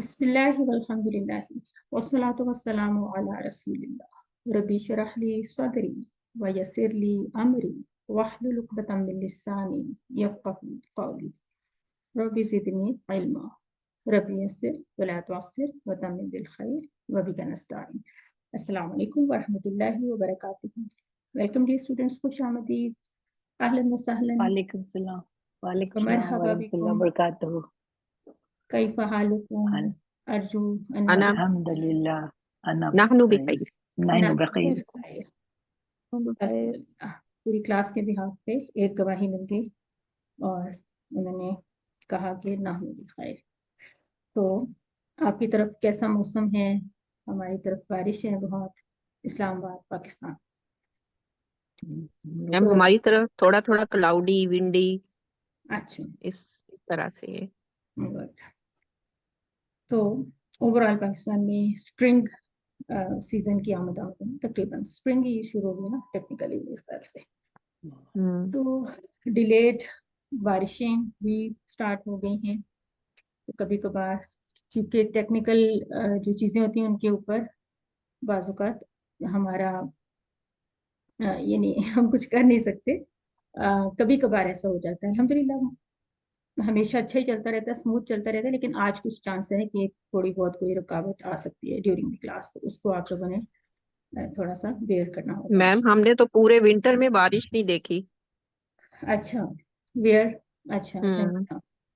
बिस्मिल्लाह वल्हम्दुलिल्लाह वस्सलातु वस्सलामु अला रसूलिल्लाह रब्बी इश्रह ली सदरी व यस्सिर ली अमरी वहलुल उक़दतम मिन लिसानी यफ़क़हू क़ौली रब्बी ज़िदनी इल्मा रब्बी यस्सिर व ला तुअस्सिर व तम्मिम बिल खैर व बिका नस्तईन। अस्सलामु अलैकुम व रहमतुल्लाहि व बरकातुहू। वेलकम डियर स्टूडेंट्स, खुशामदीद, अहलन व सहलन, वालेकुम सलाम वालेकुम सलाम मरहबा वरहमतुल्लाहि बिकुम, वबरकातुहू। कैफ हालुकुम, अर्जू अना अल्हम्दुलिल्लाह अना नहनु बखैर बिखैर। नहनु बखैर। अल्हम्दुलिल्लाह। पूरी क्लास के बिहाफ पे एक गवाही मिल गई और उन्होंने कहा कि नहनु बिखैर। तो आपकी तरफ कैसा मौसम है? हमारी तरफ बारिश है बहुत, इस्लामाबाद पाकिस्तान। मैम तो हमारी तरफ थोड़ा थोड़ा क्लाउडी विंडी अच्छा, इस तरह से है। गुड। तो ओवरऑल पाकिस्तान में स्प्रिंग सीजन की आमद तकरीबन स्प्रिंग ही शुरू हो गई ना टेक्निकली मेरे ख्याल से। तो डिलेड बारिशें भी स्टार्ट हो गई हैं। तो कभी कभार क्योंकि टेक्निकल जो चीज़ें होती हैं उनके ऊपर बाज़-औक़ात हमारा ये नहीं हम कुछ कर नहीं सकते। कभी कभार ऐसा हो जाता है। अल्हम्दुलिल्लाह हमेशा अच्छा ही चलता रहता है, स्मूथ चलता रहता है, लेकिन आज कुछ चांस है कि थोड़ी बहुत कोई रुकावट आ सकती है ड्यूरिंग द क्लास, तो उसको आप लोगों ने थोड़ा सा बेयर करना होगा। मैम हमने तो पूरे विंटर में बारिश नहीं देखी। अच्छा, वेयर, अच्छा,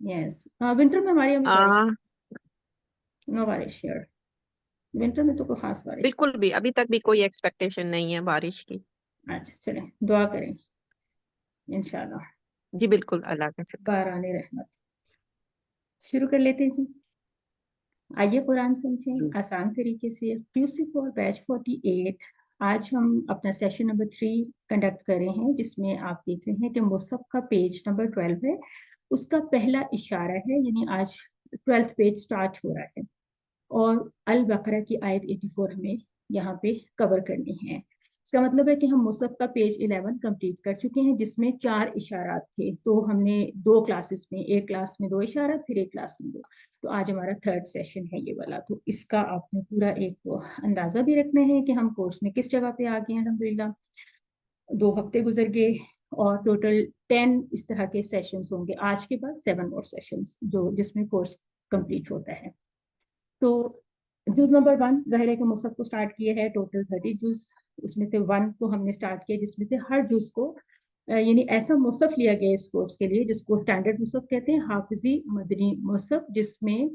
यस, विंटर में हमारे यहाँ भी बारिश, नो बारिश हियर। विंटर में तो कोई खास बारिश बिल्कुल भी अभी तक भी कोई एक्सपेक्टेशन नहीं है बारिश की। अच्छा, चलें दुआ करें इंशाल्लाह जी बिल्कुल, अल्लाह का शुक्र। बाराने रहमत। शुरू कर लेते हैं जी। आइए कुरान समझें आसान तरीके से। QC for batch 48। आज हम अपना सेशन नंबर 3 कंडक्ट कर रहे हैं, जिसमें आप देख रहे हैं कि मुसहफ का पेज नंबर 12 है, उसका पहला इशारा है, यानी आज 12th पेज स्टार्ट हो रहा है और अल बकरा की आयत 84 हमें यहाँ पे कवर करनी है। इसका मतलब है कि हम मुसहफ का पेज 11 कंप्लीट कर चुके हैं, जिसमें 4 इशारात थे। तो हमने 2 क्लासेस में, एक क्लास में 2 इशारा, फिर एक क्लास में 2। तो आज हमारा 3rd सेशन है ये वाला। तो इसका आपने पूरा एक अंदाज़ा भी रखना है कि हम कोर्स में किस जगह पे आ गए हैं। अल्हम्दुलिल्लाह 2 हफ्ते गुजर गए और टोटल 10 इस तरह के सेशंस होंगे। आज के बाद 7 और सेशंस जो जिसमें कोर्स कंप्लीट होता है। तो जुज नंबर 1 ज़ाहिर है कि मुसहफ को स्टार्ट किए हैं, टोटल 30 जुज, उसमें से 1 को हमने स्टार्ट किया, जिसमें से हर जुज को यानी ऐसा मुसहफ लिया गया इस कोर्स के लिए जिसको स्टैंडर्ड मुसहफ कहते हैं, हाफिजी मदनी मुसहफ, जिसमें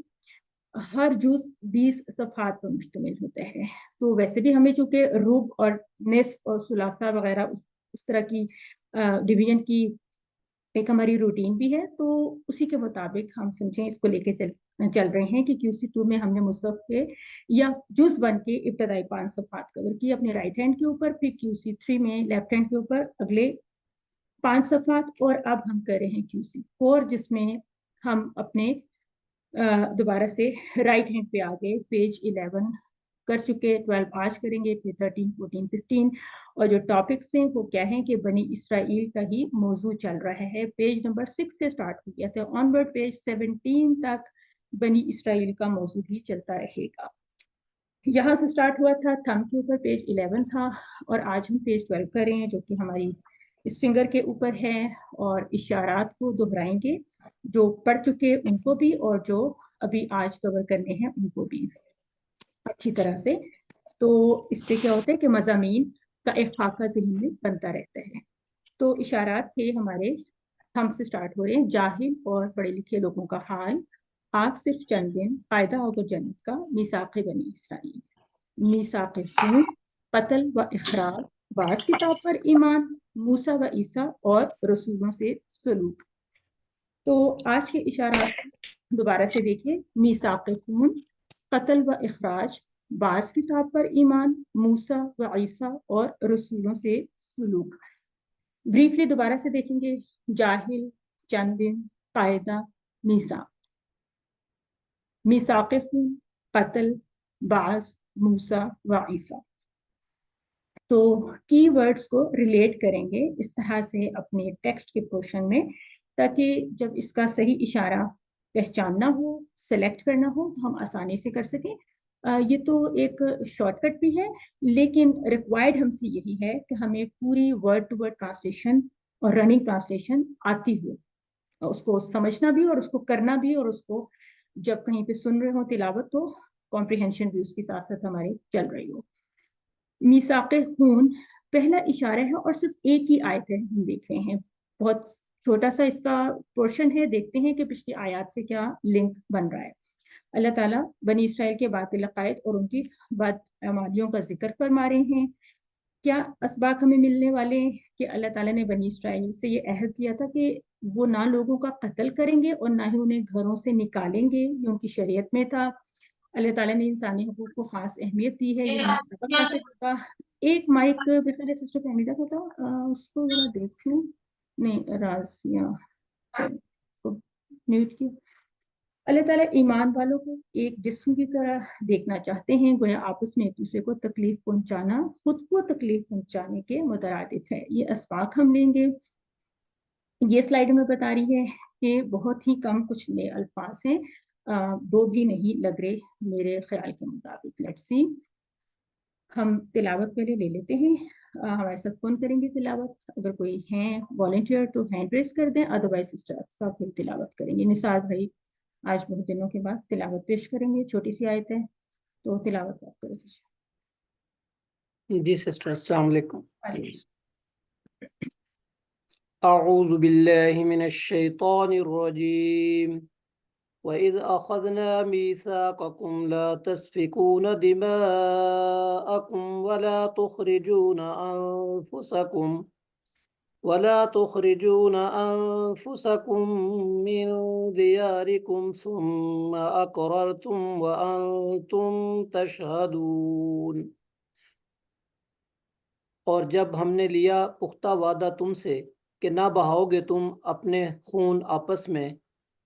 हर जुज 20 सफ़हात पर मुश्तमिल होता है। तो वैसे भी हमें चूँकि रुब और निस्फ और सुलासा वगैरह उस तरह की डिवीजन की एक हमारी रूटीन भी है, तो उसी के मुताबिक हम समझें इसको लेके चल रहे हैं कि क्यूसी 2 में हमने मुसहफ के या जुज 1 के इब्तदाई 5 सफ़हात कवर किए अपने राइट हैंड के ऊपर, फिर क्यूसी 3 में लेफ्ट हैंड के ऊपर अगले 5 सफ़हात, और अब हम कर रहे हैं क्यूसी 4 जिसमें हम अपने दोबारा से राइट हैंड पे आ गए, पेज 11 कर चुके, 12 आज करेंगे, फिर 13, 14, 15, और जो टॉपिक्स हैं वो क्या हैं कि बनी इसराइल का ही मौजू चल रहा है। पेज नंबर 6 से स्टार्ट हो गया था, ऑनवर्ड पेज 17 तक बनी इसराइल का मौजू ही चलता रहेगा। यहाँ से स्टार्ट हुआ था, थंब के ऊपर पेज 11 था, और आज हम पेज 12 कर रहे हैं, जो कि हमारी इस फिंगर के ऊपर है, और इशारात को दोहराएंगे, जो पढ़ चुके उनको भी और जो अभी आज कवर करने हैं उनको भी अच्छी तरह से। तो इससे क्या होता है कि मज़ामीन का एक खाका ज़हन में बनता रहता है। तो इशारात थे हमारे, हम से स्टार्ट हो रहे हैं। जाहिल और पढ़े लिखे लोगों का हाल, आज सिर्फ चंद दिन, कायदा होगा जन्नत का, मीसाक़े बनी इसराइल, मीसाक़े खून, कत्ल व इखराज, बाज़ किताब पर ईमान, मूसा व ईसा और रसूलों से सलूक। तो आज के इशारात दोबारा से देखिए। मीसाक़े खून, कत्ल व इखराज, बाज़ किताब पर ईमान, मूसा व ईसा और रसूलों से सलूक। ब्रीफली दोबारा से देखेंगे। जाहिल, चंद दिन, कायदा, मीसा, मीसाक़े खून, कत्ल, बाज़, मूसा व ईसा। तो की वर्ड्स को रिलेट करेंगे इस तरह से अपने टेक्स्ट के पोर्शन में, ताकि जब इसका सही इशारा پہچاننا ہو، سلیکٹ کرنا ہو تو ہم آسانی سے کر سکیں. یہ تو ایک شارٹ کٹ بھی ہے، لیکن ریکوائرڈ ہم سے یہی ہے کہ ہمیں پوری ورڈ ٹو ورڈ ٹرانسلیشن اور رننگ ٹرانسلیشن آتی ہو، اس کو سمجھنا بھی اور اس کو کرنا بھی، اور اس کو جب کہیں پہ سن رہے ہوں تلاوت تو کمپریہنشن بھی اس کے ساتھ ساتھ ہماری چل رہی ہو. میثاق خون پہلا اشارہ ہے اور صرف ایک ہی آیت ہے، ہم دیکھ رہے ہیں بہت چھوٹا سا اس کا پورشن ہے. دیکھتے ہیں کہ پچھلی آیات سے کیا لنک بن رہا ہے. اللہ تعالیٰ بنی اسرائیل کے باطل عقائد اور ان کی بدعمالیوں کا ذکر فرما رہے ہیں. کیا اسباق ہمیں ملنے والے ہیں کہ اللہ تعالیٰ نے بنی اسرائیل سے یہ عہد کیا تھا کہ وہ نہ لوگوں کا قتل کریں گے اور نہ ہی انہیں گھروں سے نکالیں گے، یہ ان کی شریعت میں تھا. اللہ تعالیٰ نے انسانی حقوق کو خاص اہمیت دی ہے، یہ ہمیں سبق حاصل ہوگا. ایک مائک بخیر سسٹر فہمیدہ کو تھا، اس کو ذرا دیکھ لوں. نہیں رازیہ میوٹ کی. اللہ تعالیٰ ایمان والوں کو ایک جسم کی طرح دیکھنا چاہتے ہیں، گویا آپس میں ایک دوسرے کو تکلیف پہنچانا خود کو تکلیف پہنچانے کے مترادف ہے. یہ اسباق ہم لیں گے. یہ سلائیڈ میں بتا رہی ہے کہ بہت ہی کم کچھ نئے الفاظ ہیں، 2 بھی نہیں لگ رہے میرے خیال کے مطابق. لیٹس سی، ہم تلاوت پہلے لے لیتے ہیں. ہمارے ساتھ کون کریں گے تلاوت؟ اگر کوئی ہیں والنٹیئر تو ہینڈ ریز کر دیں، ادروائز سسٹر اقصیٰ پھر تلاوت کریں گے. نثار بھائی آج بہت دنوں کے بعد تلاوت پیش کریں گے، چھوٹی سی آیت ہے تو تلاوت آپ کرو. جی سسٹر، السلام علیکم. اعوذ باللہ من الشیطان الرجیم. وَإِذْ أَخَذْنَا مِيثَاقَكُمْ لَا تَسْفِكُونَ دِمَاءَكُمْ ولا تخرجون أنفسكم من دياركم ثم أقررتم وأنتم تشهدون. اور جب ہم نے لیا پختہ وعدہ تم سے کہ نہ بہاؤ گے تم اپنے خون آپس میں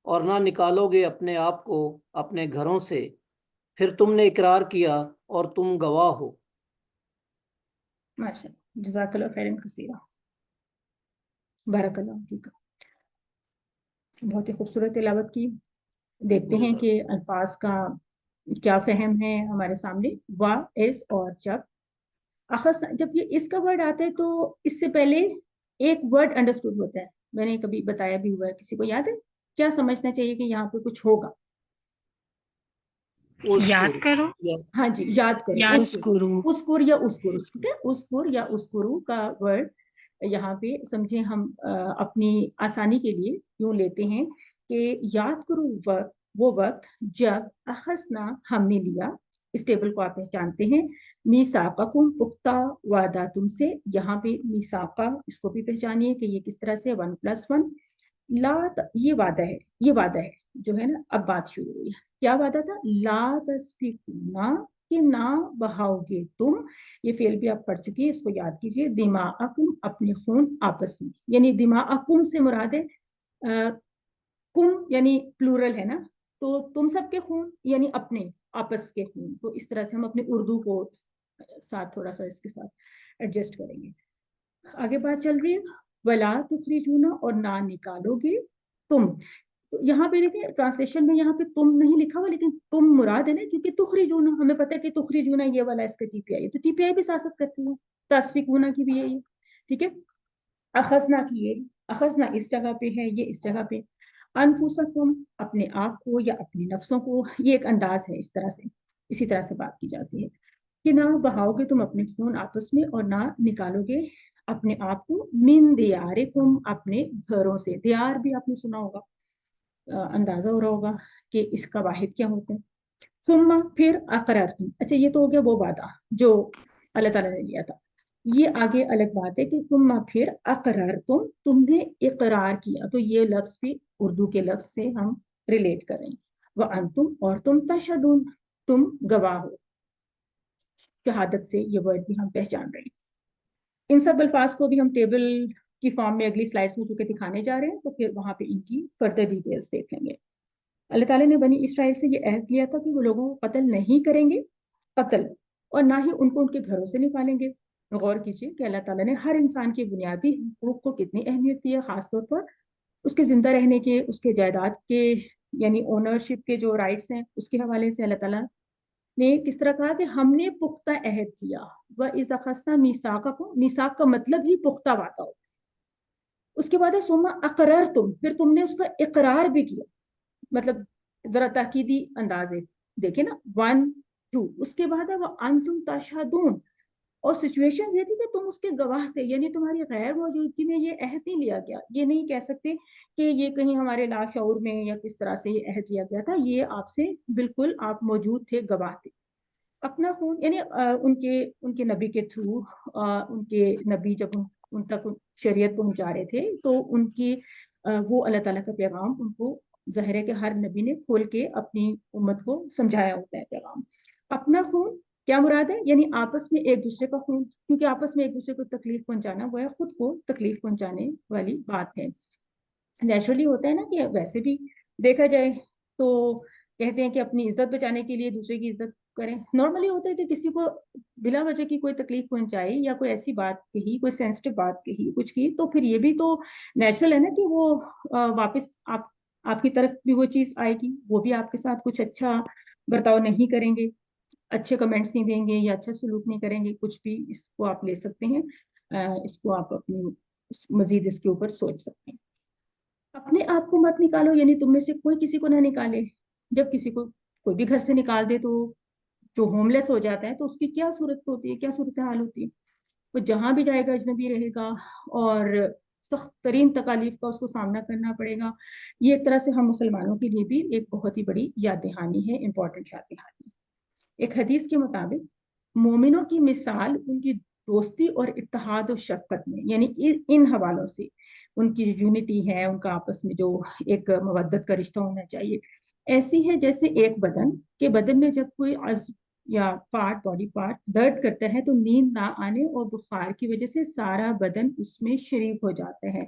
اور نہ نکالو گے اپنے آپ کو اپنے گھروں سے، پھر تم نے اقرار کیا اور تم گواہ ہو. ماشاء اللہ، جزاک اللہ خیرا کثیرا، بارک اللہ فیک. بہت ہی خوبصورت تلاوت کی. دیکھتے ہیں کہ الفاظ کا کیا فہم ہے ہمارے سامنے. وا اس اور جب یہ اس کا ورڈ آتا ہے تو اس سے پہلے ایک ورڈ انڈرسٹوڈ ہوتا ہے. میں نے کبھی بتایا بھی ہوا ہے، کسی کو یاد ہے کیا سمجھنا چاہیے کہ یہاں پہ کچھ ہوگا؟ یاد کرو. ہاں جی، یاد کرو. اسکر یا اسکرو، ٹھیک ہے. اسکر یا اسکرو کا ورڈ یہاں پہ سمجھیں ہم اپنی آسانی کے لیے یوں لیتے ہیں کہ یاد کرو وہ وقت جب اخذنا ہم نے لیا. اس ٹیبل کو آپ پہچانتے ہیں، میثاقکم پختہ وعدہ تم سے. یہاں پہ میثاقہ اس کو بھی پہچانیے کہ یہ کس طرح سے 1+1. یہ وعدہ ہے جو ہے نا. اب بات شروع ہوئی. کیا وعدہ تھا؟ لا تسفکونا، کہ نہ بہاؤ گے تم. یہ فعل بھی آپ پڑھ چکی ہیں، اس کو یاد کیجئے. دماءکم، اپنے خون آپس میں. یعنی دماءکم سے مراد ہے کم یعنی پلورل ہے نا، تو تم سب کے خون یعنی اپنے آپس کے خون. تو اس طرح سے ہم اپنے اردو کو ساتھ تھوڑا سا اس کے ساتھ ایڈجسٹ کریں گے. آگے بات چل رہی ہے ولا تخرجون، اور نہ نکالو گے تم. یہاں پہ دیکھیں ٹرانسلیشن میں یہاں پہ تم نہیں لکھا ہوا، لیکن تم مراد ہے نا، کیونکہ تخرجون ہمیں پتہ ہے کہ تخرجون یہ والا اس کا ٹی پی آئی ہے، تو ٹی پی آئی بھی سیاست کرتی ہے. تسفکون کی بھی یہی ہے، ٹھیک ہے. اخذنا کی یہ اخذنا اس جگہ پہ ہے، یہ اس جگہ پہ. انفسکم، اپنے آپ کو یا اپنے نفسوں کو. یہ ایک انداز ہے، اس طرح سے اسی طرح سے بات کی جاتی ہے کہ نہ بہاؤ گے تم اپنے خون آپس میں اور نہ نکالو گے اپنے آپ کو من دیارکم، اپنے گھروں سے. دیار بھی آپ نے سنا ہوگا، اندازہ ہو رہا ہوگا کہ اس کا واحد کیا ہوتا ہے. ثم، پھر اقررتم. اچھا یہ تو ہو گیا وہ وعدہ جو اللہ تعالیٰ نے لیا تھا. یہ آگے الگ بات ہے کہ ثم پھر اقررتم، تم نے اقرار کیا. تو یہ لفظ بھی اردو کے لفظ سے ہم ریلیٹ کریں. وانتم، اور تم تشہدون، تم گواہ ہو. شہادت سے یہ ورڈ بھی ہم پہچان رہے ہیں. ان سب الفاظ کو بھی ہم ٹیبل کی فارم میں اگلی سلائیڈز میں چونکہ دکھانے جا رہے ہیں، تو پھر وہاں پہ ان کی فردر ڈیٹیلز دیکھ لیں گے. اللہ تعالیٰ نے بنی اسرائیل سے یہ عہد کیا تھا کہ وہ لوگوں کو قتل نہیں کریں گے، اور نہ ہی ان کو ان کے گھروں سے نکالیں گے. غور کیجیے کہ اللہ تعالیٰ نے ہر انسان کی بنیادی حقوق کو کتنی اہمیت دی ہے، خاص طور پر اس کے زندہ رہنے کے، اس کے جائیداد کے یعنی اونرشپ کے جو رائٹس ہیں اس کے حوالے سے اللہ تعالیٰ نے کس طرح کہا کہ ہم نے پختہ عہد کیا. وَإِذْ أَخَذْنَا مِيثَاقَكُمْ، میثاق کا مطلب ہی پختہ وعدہ ہوتا ہے. اس کے بعد ہے ثُمَّ أَقْرَرْتُمْ، پھر تم نے اس کا اقرار بھی کیا. مطلب ذرا تاکیدی انداز ہے، دیکھیں نا 1 2. اس کے بعد ہے وَأَنْتُمْ تَشْهَدُونَ، اور سچویشن یہ تھی کہ تم اس کے گواہ تھے، یعنی تمہاری غیر موجودگی میں یہ عہد نہیں لیا گیا. یہ نہیں کہہ سکتے کہ یہ کہیں ہمارے لاشعور میں یا کس طرح سے یہ عہد لیا گیا تھا. یہ آپ سے بالکل آپ موجود تھے، گواہ تھے. اپنا خون یعنی ان کے نبی کے تھرو، ان کے نبی جب ان تک شریعت پہنچا رہے تھے تو ان کی وہ اللہ تعالیٰ کا پیغام ان کو ظاہر ہے کہ ہر نبی نے کھول کے اپنی امت کو سمجھایا ہوتا ہے پیغام. اپنا خون کیا مراد ہے؟ یعنی آپس میں ایک دوسرے کا خون، کیونکہ آپس میں ایک دوسرے کو تکلیف پہنچانا وہ ہے خود کو تکلیف پہنچانے والی بات ہے. نیچرلی ہوتا ہے نا کہ ویسے بھی دیکھا جائے تو کہتے ہیں کہ اپنی عزت بچانے کے لیے دوسرے کی عزت کریں. نارملی ہوتا ہے کہ کسی کو بلا وجہ کی کوئی تکلیف پہنچائی یا کوئی ایسی بات کہی، کوئی سینسٹیو بات کہی، کچھ کی، تو پھر یہ بھی تو نیچرل ہے نا کہ وہ واپس آپ کی طرف بھی وہ چیز آئے گی. وہ بھی آپ کے ساتھ کچھ اچھا برتاؤ نہیں کریں گے، اچھے کمنٹس نہیں دیں گے یا اچھا سلوک نہیں کریں گے. کچھ بھی اس کو آپ لے سکتے ہیں، اس کو آپ اپنی مزید اس کے اوپر سوچ سکتے ہیں. اپنے آپ کو مت نکالو، یعنی تم میں سے کوئی کسی کو نہ نکالے. جب کسی کو کوئی بھی گھر سے نکال دے تو جو ہوم لیس ہو جاتا ہے تو اس کی کیا صورت ہوتی ہے، کیا صورتحال ہوتی ہے. وہ جہاں بھی جائے گا اجنبی رہے گا اور سخت ترین تکالیف کا اس کو سامنا کرنا پڑے گا. یہ ایک طرح سے ہم مسلمانوں کے لیے بھی ایک بہت ہی بڑی یاد دہانی ہے، امپورٹنٹ یاد دہانی. ایک حدیث کے مطابق مومنوں کی مثال ان کی دوستی اور اتحاد و شفقت میں، یعنی ان حوالوں سے ان کی جو یونٹی ہے، ان کا آپس میں جو ایک مودت کا رشتہ ہونا چاہیے، ایسی ہے جیسے ایک بدن میں جب کوئی عضو یا باڈی پارٹ درد کرتا ہے تو نیند نہ آنے اور بخار کی وجہ سے سارا بدن اس میں شریک ہو جاتا ہے.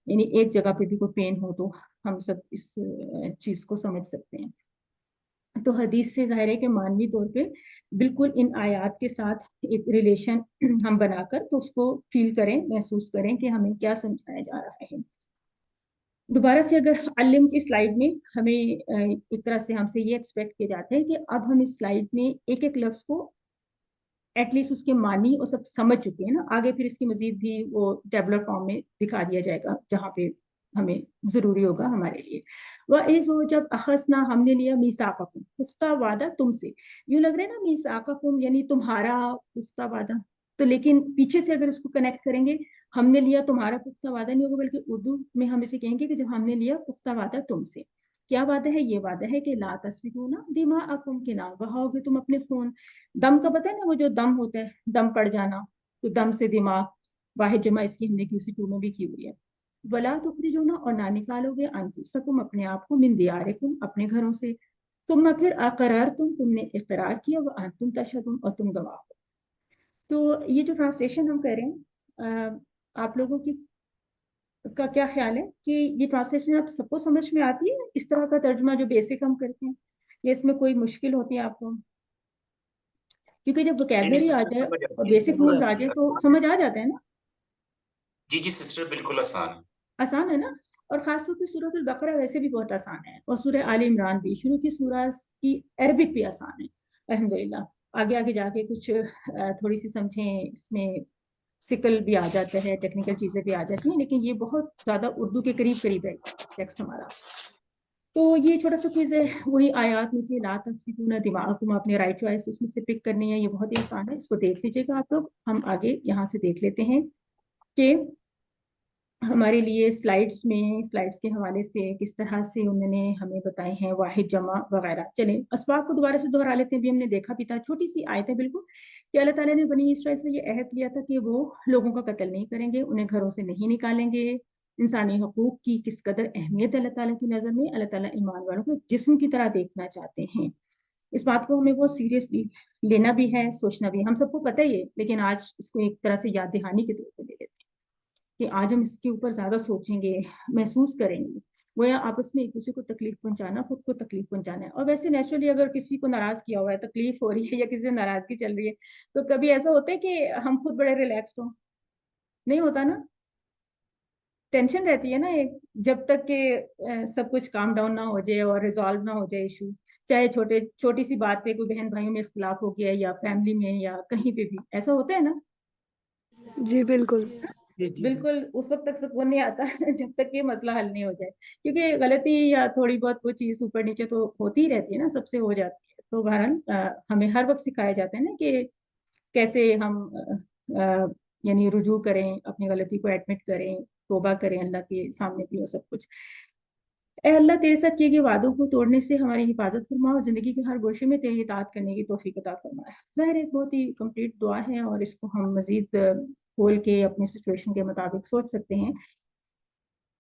یعنی ایک جگہ پہ بھی کوئی پین ہو تو ہم سب اس چیز کو سمجھ سکتے ہیں. تو حدیث سے ظاہر ہے کہ معنوی طور پہ بالکل ان آیات کے ساتھ ایک ریلیشن ہم بنا کر تو اس کو فیل کریں، محسوس کریں کہ ہمیں کیا سمجھایا جا رہا ہے. دوبارہ سے اگر علم کی سلائیڈ میں ہمیں ایک طرح سے ہم سے یہ ایکسپیکٹ کیا جاتا ہے کہ اب ہم اس سلائیڈ میں ایک ایک لفظ کو ایٹ لیسٹ اس کے معنی اور سب سمجھ چکے ہیں نا. آگے پھر اس کی مزید بھی وہ ٹیبلر فارم میں دکھا دیا جائے گا جہاں پہ ہمیں ضروری ہوگا ہمارے لیے. وَإِذْ جب اخذنا ہم نے لیا میثاقکم، پختہ وعدہ تم سے. یوں لگ رہا ہے نا میثاقکم یعنی تمہارا پختہ وعدہ، تو لیکن پیچھے سے اگر اس کو کنیکٹ کریں گے ہم نے لیا تمہارا پختہ وعدہ نہیں ہوگا، بلکہ اردو میں ہم اسے کہیں گے کہ جب ہم نے لیا پختہ وعدہ تم سے. کیا وعدہ ہے؟ یہ وعدہ ہے کہ لا تسفکون دماءکم، کہ نہ بہاؤ گے تم اپنے خون. دم کا پتہ ہے نا، وہ جو دم ہوتا ہے، دم پڑ جانا، تو دم سے دماغ، واحد جمع اس کی ہم نے QC2 میں بھی کی ہوئی ہے. ولا تخرجون، اور نہ نکالو گے انفسکم اپنے آپ کو، من دیارکم اپنے گھروں سے. ثم پھر اقررتم تم نے اقرار کیا، وانتم تشہدون اور تم گواہ ہو. تو یہ جو ٹرانسلیشن ہم کر رہے ہیں، آپ لوگوں کا کیا خیال ہے کہ یہ ٹرانسلیشن آپ سب کو سمجھ میں آتی ہے؟ اس طرح کا ترجمہ جو بیسک ہم کرتے ہیں، یا اس میں کوئی مشکل ہوتی ہے آپ کو؟ کیونکہ جب وکیبلری آ جائے اور بیسک رولز آ جائے تو سمجھ آ جاتا ہے نا. جی سسٹر بالکل آسان ہے نا. اور خاص طور پہ سورۃ البقرہ ویسے بھی بہت آسان ہے، اور سورہ آل عمران بھی، شروع کی سورہ کی عربک بھی آسان ہے الحمدللہ. آگے جا کے کچھ تھوڑی سی سمجھیں، اس میں سکل بھی آ جاتا ہے، ٹیکنیکل چیزیں بھی آ جاتی ہیں، لیکن یہ بہت زیادہ اردو کے قریب ہے ٹیکسٹ ہمارا. تو یہ چھوٹا سا کوئز ہے، وہی آیات میں سے لا تسفکون دماءکم، اپنے رائٹ چوائس اس میں سے پک کرنی ہے. یہ بہت ہی آسان ہے، اس کو دیکھ لیجیے گا آپ لوگ. ہم آگے یہاں سے دیکھ لیتے ہیں کہ ہمارے لیے سلائڈس کے حوالے سے کس طرح سے انہوں نے ہمیں بتائے ہیں واحد جمع وغیرہ. چلیں اسباب کو دوبارہ سے دہرا لیتے ہیں. بھی ہم نے دیکھا بھی تھا، چھوٹی سی آیت ہے بالکل، کہ اللہ تعالیٰ نے بنی اسرائیل سے یہ عہد لیا تھا کہ وہ لوگوں کا قتل نہیں کریں گے، انہیں گھروں سے نہیں نکالیں گے. انسانی حقوق کی کس قدر اہمیت اللہ تعالیٰ کی نظر میں. اللہ تعالیٰ ایمان والوں کو جسم کی طرح دیکھنا چاہتے ہیں. اس بات کو ہمیں بہت سیریسلی لینا بھی ہے، سوچنا بھی ہے. ہم سب کو پتہ ہی ہے، لیکن آج اس کو ایک طرح سے یاد دہانی کے طور پہ لے لیتے ہیں کہ آج ہم اس کے اوپر زیادہ سوچیں گے، محسوس کریں گے. وہ یا آپس میں ایک دوسرے کو تکلیف پہنچانا، خود کو تکلیف پہنچانا ہے. اور ویسے نیچرلی اگر کسی کو ناراض کیا ہوا ہے، تکلیف ہو رہی ہے یا کسی سے ناراضگی چل رہی ہے، تو کبھی ایسا ہوتا ہے کہ ہم خود بڑے ریلیکسڈ ہوں؟ نہیں ہوتا نا. टेंशन रहती है ना एक, जब तक कि सब कुछ काम डाउन ना हो जाए और रिजॉल्व ना हो जाए इशू, चाहे छोटी सी बात पे कोई बहन भाइयों में इख्तिलाफ हो गया या फैमिली में या कहीं पे भी ऐसा होता है ना, जी बिल्कुल। बिल्कुल उस वक्त तक सुकून नहीं आता जब तक कि मसला हल नहीं हो जाए, क्योंकि गलती या थोड़ी बहुत वो चीज ऊपर नीचे तो होती ही रहती है ना, सबसे हो जाती है। तो बहरहाल हमें हर वक्त सिखाया जाता है ना कि कैसे हम यानी रुजू करें, अपनी गलती को एडमिट करें, तौबा करें अल्लाह के सामने भी, और सब कुछ। ए अल्लाह, तेरे साथ किए गए वादों को तोड़ने से हमारी हिफाजत फरमा और जिंदगी के हर गोशे में तेरी इताअत करने की तौफीक अता फरमा। ज़ाहिर है एक बहुत ही कंप्लीट दुआ है और इसको हम मजीद खोल के अपनी सिचुएशन के मुताबिक सोच सकते हैं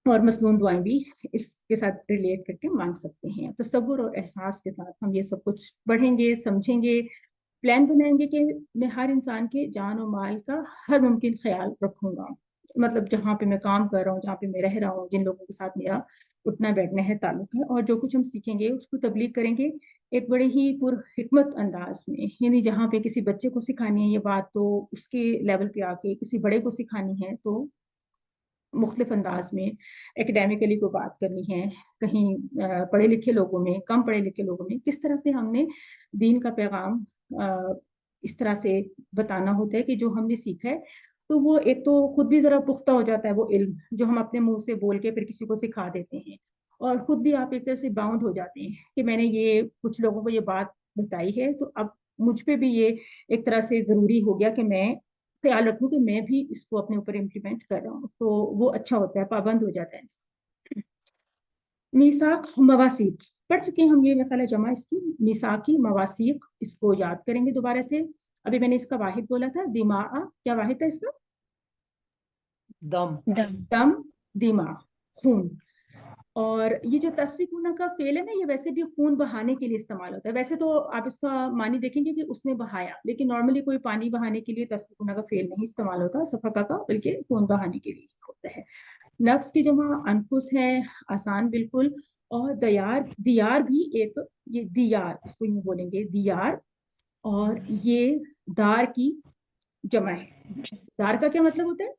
और मसनून दुआएं भी इसके साथ रिलेट करके मांग सकते हैं। तो तसव्वुर और एहसास के साथ हम ये सब कुछ पढ़ेंगे, समझेंगे, प्लान बनाएंगे कि मैं हर इंसान के जान और माल का हर मुमकिन ख्याल रखूंगा। मतलब जहाँ पे मैं काम कर रहा हूँ, जहाँ पे मैं रह रहा हूँ, जिन लोगों के साथ मेरा उठना बैठना है, ताल्लुक है, और जो कुछ हम सीखेंगे उसको तबलीग करेंगे एक बड़े ही पुरहिकमत अंदाज में। यानी जहाँ पे किसी बच्चे को सिखानी है ये बात, तो उसके लेवल पे आके किसी बड़े को सिखानी है तो मुख्तलिफ अंदाज में, एकेडमिकली को बात करनी है, कहीं पढ़े लिखे लोगों में, कम पढ़े लिखे लोगों में, किस तरह से हमने दीन का पैगाम इस तरह से बताना होता है कि जो हमने सीखा है तो वो एक तो खुद भी ज़रा पुख्ता हो जाता है वो इल्म जो हम अपने मुंह से बोल के फिर किसी को सिखा देते हैं, और खुद भी आप एक तरह से बाउंड हो जाते हैं कि मैंने ये कुछ लोगों को ये बात बताई है तो अब मुझ पे भी ये एक तरह से ज़रूरी हो गया कि मैं ख्याल रखूं कि मैं भी इसको अपने ऊपर इम्प्लीमेंट कर रहा हूँ, तो वो अच्छा होता है, पाबंद हो जाता है। मीसाक मवासीक पढ़ चुके हैं हम, ये मेरा ख्याल है जमा इसकी, मीसाकी मवासीक, इसको याद करेंगे दोबारा से। अभी मैंने इसका वाहिद बोला था, दिमाग, क्या वाहिद था इसका? दम। दम, दिमाग, खून। और ये जो तस्फीकुना का फेल है ना, ये वैसे भी खून बहाने के लिए इस्तेमाल होता है। वैसे तो आप इसका मानी देखेंगे कि उसने बहाया, लेकिन नॉर्मली कोई पानी बहाने के लिए तस्फीकुना का फेल नहीं इस्तेमाल होता, सफका का, बल्कि खून बहाने के लिए होता है। नफ्स की जमा अनफुस है, आसान बिल्कुल। और दयार, दियार भी एक, ये दियार इसको यूं बोलेंगे दियार, और ये दार की जमा है। दार का क्या मतलब होता है?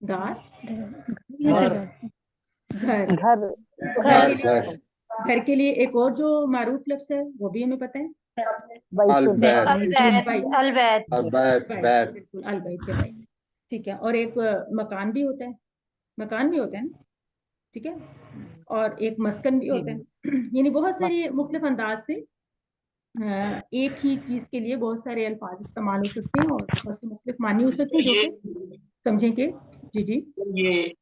दार, घर। घर। घर तो घर के लिए एक और जो मारूफ लफ्ज है वो भी हमें पता है, बैत अलबैत। अलबैत बैत। बिल्कुल, अलबैत के बैत, ठीक है। और एक मकान भी होता है, मकान भी होता है ना, ठीक है। और एक मस्कन भी होता है यानी बहुत सारी मुख्तलिफ अंदाज से एक ही चीज के लिए बहुत सारे अल्फाज इस्तेमाल हो सकते हैं और बहुत से मुख्तलिफ मानी हो सकते हैं, जो कि समझेंगे। जी जी, ये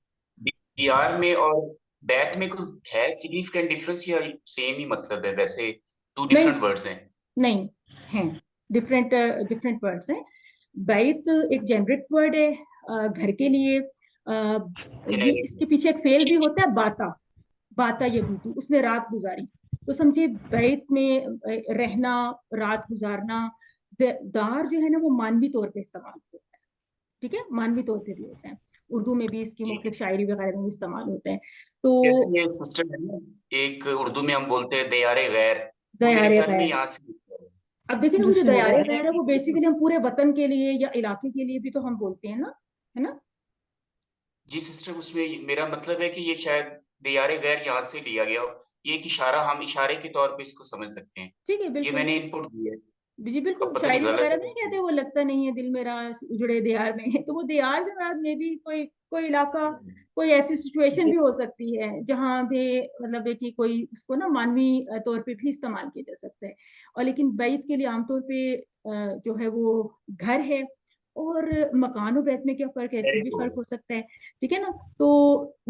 बिहार में और बैत में कुछ है सिग्निफिकेंट डिफरेंस या सेम ही मतलब है? वैसे टू डिफरेंट वर्ड्स हैं? नहीं, हैं डिफरेंट, डिफरेंट वर्ड्स हैं। बैत एक जेनरिक वर्ड है घर के लिए। ये इसके पीछे एक फेल भी होता है, बाता, बाता ये बीतू, उसने रात गुजारी। तो समझिए बैत में रहना, रात गुजारना। दार जो है ना वो मानवी तौर पे इस्तेमाल होता है, ठीक है, मानवी तौर पे भी होता है। उर्दू में भी इसकी मुख्तलिफ शायरी वगैरह में भी इस्तेमाल होता है। तो जैसे ये सिस्टम है ना, एक उर्दू में हम बोलते हैं दयारे गैर, तो मेरे दयारे ख्याल में गैर, यहाँ से अब देखिए ना, वो जो दयारे गैर है वो बेसिकली हम पूरे वतन के लिए या इलाके के लिए भी तो हम बोलते हैं ना, है ना। जी सिस्टर, उसमें मेरा मतलब है कि ये शायद दयारे गैर यहाँ से लिया गया हो। ये एक इशारा, हम इशारे के तौर पे इसको समझ सकते हैं। ठीक है, ये बिल्कुल मैंने इनपुट दी है, जी, बिल्कुल। अब पता नहीं शायरी गलत वगैरह है। में नहीं कहते वो लगता नहीं है दिल मेरा उजड़े दियार में तो वो दियार से मुराद में भी कोई कोई इलाका, कोई ऐसी सिचुएशन भी हो सकती है जहाँ पे मतलब है कि कोई उसको ना मानवी तौर पे भी इस्तेमाल किया जा सकता है। और लेकिन बैत के लिए आमतौर पे जो है वो घर है। और मकान और बैत में क्या फर्क है, इसमें भी फर्क हो सकता है, ठीक है ना। तो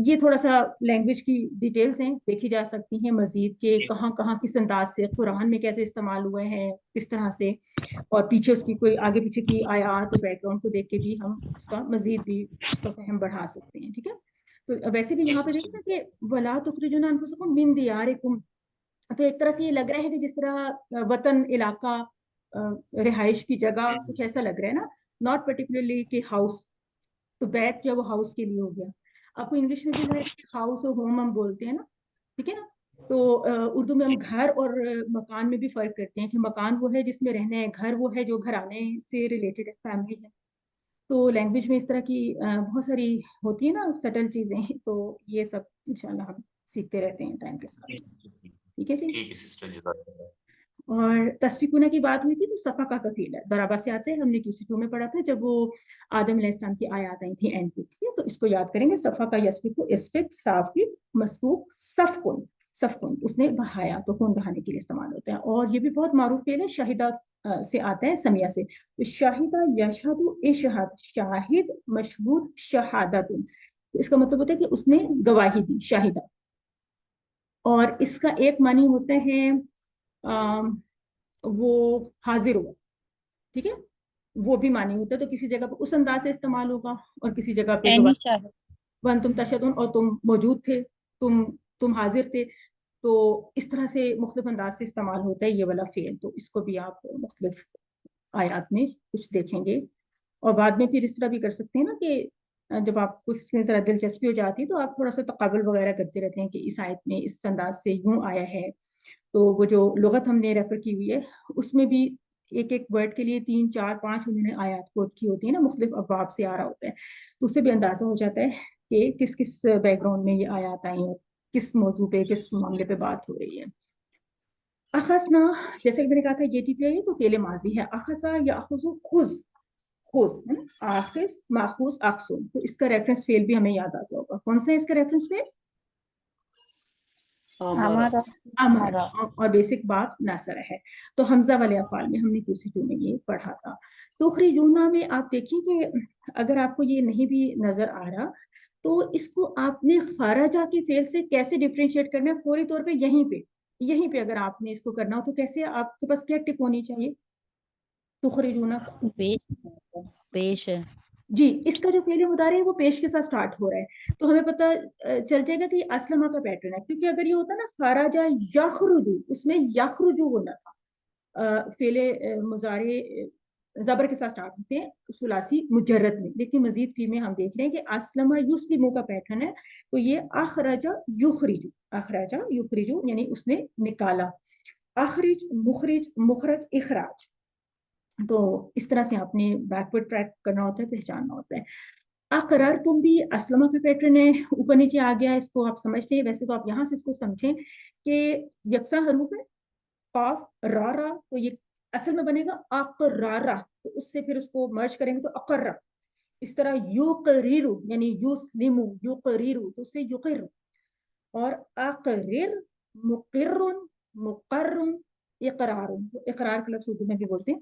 ये थोड़ा सा लैंग्वेज की डिटेल्स हैं, देखी जा सकती हैं मजीद के कहाँ कहाँ किस अंदाज से कुरान में कैसे इस्तेमाल हुए हैं, किस तरह से, और पीछे उसकी कोई आगे पीछे की आयात और बैकग्राउंड को देख के भी हम उसका मजीद भी उसका फहम बढ़ा सकते हैं, ठीक है। तो वैसे भी जी यहाँ पे सिस्टर। देखते हैं कि वला तुखरिजुना अनफुसकुम मिन दियारिकुम, तो एक तरह से ये लग रहा है कि जिस तरह वतन, इलाका, रिहाइश की जगह, कुछ ऐसा लग रहा है ना, नॉट पर्टिकुलरली कि हाउस। तो बैत जो है वो हाउस के लिए हो गया। आपको इंग्लिश में भी हाउस और होम हम बोलते हैं ना, ठीक है ना। तो उर्दू में हम घर और मकान में भी फर्क करते हैं कि मकान वो है जिसमें रहना है, घर वो है जो घराने से रिलेटेड है, फैमिली है। تو لینگویج میں اس طرح کی بہت ساری ہوتی ہے نا سٹل چیزیں، تو یہ سب انشاءاللہ ہم سیکھتے رہتے ہیں ٹائم کے ساتھ. ٹھیک ہے جی. ٹھیک ہے سسٹر، جزاک اللہ. اور تصفیقونہ کی بات ہوئی تھی تو صفا کا فعل ہے، ضربہ سے آتے ہیں، ہم نے QC2 میں پڑھا تھا جب وہ آدم علیہ السلام کی آیات آئی تھی اینڈ پہ، تو اس کو یاد کریں گے. صفا کا یسفق، اسفق، صافق، مسفوق، صفقن. صفقن اس نے بہایا، تو خون بہانے کے لیے استعمال ہوتا ہے. اور یہ بھی بہت معروف فعل ہے، شاہدہ سے آتا ہے، سمیہ سے. شاہدہ یشہد اشہد، شاہد مشہود شہادت، تو اس کا مطلب ہوتا ہے کہ اس نے گواہی دی، شاہدہ. اور اس کا ایک معنی ہوتا ہے وہ حاضر ہوا. ٹھیک ہے، وہ بھی معنی ہوتا ہے. تو کسی جگہ پہ اس انداز سے استعمال ہوگا اور کسی جگہ پہ ون تم تشہدون، اور تم موجود تھے، تم حاضر تھے. تو اس طرح سے مختلف انداز سے استعمال ہوتا ہے یہ والا فعل. تو اس کو بھی آپ مختلف آیات میں کچھ دیکھیں گے. اور بعد میں پھر اس طرح بھی کر سکتے ہیں نا کہ جب آپ کو اس میں ذرا دلچسپی ہو جاتی ہے تو آپ تھوڑا سا تقابل وغیرہ کرتے رہتے ہیں کہ اس آیت میں اس انداز سے یوں آیا ہے. تو وہ جو لغت ہم نے ریفر کی ہوئی ہے اس میں بھی ایک ایک ورڈ کے لیے 3 4 5 انہوں نے آیات کوٹ کی ہوتی ہے نا، مختلف ابواب سے آ رہا ہوتا ہے. تو اس سے بھی اندازہ ہو جاتا ہے کہ کس کس بیک گراؤنڈ میں یہ آیات آئی ہیں، کس موضوع پہ، کس معاملے پہ بات ہو رہی ہے. اخذنا، جیسے کہ میں نے کہا تھا یہ ٹی پی آئی تو فعل ماضی ہے. اخذا یاخذ، خذ، خذ، آخذ، ماخوذ، اخذ. تو اس کا ریفرنس فعل بھی ہمیں یاد آتا ہوگا. کون سا ہے اس کا ریفرنس فعل؟ ہمارا. امر. اور بیسک بات ناصرہ ہے. تو حمزہ والے افعال میں ہم نے QC2 میں یہ پڑھا تھا. تخرجون میں آپ دیکھیں کہ اگر آپ کو یہ نہیں بھی نظر آ رہا تو اس کو آپ نے خارجہ کے فعل سے کیسے ڈفرینشیٹ کرنا ہے فوری طور پہ یہیں پہ اگر آپ نے اس کو کرنا ہو تو کیسے، آپ کے پاس کیا ٹپ ہونی چاہیے؟ تخرجون پیش ہے. جی، اس کا جو فعل مضارع ہے وہ پیش کے ساتھ سٹارٹ ہو رہا ہے. تو ہمیں پتہ چل جائے گا کہ یہ اسلمہ کا پیٹرن ہے، کیونکہ اگر یہ ہوتا نا خرجہ یخرجو، اس میں یخرجو ہونا تھا. فعل مضارع زبر کے ساتھ سٹارٹ ہوتے ہیں ثلاثی مجرد میں، لیکن مزید فی میں ہم دیکھ رہے ہیں کہ اسلمہ یسلمو کا پیٹرن ہے. تو یہ اخرج یخرجو یعنی اس نے نکالا. اخرج، مخرج، مخرج، اخراج. تو اس طرح سے آپ نے بیکورڈ ٹریک کرنا ہوتا ہے، پہچاننا ہوتا ہے. اقرار تم بھی اسلمہ کا پیٹرن ہے، اوپر نیچے آ گیا، اس کو آپ سمجھتے ہیں. ویسے تو آپ یہاں سے اس کو سمجھیں کہ یکساں حروف ہے، قاف را را، تو یہ اصل میں بنے گا اقرارہ. تو اس سے پھر اس کو مرج کریں گے تو اقرہ. اس طرح یقرر یعنی یسلم، یقرر تو اس سے یقر. اور اقرر، مقر، مقر، اقرار. اقرار کا لفظ اردو میں بھی بولتے ہیں،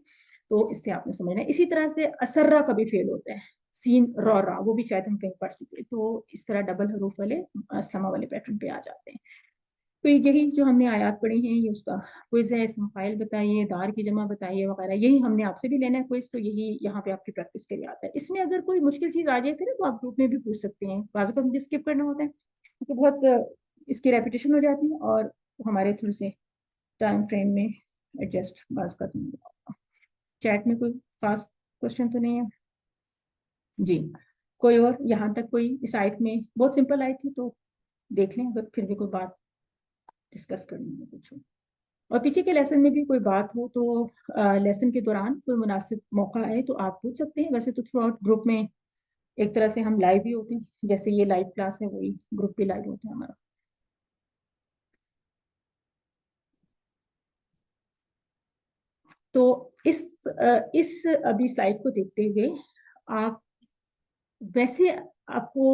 تو اس سے آپ نے سمجھنا ہے. اسی طرح سے اسرہ کا بھی فعل ہوتا ہے، سین را را، وہ بھی شاید ہم کہیں پڑھ چکے. تو اس طرح ڈبل حروف والے اسلمہ والے پیٹرن پہ آ جاتے ہیں. تو یہی جو ہم نے آیات پڑھی ہیں یہ اس کا کوئز ہے. اسم فاعل بتائیے، دار کی جمع بتائیے وغیرہ، یہی ہم نے آپ سے بھی لینا ہے کوئز. تو یہی یہاں پہ آپ کی پریکٹس کے لیے آتا ہے. اس میں اگر کوئی مشکل چیز آ جائے کرے تو آپ گروپ میں بھی پوچھ سکتے ہیں. بعض اوقات مجھے اسکپ کرنا ہوتا ہے کیونکہ بہت اس کی ریپیٹیشن ہو جاتی ہے اور ہمارے تھوڑے سے ٹائم فریم میں ایڈجسٹ بعض کا نہیں ہوتا. چیٹ میں کوئی خاص کوشچن تو نہیں ہے جی؟ کوئی اور یہاں تک کوئی اس آیت میں بہت سمپل آئی تھی تو دیکھ لیں، اگر پھر بھی کوئی بات ڈسکس کرنی ہے کچھ. اور پیچھے کے لیسن میں بھی کوئی بات ہو تو لیسن کے دوران کوئی مناسب موقع ہے تو آپ پوچھ سکتے ہیں. ویسے تو تھرو آؤٹ گروپ میں ایک طرح سے ہم لائیو بھی ہوتے ہیں، جیسے یہ لائیو کلاس ہے وہی گروپ بھی لائیو ہوتا ہے ہمارا. تو اس ابھی سلائڈ کو دیکھتے ہوئے آپ ویسے آپ کو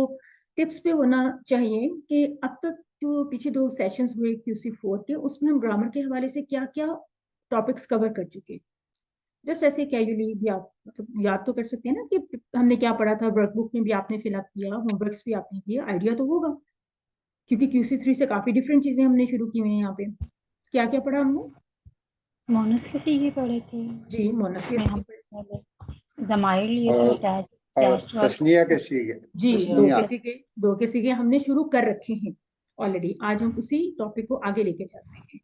ٹپس پہ ہونا چاہیے کہ اب تک جو پیچھے 2 سیشنز ہوئے QC4 کے، اس میں ہم گرامر کے حوالے سے کیا کیا ٹاپکس کور کر چکے. جسٹ ایسے کیجولی بھی آپ مطلب یاد تو کر سکتے ہیں نا کہ ہم نے کیا پڑھا تھا. ورک بک میں بھی آپ نے فل اپ کیا، ہوم ورکس بھی آپ نے کیے، آئیڈیا تو ہوگا کیونکہ QC3 سے کافی ڈفرینٹ چیزیں ہم نے شروع کی ہوئی ہیں. یہاں پہ کیا کیا پڑھا ہم نے؟ مونس کے سیگے پڑھے تھے جی، مونس کے ضمائر لیے تھے، اور تثنیہ کے سیغے. جی، تثنیہ. دو کے سیگے ہم نے شروع کر رکھے ہیں آلریڈی. آج ہم اسی ٹاپک کو آگے لے کے چل رہے ہیں.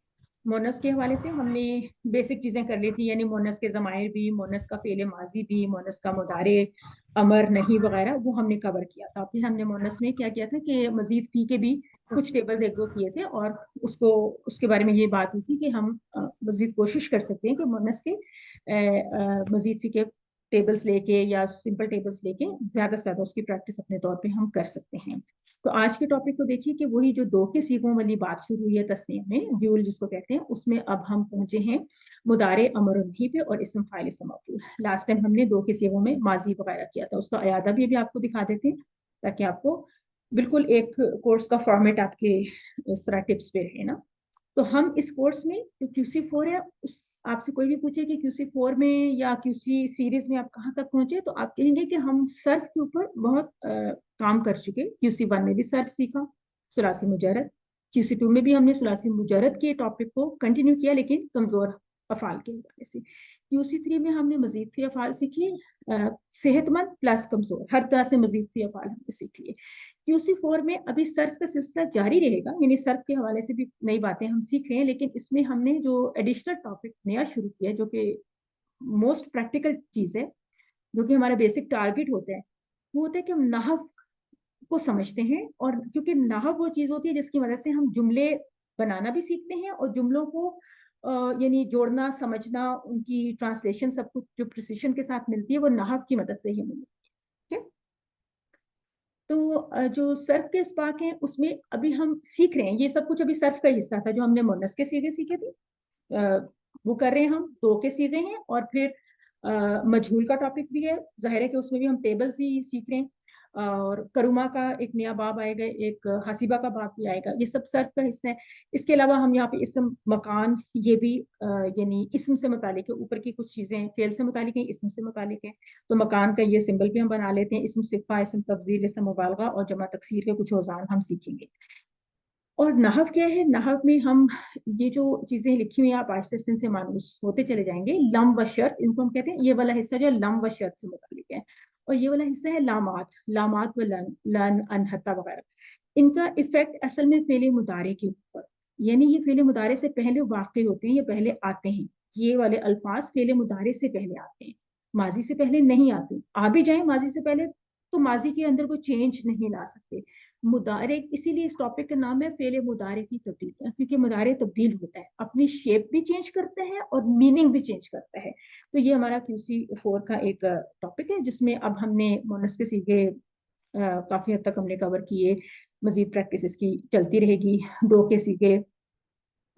مونس کے حوالے سے ہم نے بیسک چیزیں کر لی تھی، یعنی مونس کے ضمائر بھی، مونس کا فعل ماضی بھی، مونس کا مضارع، امر، نہیں وغیرہ وہ ہم نے کور کیا تھا. پھر ہم نے مونس میں کیا کیا تھا کہ مزید فی کے بھی کچھ ٹیبلز 1-2 کیے تھے اور اس کے بارے میں یہ بات ہوئی تھی کہ ہم مزید کوشش کر سکتے ہیں کہ مونس کے مزید فی کے टेबल्स लेके या सिंपल टेबल्स लेके ज़्यादा से ज़्यादा उसकी प्रैक्टिस अपने तौर पे हम कर सकते हैं। तो आज के टॉपिक को देखिए कि वही जो 2 के सीगों वाली बात शुरू हुई है तस्नीह में, ड्यूल जिसको कहते हैं, उसमें अब हम पहुंचे हैं मुदारे अमर और नहीं पे और इसम फाइल इसम मफऊल। लास्ट टाइम हमने 2 के सीगों में माजी वगैरह किया था, उसका अयादा भी अभी आपको दिखा देते हैं ताकि आपको बिल्कुल एक कोर्स का फॉर्मेट आपके इस तरह टिप्स पे रहे ना। तो हम इस कोर्स में जो QC4 है, उस आपसे कोई भी पूछे कि QC4 में या QC सीरीज में आप कहाँ तक पहुंचे, तो आप कहेंगे कि हम सर्फ के ऊपर बहुत काम कर चुके। QC1 में भी सर्फ सीखा, सुलासी मुजर्रद। QC2 में भी हमने सुलासी मुजर्रद के टॉपिक को कंटिन्यू किया, लेकिन कमजोर अफाल के हवाले से। QC3 में हमने मजीद 3 अफाल सीखे, सेहतमंद प्लस कमजोर, हर तरह से मजीद 3 अफाल हमने सीख लिए। QC4 में अभी सर्फ का सिलसिला जारी रहेगा, यानी सर्फ के हवाले से भी नई बातें हम सीख रहे हैं, लेकिन इसमें हमने जो एडिशनल टॉपिक नया शुरू किया है, जो कि मोस्ट प्रैक्टिकल चीज़ है, जो कि हमारा बेसिक टारगेट होता है, वो होता है कि हम नहव को समझते हैं। और क्योंकि नहव वो चीज़ होती है जिसकी मदद से हम जुमले बनाना भी सीखते हैं, और जुमलों को यानी जोड़ना, समझना, उनकी ट्रांसलेशन, सब कुछ जो प्रिसिशन के साथ मिलती है, वो नहव की मदद से ही मिलती है। तो जो सर्फ के स्पार्क हैं उसमें अभी हम सीख रहे हैं, ये सब कुछ अभी सर्फ का हिस्सा था। जो हमने मोनस के सीगे सीखे थे वो कर रहे हैं हम, 2 के सीगे हैं, और फिर मजहूल का टॉपिक भी है, जाहिर है कि उसमें भी हम टेबल्स ही सीख रहे हैं, और करुमा का एक नया बाब आएगा, एक हसीबा का बाब भी आएगा, ये सब सर्फ का हिस्सा है। इसके अलावा हम यहाँ पे इसम, मकान, ये भी यानी इसम से मुतालिक है, ऊपर की कुछ चीज़ें फेल से मुतालिक हैं, इसम से मुतालिक है, तो मकान का ये सिंबल भी हम बना लेते हैं। इसम सिफ़ा, इसम तफजील, इसम मुबालगा और जमा तकसीर के कुछ औज़ान हम सीखेंगे। और नहव क्या है, नहव में हम ये जो चीज़ें लिखी हुई हैं, आप आहिस्ते आहिस्ते इनसे मानूस होते चले जाएंगे। लम व शर्त, इनको हम कहते हैं, ये वाला हिस्सा जो लम व शर्त से मुतालिक है, और ये वाला हिस्सा है लामात, लामात व लन, लन, अन, हत्ता वगैरह। इनका इफेक्ट असल में फेले मुदारे के ऊपर, यानी ये फेले मुदारे से पहले वाक़े होते हैं, ये पहले आते हैं। ये वाले अल्फाज फेले मुदारे से पहले आते हैं, माजी से पहले नहीं आते। आ भी जाए माजी से पहले तो माजी के अंदर कोई चेंज नहीं ला सकते। मुदारे, इसीलिए इस टॉपिक का नाम है फेले मुदारे की तब्दीलियां, क्योंकि मुदारे तब्दील होता है, अपनी शेप भी चेंज करता है और मीनिंग भी चेंज करता है। तो ये हमारा QC4 का एक टॉपिक है, जिसमें अब हमने मोनस के सीगे काफी हद तक हमने कवर किए, मजीद प्रैक्टिस इसकी चलती रहेगी। 2 के सीगे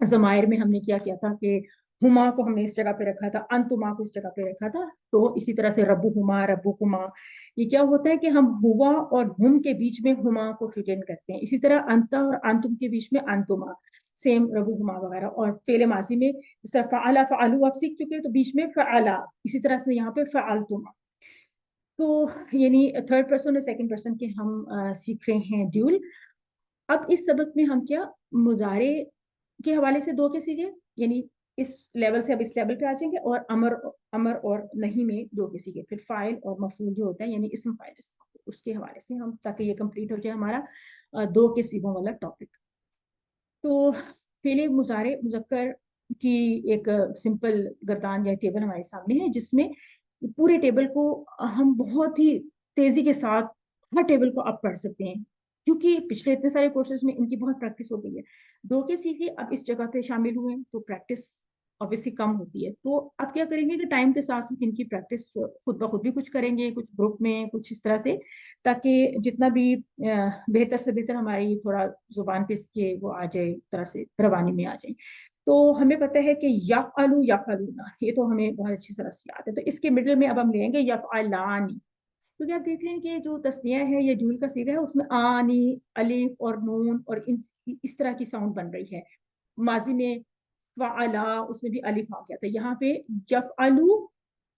ज़मायर में हमने क्या किया था कि हुमा को हमने इस जगह पे रखा था, अंतुमा को इस जगह पे रखा था। तो इसी तरह से रब्बुहुमा, रब्बुकुमा, ये क्या होता है कि हम हुआ और हुम के बीच में हुमा को फिट इन करते हैं। इसी तरह अंता और अंतुम के बीच में अंतुमा, सेम रब्बुहुमा वगैरह। और फेले माजी में जिस तरह फ़अला, फ़अलू आप सीख चुके हैं, तो बीच में फ़अला, इसी तरह से यहाँ पे फ़अलतुमा। तो यानी थर्ड पर्सन और सेकंड पर्सन के हम सीख रहे हैं ड्यूल। अब इस सबक में हम क्या मुजारे के हवाले से 2 के सीखे, यानी इस लेवल से अब इस लेवल पे आ जाएंगे, और अमर और नहीं में 2 के सीखे, फिर फाइल और मफूल जो होता है, यानी इसम फाइल, उसके हवाले से हम, ताकि ये कंप्लीट हो जाए हमारा 2 के सीगों वाला टॉपिक। तो फेले मुजारे मुजक्कर की एक सिंपल गर्दान या टेबल हमारे सामने है, जिसमें पूरे टेबल को हम बहुत ही तेजी के साथ हर टेबल को आप पढ़ सकते हैं, क्योंकि पिछले इतने सारे कोर्सेज में इनकी बहुत प्रैक्टिस हो गई है। 2 के सीखे अब इस जगह पे शामिल हुए हैं, तो प्रैक्टिस ऑब्वियसली कम होती है। तो आप क्या करेंगे कि टाइम के साथ साथ इनकी प्रैक्टिस खुद ब खुद भी कुछ करेंगे, कुछ ग्रुप में, कुछ इस तरह से, ताकि जितना भी बेहतर से बेहतर हमारी थोड़ा जुबान पे इसके वो आ जाए, तरह से रवानी में आ जाए। तो हमें पता है कि यफ़अलु यफ़अलूना, ये तो हमें बहुत अच्छी तरह से याद है। तो इसके मिडिल में अब हम लेंगे यफ़अलानी, क्योंकि आप देख रहे हैं कि जो तस्निया है, ये जूल का सीगा है, उसमें आनी, अलिफ और नून और इस तरह की साउंड बन रही है। माजी में फ़अला, उसमें भी अलिफ आ गया था। यहाँ पे यफ़अलु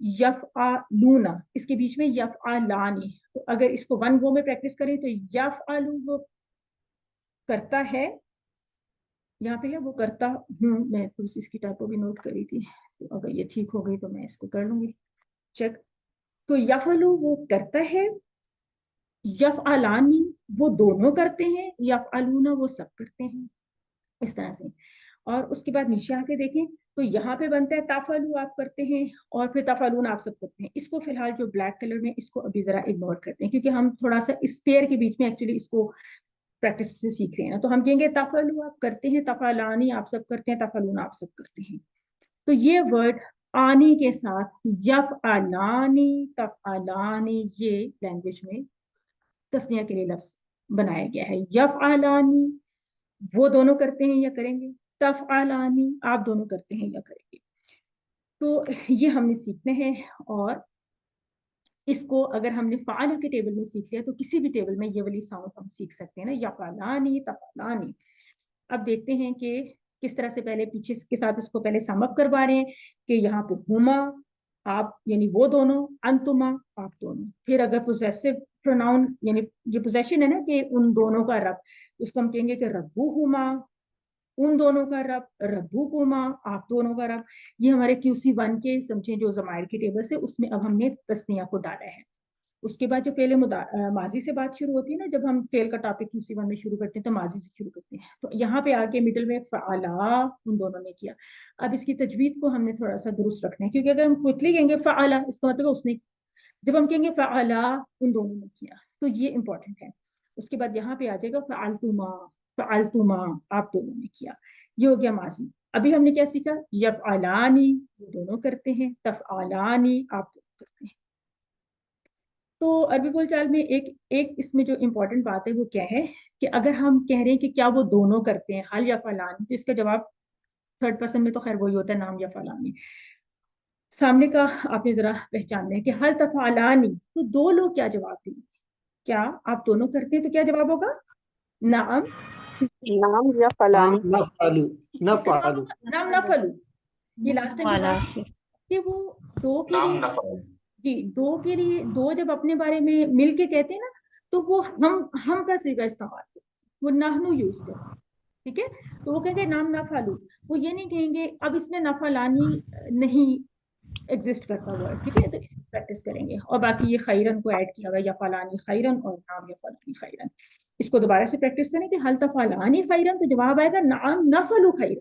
यफ़अलूना, इसके बीच में यफ़अलानी। तो अगर इसको 1 गो में प्रैक्टिस करें तो यफ़अलु वो करता है, यहाँ पे है वो करता हूँ। मैं थोड़ी सी इसकी टाइपो भी नोट करी थी, तो अगर ये ठीक हो गई तो मैं इसको कर लूंगी चेक। तो यफ़अलु वो करता है, यफ़अलानी वो दोनों करते हैं, यफ़अलूना वो सब करते हैं, इस तरह से। और उसके बाद नीचे आके देखें तो यहाँ पे बनता है तफ़अलु आप करते हैं, और फिर तफ़अलून आप सब करते हैं। इसको फिलहाल जो ब्लैक कलर में, इसको अभी जरा इग्नोर करते हैं, क्योंकि हम थोड़ा सा इस पेयर के बीच में एक्चुअली इसको प्रैक्टिस से सीख रहे हैं। तो हम कहेंगे तफ़अलु आप करते हैं, तफ़अलानी आप सब करते हैं, तफ़अलून आप सब करते हैं। तो ये वर्ड आनी के साथ यफ़अलानी तफ़अलानी ये लैंग्वेज में तस्निया के लिए लफ्ज बनाया गया है। यफ़अलानी वो दोनों करते हैं या करेंगे, तफ़अलानी आप दोनों करते हैं या करेंगे। तो ये हमने सीखना है, और इसको अगर हमने फ़अला के टेबल में सीख लिया तो किसी भी टेबल में ये वाली साउंड हम सीख सकते हैं ना, यफ़अलानी तफ़अलानी। अब देखते हैं कि किस तरह से पहले पीछे के साथ इसको पहले सम अप करवा रहे हैं कि यहाँ पे हुमा आप यानी वो दोनों, अंतुमा आप दोनों। फिर अगर पोजेसिव प्रोनाउन यानी ये पोजेशन है ना कि उन दोनों का रब, उसको हम कहेंगे कि रब्बुहुमा उन दोनों का रब, रब्बुकुमा आप दोनों का रब। ये हमारे QC1 के समझे जो ज़माइर की टेबल से, उसमें अब हमने तस्निया को डाला है। उसके बाद जो फेल माजी से बात शुरू होती है ना, जब हम फेल का टॉपिक QC1 में शुरू करते हैं तो माजी से शुरू करते हैं। तो यहाँ पे आके मिडिल में फ़अला उन दोनों ने किया। अब इसकी तजवीद को हमने थोड़ा सा दुरुस्त रखना है, क्योंकि अगर हम क्विकली कहेंगे फ़अला, इसका मतलब उसने, जब हम कहेंगे फ़अला उन दोनों ने किया, तो ये इंपॉर्टेंट है। उसके बाद यहाँ पे आ जाएगा फ़अलतुमा आप दोनों ने किया। ये हो गया माजी। अभी हमने क्या सीखा, यफ़अलानी वो दोनों करते हैं, तफ़अलानी आप दोनों करते हैं। तो अरबी बोलचाल में एक इसमें जो इम्पोर्टेंट बात है वो क्या है कि अगर हम कह रहे हैं कि क्या वो दोनों करते हैं, हल या फलानी, तो इसका जवाब थर्ड पर्सन में तो खैर वही होता है, नाम या फलानी। सामने का आपने जरा पहचानना है कि हल तफालानी, तो दो लोग क्या जवाब देंगे, क्या आप दोनों करते हैं, तो क्या जवाब होगा, नाम नाम या फलानी। नफ़अलु इसका जवाब नफ़अलु होगा नाम नफलू। ये लास्ट टाइम वाला कि वो दो के नाम लिए नफल। जी, दो के लिए, दो जब अपने बारे में मिल के कहते हैं ना, तो वो हम का सीगा इस्तेमाल करते हैं, वो नाहनु यूज करते हैं, ठीक है। तो वो कहेंगे नाम ना फालू, वो ये नहीं कहेंगे, अब इसमें नफलानी नहीं एग्जिस्ट करता वर्ड, ठीक है। तो इसकी प्रैक्टिस करेंगे, और बाकी ये खैरन को ऐड किया हुआ, या फलानी खैरन और नाम या फलानी खैरन। इसको दोबारा से प्रैक्टिस करें कि हल तफलानी खैरन, तो जवाब आएगा नाम नफलू खैरन,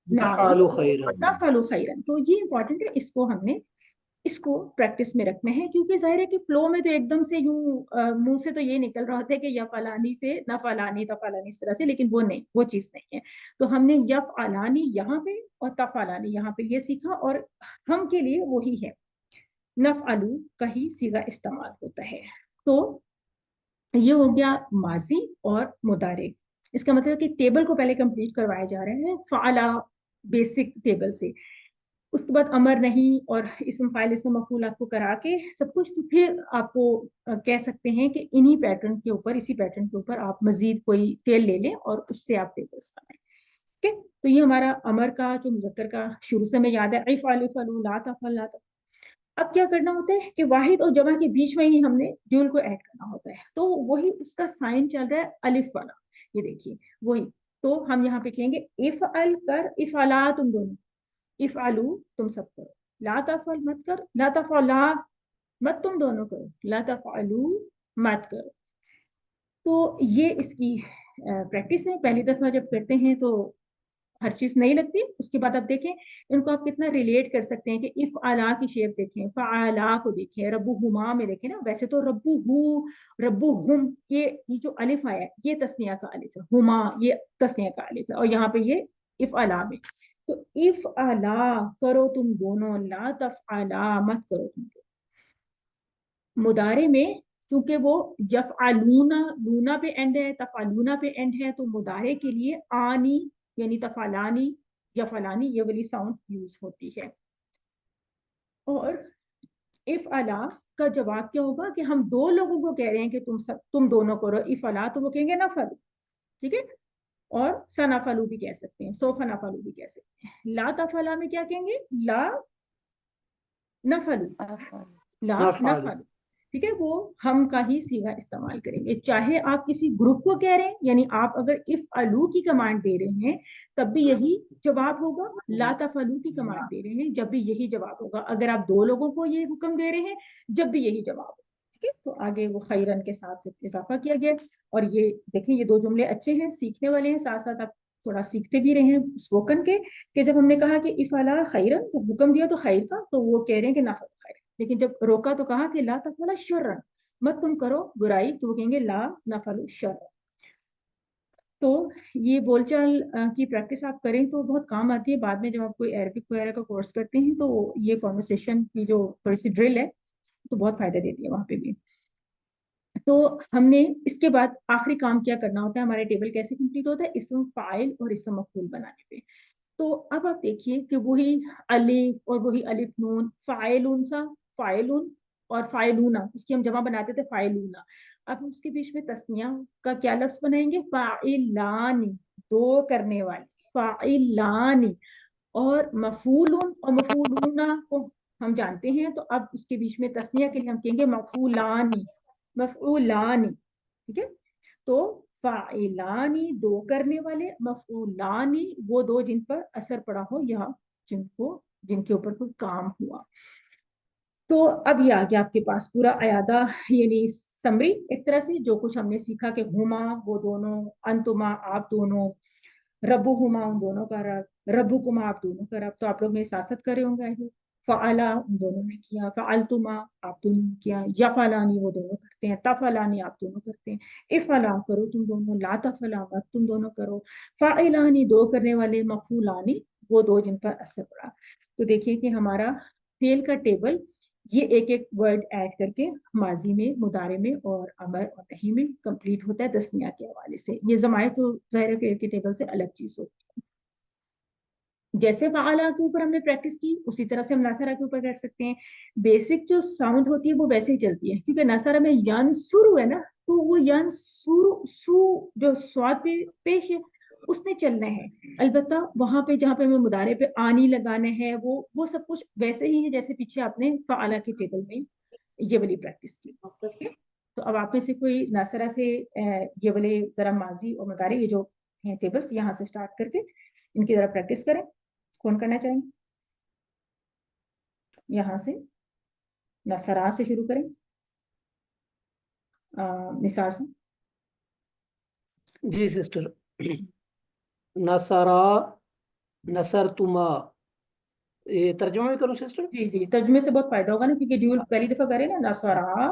नाम नफ़अलु खैरन। नफलू खैरन। तो ये इंपॉर्टेंट है, इसको हमने इसको प्रैक्टिस में रखना है, क्योंकि जाहिर है कि फ्लो में तो एकदम से यूं मुंह से तो ये निकल रहा होता है कि या फलानी से ना फलानी तफलानी इस तरह से, लेकिन वो नहीं, वो चीज नहीं है। तो हमने यफ अलानी यहाँ पे और तफलानी यहाँ पे ये सीखा, और हम के लिए वही है, नफ अलू का ही सीगा इस्तेमाल होता है। तो ये हो गया माजी और मुदारे। इसका मतलब कि टेबल को पहले कंप्लीट करवाए जा रहे हैं फाला बेसिक टेबल से, उसके बाद अमर नहीं और इसम फाइल इसम मफूल आपको करा के सब कुछ, तो फिर आपको कह सकते हैं कि इन्हीं पैटर्न के ऊपर, इसी पैटर्न के ऊपर आप मजीद कोई फेल ले लें और उससे आप टेबल्स बनाएं, ठीक है। तो ये हमारा अमर का जो मुजक्कर का शुरू से में याद है, इफ़अलु इफ़अलु ला तफ़अल ला तफ़अल। अब क्या करना होता है कि वाहिद और जमा के बीच में ही हमने ड्यूल को ऐड करना होता है, तो वही उसका साइन चल रहा है अलिफ वाला, ये देखिए वही। तो हम यहाँ पे कहेंगे इफ़अल कर, इफ़अला तुम दोनों, इफ़अलु तुम सब करो, ला तफ़अल मत कर, ला तफ़अला मत तुम दोनों करो, ला तफ़अलु मत करो। तो ये इसकी प्रैक्टिस है। पहली दफा जब करते हैं तो हर चीज नहीं लगती, उसके बाद आप देखें इनको आप कितना रिलेट कर सकते हैं कि इफ आला की शेप देखें, फ़अला को देखें, रब्बु हुमा में देखें ना, वैसे तो रब्बु हु, रब्बु हुम, ये जो अलिफ आया ये तस्निया का अलिफ है, हुमा ये तस्निया का अलिफ है, और यहाँ पे ये इफ आला में। तो इफ आला करो तुम दोनों, ला तफ़अला मत करो तुम दोनों। मुदारे में चूंकि वो यफ़अलूना लूना पे एंड है, तफ़अलूना पे एंड है, तो मुदारे के लिए आनी यानी तफ़अलानी या फलानी ये वाली साउंड यूज होती है। और इफ अला का जवाब क्या होगा कि हम दो लोगों को कह रहे हैं कि तुम दोनों करो इफ अला, तो वो कहेंगे नफलू, ठीक है। और सनाफलू भी कह सकते हैं, सोफनाफलू भी कह सकते हैं। ला तफला में क्या कहेंगे, ला नफलू, ला नफ़अलु नफलू, ठीक है। वो हम का ही सीगा इस्तेमाल करेंगे, चाहे आप किसी ग्रुप को कह रहे हैं, यानी आप अगर इफ अलू की कमांड दे रहे हैं तब भी यही जवाब होगा, ला तफलू की कमांड दे रहे हैं जब भी यही जवाब होगा, अगर आप दो लोगों को ये हुक्म दे रहे हैं जब भी यही जवाब होगा, ठीक है। तो आगे वो खैरन के साथ से इजाफा किया गया। और ये देखें, ये दो जुमले अच्छे हैं, सीखने वाले हैं, साथ साथ आप थोड़ा सीखते भी रहे हैं स्पोकन के, कि जब हमने कहा कि इफला खैरन, जब हुक्म दिया तो खैर का, तो वो कह रहे हैं कि ना खैर, लेकिन जब रोका तो कहा कि ला तफला शर्रन, मत तुम करो बुराई, तो वो कहेंगे ला नफलु शर्रन। تو یہ بول چال کی پریکٹس آپ کریں تو بہت کام آتی ہے بعد میں، جب آپ کوئی عربک وغیرہ کا کورس کرتے ہیں تو یہ کانورسیشن کی جو تھوڑی سی ڈرل ہے تو بہت فائدہ دیتی ہے وہاں پہ بھی. تو ہم نے اس کے بعد آخری کام کیا کرنا ہوتا ہے، ہمارے ٹیبل کیسے کمپلیٹ ہوتا ہے، اسم فاعل اور اسم مفعول بنانے پہ. تو اب آپ دیکھیے کہ وہی الف اور وہی الف نون، فاعلون سا فاعلون اور فاعلون، اس کی ہم جمع بناتے تھے فاعلون. اب اس کے بیچ میں تسنیہ کا کیا لفظ بنائیں گے، فاعلانی، دو کرنے والے، فاعلانی. اور مفعولون اور مفعولون کو ہم جانتے ہیں، تو اب اس کے بیچ میں تسنیہ کے لیے ہم کہیں گے مفعولانی، مفعولانی. ٹھیک ہے، تو فاعلانی دو کرنے والے، مفعولانی وہ دو جن پر اثر پڑا ہو یا جن کے اوپر کوئی کام ہوا. تو اب یہ آ گیا آپ کے پاس پورا اعادہ، یعنی سمری ایک طرح سے جو کچھ ہم نے سیکھا کہ ہما وہ دونوں، انتما آپ دونوں، ربہما ان دونوں کا رب، ربکما آپ دونوں کا رب. تو آپ لوگ میرے ساتھ ساتھ کر رہے ہوں گے. فعلا ان دونوں نے کیا، فعلتما آپ دونوں نے کیا، یفعلانی وہ دونوں کرتے ہیں، تفعلانی آپ دونوں کرتے ہیں، افعلا کرو تم دونوں، لا تفعلا مت تم دونوں کرو. فاعلانی دو کرنے والے، مفعولانی وہ دو جن پر اثر پڑا. تو دیکھیے کہ ہمارا فعل کا ٹیبل یہ ایک ایک ورڈ ایڈ کر کے ماضی میں، مضارع میں اور امر اور نہی میں کمپلیٹ ہوتا ہے تثنیہ کے حوالے سے. یہ ضمائر تو ظاہر فعل کے ٹیبل سے الگ چیز ہوتی ہے. جیسے فعلا کے اوپر ہم نے پریکٹس کی اسی طرح سے ہم ناصرہ کے اوپر کر سکتے ہیں. بیسک جو ساؤنڈ ہوتی ہے وہ ویسے ہی چلتی ہے، کیونکہ ناصرہ میں ینصر ہے نا، تو وہ ینصر سو جو سواد پہ پیش ہے اس نے چلنا ہے. البتہ وہاں پہ جہاں پہ ہمیں مضارع پہ آنی لگانا ہے وہ سب کچھ ویسے ہی ہے جیسے پیچھے آپ نے فعلا کے ٹیبل میں یہ والی پریکٹس کی. تو اب آپ میں سے کوئی ناصرہ سے یہ والے ذرا ماضی اور مضارع یہ جو ہیں ٹیبلز یہاں سے سٹارٹ کر کے ان کی ذرا پریکٹس کریں. کون کرنا چاہیں گے؟ یہاں سے نصرہ سے شروع کریں، نثار سے. جی سسٹر. نصرا، نصرتما، یہ ترجمہ بھی کروں سسٹر؟ جی جی، ترجمے سے بہت فائدہ ہوگا نا، کیونکہ ڈیول پہلی دفعہ کرے نا. نصرہ،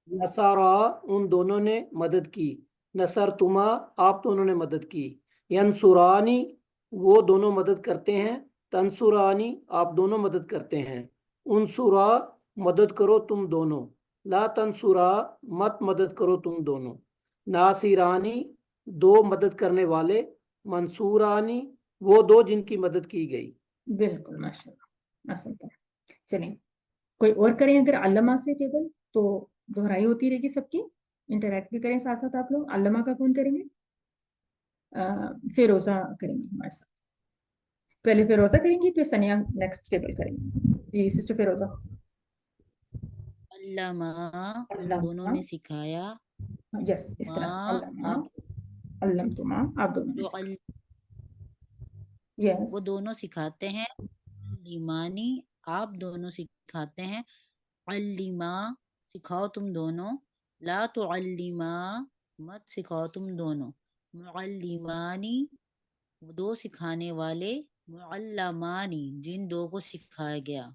نصارا ان دونوں نے مدد کی، نصرتما آپ دونوں نے مدد کی، ینصرانی وہ دونوں مدد کرتے ہیں، تنصرانی آپ دونوں مدد کرتے ہیں، انصرا مدد کرو تم دونوں، لا تنصرا مت مدد کرو تم دونوں، ناصرانی دو مدد کرنے والے، منصورانی وہ دو جن کی مدد کی گئی. بالکل ماشاء اللہ، اصل پر. چلیں کوئی اور کریں اگر علامہ سے ٹیبل، تو دہرائی ہوتی رہے گی سب کی، انٹریکٹ بھی کریں ساتھ ساتھ آپ لوگ. علامہ کا کون کریں گے؟ فیروزہ کریں گے ہمارے ساتھ. پہلے فیروزہ کریں گی پھر ثانیہ نیکسٹ ٹیبل کریں گے. جی سسٹر فیروزہ. علامہ ان دونوں نے سکھایا، یس اس طرح سے علامہ، علمتما آپ دونوں نے جو سکھایا. وہ یس دونوں سکھاتے ہیں، علمانی آپ دونوں سکھاتے ہیں، علما سکھاؤ تم دونوں، لا تعلما مت سکھاؤ تم دونوں، معلمانی دو سکھانے والے، معلمانی جن دو کو سکھایا گیا.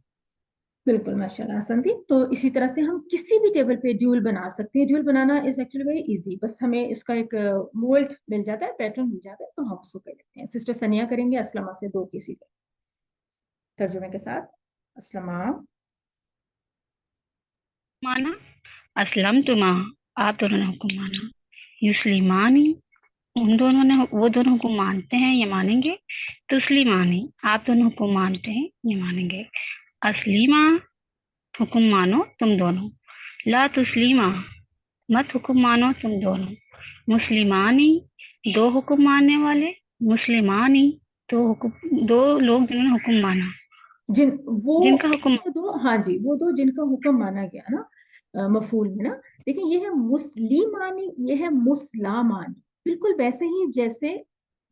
بالکل ماشاء اللہ حسن تھی. تو اسی طرح سے ہم کسی بھی ٹیبل پہ ڈیول بنا سکتے ہیں. ڈیول بنانا از ایکچولی ویری ایزی، بس ہمیں اس کا ایک مولڈ مل جاتا ہے، پیٹرن مل جاتا ہے، تو ہم اس کو کر لیتے ہیں. سسٹر ثانیہ کریں گے اسلمہ سے دو کسی کا ترجمے کے ساتھ. اسلمہ. مانا اسلم تما آپ دونوں نے حکم مانا، یسلیمانی ان دونوں نے وہ دونوں حکم مانتے ہیں یا مانیں گے، تسلیمانی آپ دونوں حکم مانتے ہیں یا مانیں گے، اسلیمہ حکم مانو تم دونوں، لا تسلیمہ مت حکم مانو تم دونوں، مسلمانی دو حکم ماننے والے، مسلمانی دو لوگ جنہوں نے حکم مانا، جن کا حکم دو، ہاں جی وہ دو جن کا حکم مانا گیا نا مفعول میں نا. لیکن یہ ہے مسلمانی، یہ ہے مسلمانی، بالکل ویسے ہی جیسے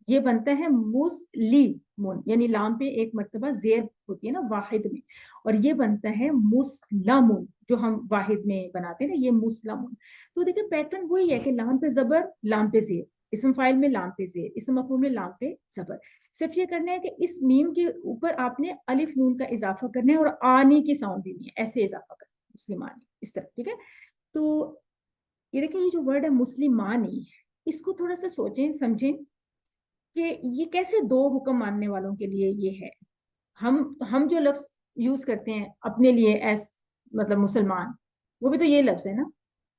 یہ بنتا ہے مسلمون، یعنی لام پہ ایک مرتبہ زیر ہوتی ہے نا واحد میں، اور یہ بنتا ہے مسلمون جو ہم واحد میں بناتے ہیں نا، یہ مسلمون. تو دیکھیں پیٹرن وہی ہے کہ لام پہ زبر، لام پہ زیر، اسم فاعل میں لام پہ زیر، اسم مفعول میں لام پہ زبر. صرف یہ کرنا ہے کہ اس میم کے اوپر آپ نے الف نون کا اضافہ کرنا ہے اور آنی کی ساؤنڈ دینی ہے، ایسے اضافہ کرنا ہے مسلمانی اس طرح. ٹھیک ہے، تو یہ دیکھیں یہ جو ورڈ ہے مسلمانی، اس کو تھوڑا سا سوچیں سمجھیں کہ یہ کیسے دو حکم ماننے والوں کے لیے یہ ہے. ہم جو لفظ یوز کرتے ہیں اپنے لیے ایس مطلب مسلمان, وہ بھی تو یہ لفظ ہے نا,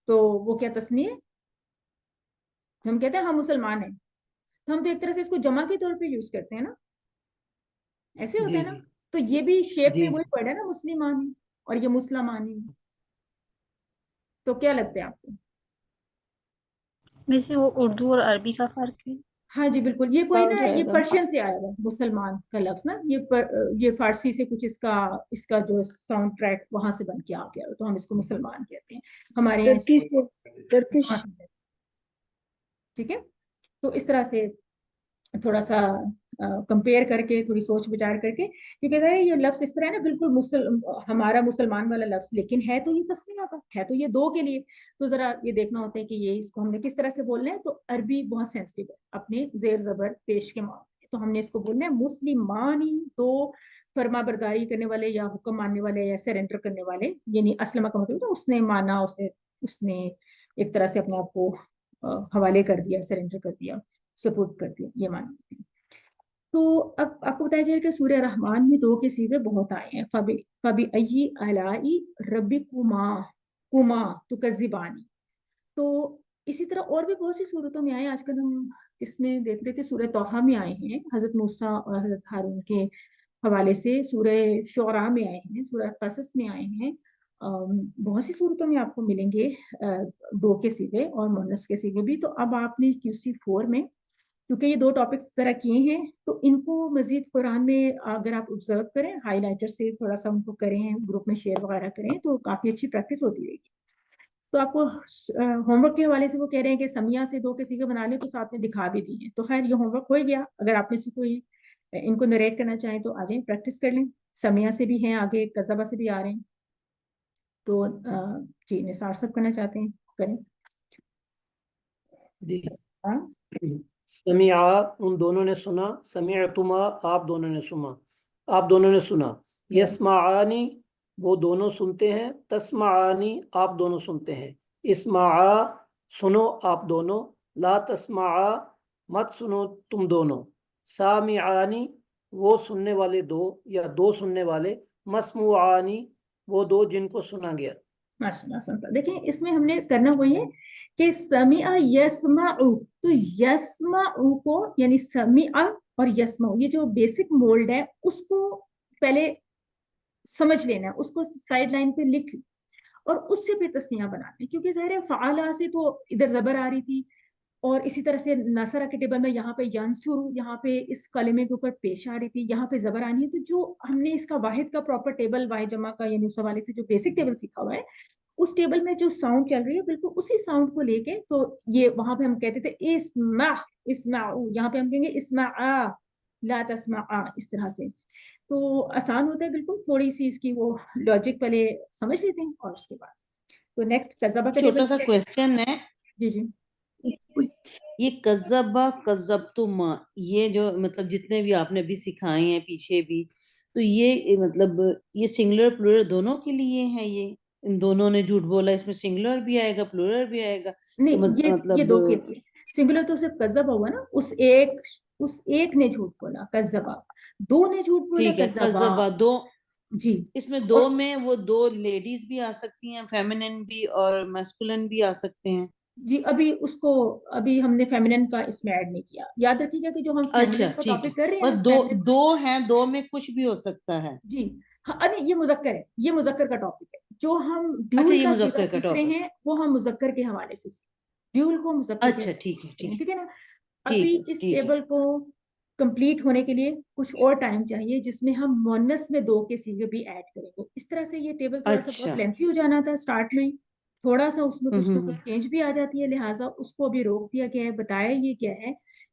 تو وہ کیا تسنیہ ہے؟ ہم کہتے ہیں ہم مسلمان ہیں, تو ہم تو ایک طرح سے اس کو جمع کے طور پہ یوز کرتے ہیں نا, ایسے ہوتا ہے نا. تو یہ بھی شیپ میں وہی ورڈ ہے نا, مسلمان اور یہ مسلمانی. تو کیا لگتا ہے آپ کو؟ ویسے وہ اردو اور عربی کا فرق ہے. ہاں جی بالکل, یہ کوئی نا یہ پرشین سے آیا ہوا مسلمان کا لفظ نا, یہ فارسی سے کچھ اس کا جو ساؤنڈ ٹریک وہاں سے بن کے آ گیا, تو ہم اس کو مسلمان کہتے ہیں ہمارے یہاں. ٹھیک ہے, تو اس طرح سے تھوڑا سا کمپیئر کر کے, تھوڑی سوچ بچار کر کے, کیونکہ یہ لفظ اس طرح ہے نا بالکل ہمارا مسلمان والا لفظ, لیکن ہے تو یہ تسنیہ کا, ہے تو یہ دو کے لیے. تو ذرا یہ دیکھنا ہوتا ہے کہ یہ اس کو ہم نے کس طرح سے بولنا ہے. تو عربی بہت سینسٹیو ہے اپنے زیر زبر پیش کے معاملے میں, تو ہم نے اس کو بولنا ہے مسلمانی, دو فرما برداری کرنے والے یا حکم ماننے والے یا سرنڈر کرنے والے, یعنی اسلمہ کا مطلب اس نے مانا, اس نے ایک طرح سے اپنے آپ کو حوالے کر دیا, سرنڈر کر دیا, سپورٹ کر دیا, یہ مانا. تو اب آپ کو بتایا جائے کہ سورہ رحمان میں دو کے صیغے بہت آئے ہیں. فَبِأَيِّ آلَاءِ رَبِّكُمَا تُكَذِّبَانِ. تو اسی طرح اور بھی بہت سی صورتوں میں آئے. آج کل ہم اس میں دیکھ رہے تھے سورہ طٰہٰ میں آئے ہیں حضرت موسیٰ اور حضرت ہارون کے حوالے سے, سورہ شعراء میں آئے ہیں, سورہ قصص میں آئے ہیں. بہت سی صورتوں میں آپ کو ملیں گے دو کے صیغے اور مؤنث کے صیغے بھی. تو اب آپ نے QC4 میں, کیونکہ یہ دو ٹاپکس ذرا کیے ہیں, تو ان کو مزید قرآن میں اگر آپ آبزرو کریں, ہائی لائٹر سے تھوڑا سا ان کو کریں, گروپ میں شیئر وغیرہ کریں, تو کافی اچھی پریکٹس ہوتی رہے گی. تو آپ کو ہوم ورک کے حوالے سے وہ کہہ رہے ہیں کہ سمیہ سے دو کے صیغے بنا لیں, تو ساتھ میں دکھا بھی دی ہیں. تو خیر یہ ہوم ورک ہو گیا. اگر آپ میں سے کوئی ان کو نریٹ کرنا چاہیں تو آ جائیں, پریکٹس کر لیں. سمیہ سے بھی ہیں آگے, کذبہ سے بھی آ رہے ہیں. تو جی نثار صاحب کرنا چاہتے ہیں, کریں. جی سمعا ان دونوں نے سنا, سمعتما آپ دونوں نے سنا, آپ دونوں نے سنا. یسمعانی وہ دونوں سنتے ہیں, تسمعانی آپ دونوں سنتے ہیں. اسمعا سنو آپ دونوں, لا تسمعا مت سنو تم دونوں. سامعانی وہ سننے والے دو یا دو سننے والے, مسموعانی وہ دو جن کو سنا گیا. دیکھیں اس میں ہم نے کرنا وہی ہے کہ سمع یسمع, تو یسمع کو یعنی سمع اور یسمع, یہ جو بیسک مولڈ ہے اس کو پہلے سمجھ لینا ہے, اس کو سائیڈ لائن پہ لکھ اور اس سے پھر تسنیہ بنانا ہے. کیونکہ ظاہر ہے فعلا سے تو ادھر زبر آ رہی تھی, اور اسی طرح سے نصرہ کے ٹیبل میں یہاں پہ ینصر, یہاں پہ اس کلمے کے اوپر پیش آ رہی تھی, یہاں پہ زبر آنی ہے. تو جو ہم نے اس کا واحد کا پراپر ٹیبل, واحد جمع کا یعنی اس حوالے سے جو بیسک ٹیبل سیکھا ہوا ہے, اس ٹیبل میں جو ساؤنڈ چل رہی ہے بالکل اسی ساؤنڈ کو لے کے, تو یہ وہاں پہ ہم کہتے تھے اسمع اسمعوا, یہاں پہ ہم کہیں گے اسمعا لا تسمعا, اس طرح سے. تو آسان ہوتا ہے بالکل, تھوڑی سی اس کی وہ لاجک پہلے سمجھ لیتے ہیں اور اس کے بعد. تو نیکسٹ کذبہ کا چھوٹا ٹیبل. سا کوشچن ہے, جی جی یہ کذبہ کذبتم, یہ جو مطلب جتنے بھی آپ نے بھی سکھائے ہیں پیچھے بھی, تو یہ مطلب یہ سنگولر پلورل دونوں کے لیے ہیں, یہ ان دونوں نے جھوٹ بولا, اس میں سنگولر بھی آئے گا پلورل بھی آئے گا؟ نہیں, یہ مطلب دو کے لیے. سنگولر تو صرف کذبہ ہوا نا, اس ایک نے جھوٹ بولا کذبہ, دو نے جھوٹ بولا ٹھیک ہے, کذبہ. کذبہ دو, جی اس میں دو میں وہ دو لیڈیز بھی آ سکتی ہیں, فیمنن بھی اور میسکولن بھی آ سکتے ہیں. جی ابھی ہم نے فیمنن کا اس میں ایڈ نہیں کیا. یاد رکھیے گا کہ جو ہم اچھا فیمنن کا ٹھیک ہے, ٹاپک کر رہے ہیں بس نا, دو ہیں, دو میں کچھ بھی ہو سکتا ہے. جی ہاں, نہیں یہ مذکر ہے, یہ مذکر کا ٹاپک ہے. جو ہم اچھا ڈیول یہ کا مذکر صیغہ کا سیکھ رہے ٹاپک, ہیں وہ ہم مذکر کے حوالے سے ڈیول کو مذکر کے اچھا ٹھیک ہے ٹھیک ہے نا. ٹھیک ابھی ہے اس ٹھیک ہے. ٹیبل کو کمپلیٹ ہونے کے لیے کچھ اور ٹائم چاہیے, جس میں ہم مؤنث میں دو کے صیغے بھی ایڈ کریں گے. اس طرح سے یہ ٹیبل تھوڑا سا اچھا بہت لینتھی ہو جانا تھا اسٹارٹ میں, تھوڑا سا اس میں کچھ نہ ہوں کچھ چینج بھی آ جاتی ہے, لہٰذا اس کو بھی روک دیا گیا ہے. بتایا یہ کیا ہے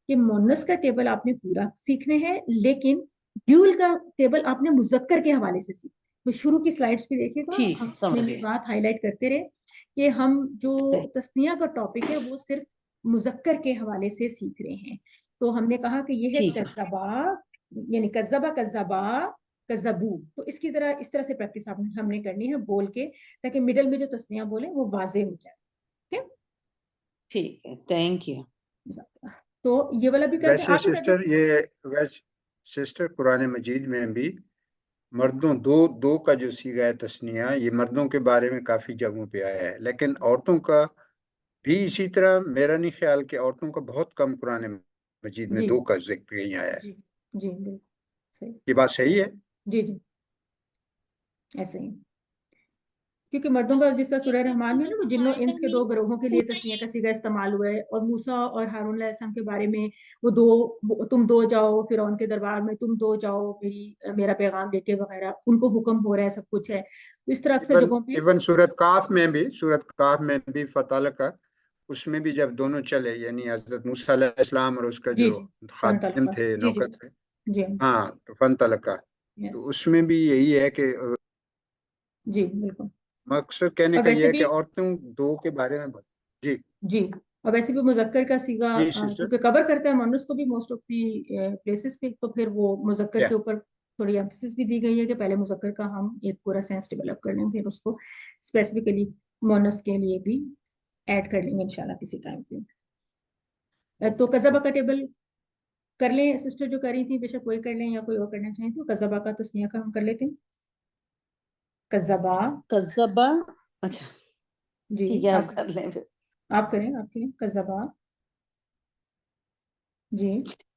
کہ مؤنث کا ٹیبل آپ نے پورا سیکھنے ہیں, لیکن ڈیول کا ٹیبل آپ نے مذکر کے حوالے سے سیکھنا. تو شروع کی سلائڈس بھی دیکھیے گا, ٹھیک ہم سمجھ یہ گئے. بات ہائی لائٹ کرتے رہے کہ ہم جو تثنیہ کا ٹاپک ہے وہ صرف مذکر کے حوالے سے سیکھ رہے ہیں. تو ہم نے کہا کہ یہ ہے ٹھیک ہے کذبا, یعنی کذبہ کذبا کذبو. تو اس کی ذرا اس طرح سے پریکٹس ہم نے کرنی ہے بول کے, تاکہ مڈل میں جو تثنیہ بولیں وہ واضح ہو جائے. ٹھیک ہے, تھینک یو. تو یہ والا بھی کرتے ہیں. ویسے آپ بھی سسٹر قرآن مجید میں بھی مردوں دو کا جو سیغہ ہے تثنیہ، یہ مردوں کے بارے میں کافی جگہوں پہ آیا ہے، لیکن عورتوں کا بھی اسی طرح میرا نہیں خیال کہ عورتوں کا بہت کم قرآن مجید میں جی 2 کا ذکر کہیں آیا ہے. جی جی بالکل صحیح. یہ بات صحیح ہے؟ جی جی ایسے ہی، کیونکہ مردوں کا جس طرح سورہ رحمان میں نا وہ جنوں انس کے 2 گروہوں کے لیے تسنیہ کا صیغہ استعمال ہوا ہے، اور موسیٰ اور ہارون علیہ السلام کے بارے میں تم 2 جاؤ فرعون کے دربار میں، تم 2 جاؤ میرا پیغام لے کے وغیرہ، ان کو حکم ہو رہا ہے، سب کچھ ہے. تو اس طرح اکثر جگہوں پہ ایون سورت کاف میں بھی فتح کا، اس میں بھی جب دونوں چلے، یعنی حضرت موسیٰ علیہ السلام اور اس کا جی جو جی خادم تھے، جی جی نوکر تھے، جی ہاں تو فن طلقہ، yes، تو اس میں بھی یہی ہے کہ جی بالکل. مقصد کہنے اور کا یہ ویسے ہے بھی کہ عورتوں 2 کے بارے میں جی جی، اور ویسے بھی مذکر کا صیغہ جی سسٹر کیونکہ کور کرتا ہے مونس کو بھی موسٹ آف دی پلیسز پہ، تو پھر وہ مذکر کیا کے اوپر تھوڑی ایمفیسس بھی دی گئی ہے کہ پہلے مذکر کا ہم ایک پورا سینس ڈیولپ کر لیں، پھر اس کو اسپیسیفکلی مونس کے لیے بھی ایڈ کر لیں گے انشاءاللہ کسی ٹائم پہ. تو کذبہ کا ٹیبل کر لیں سسٹر جو کر رہی تھی، بے شک کوئی کر لیں یا کوئی اور کرنا چاہیں تو کذبہ کا تسنیہ کا ہم کر لیتے ہیں. کذبہ کذبہ، اچھا جی ٹھیک ہے آپ کر لیں پھر. آپ کریں، آپ کریں کذبہ. جی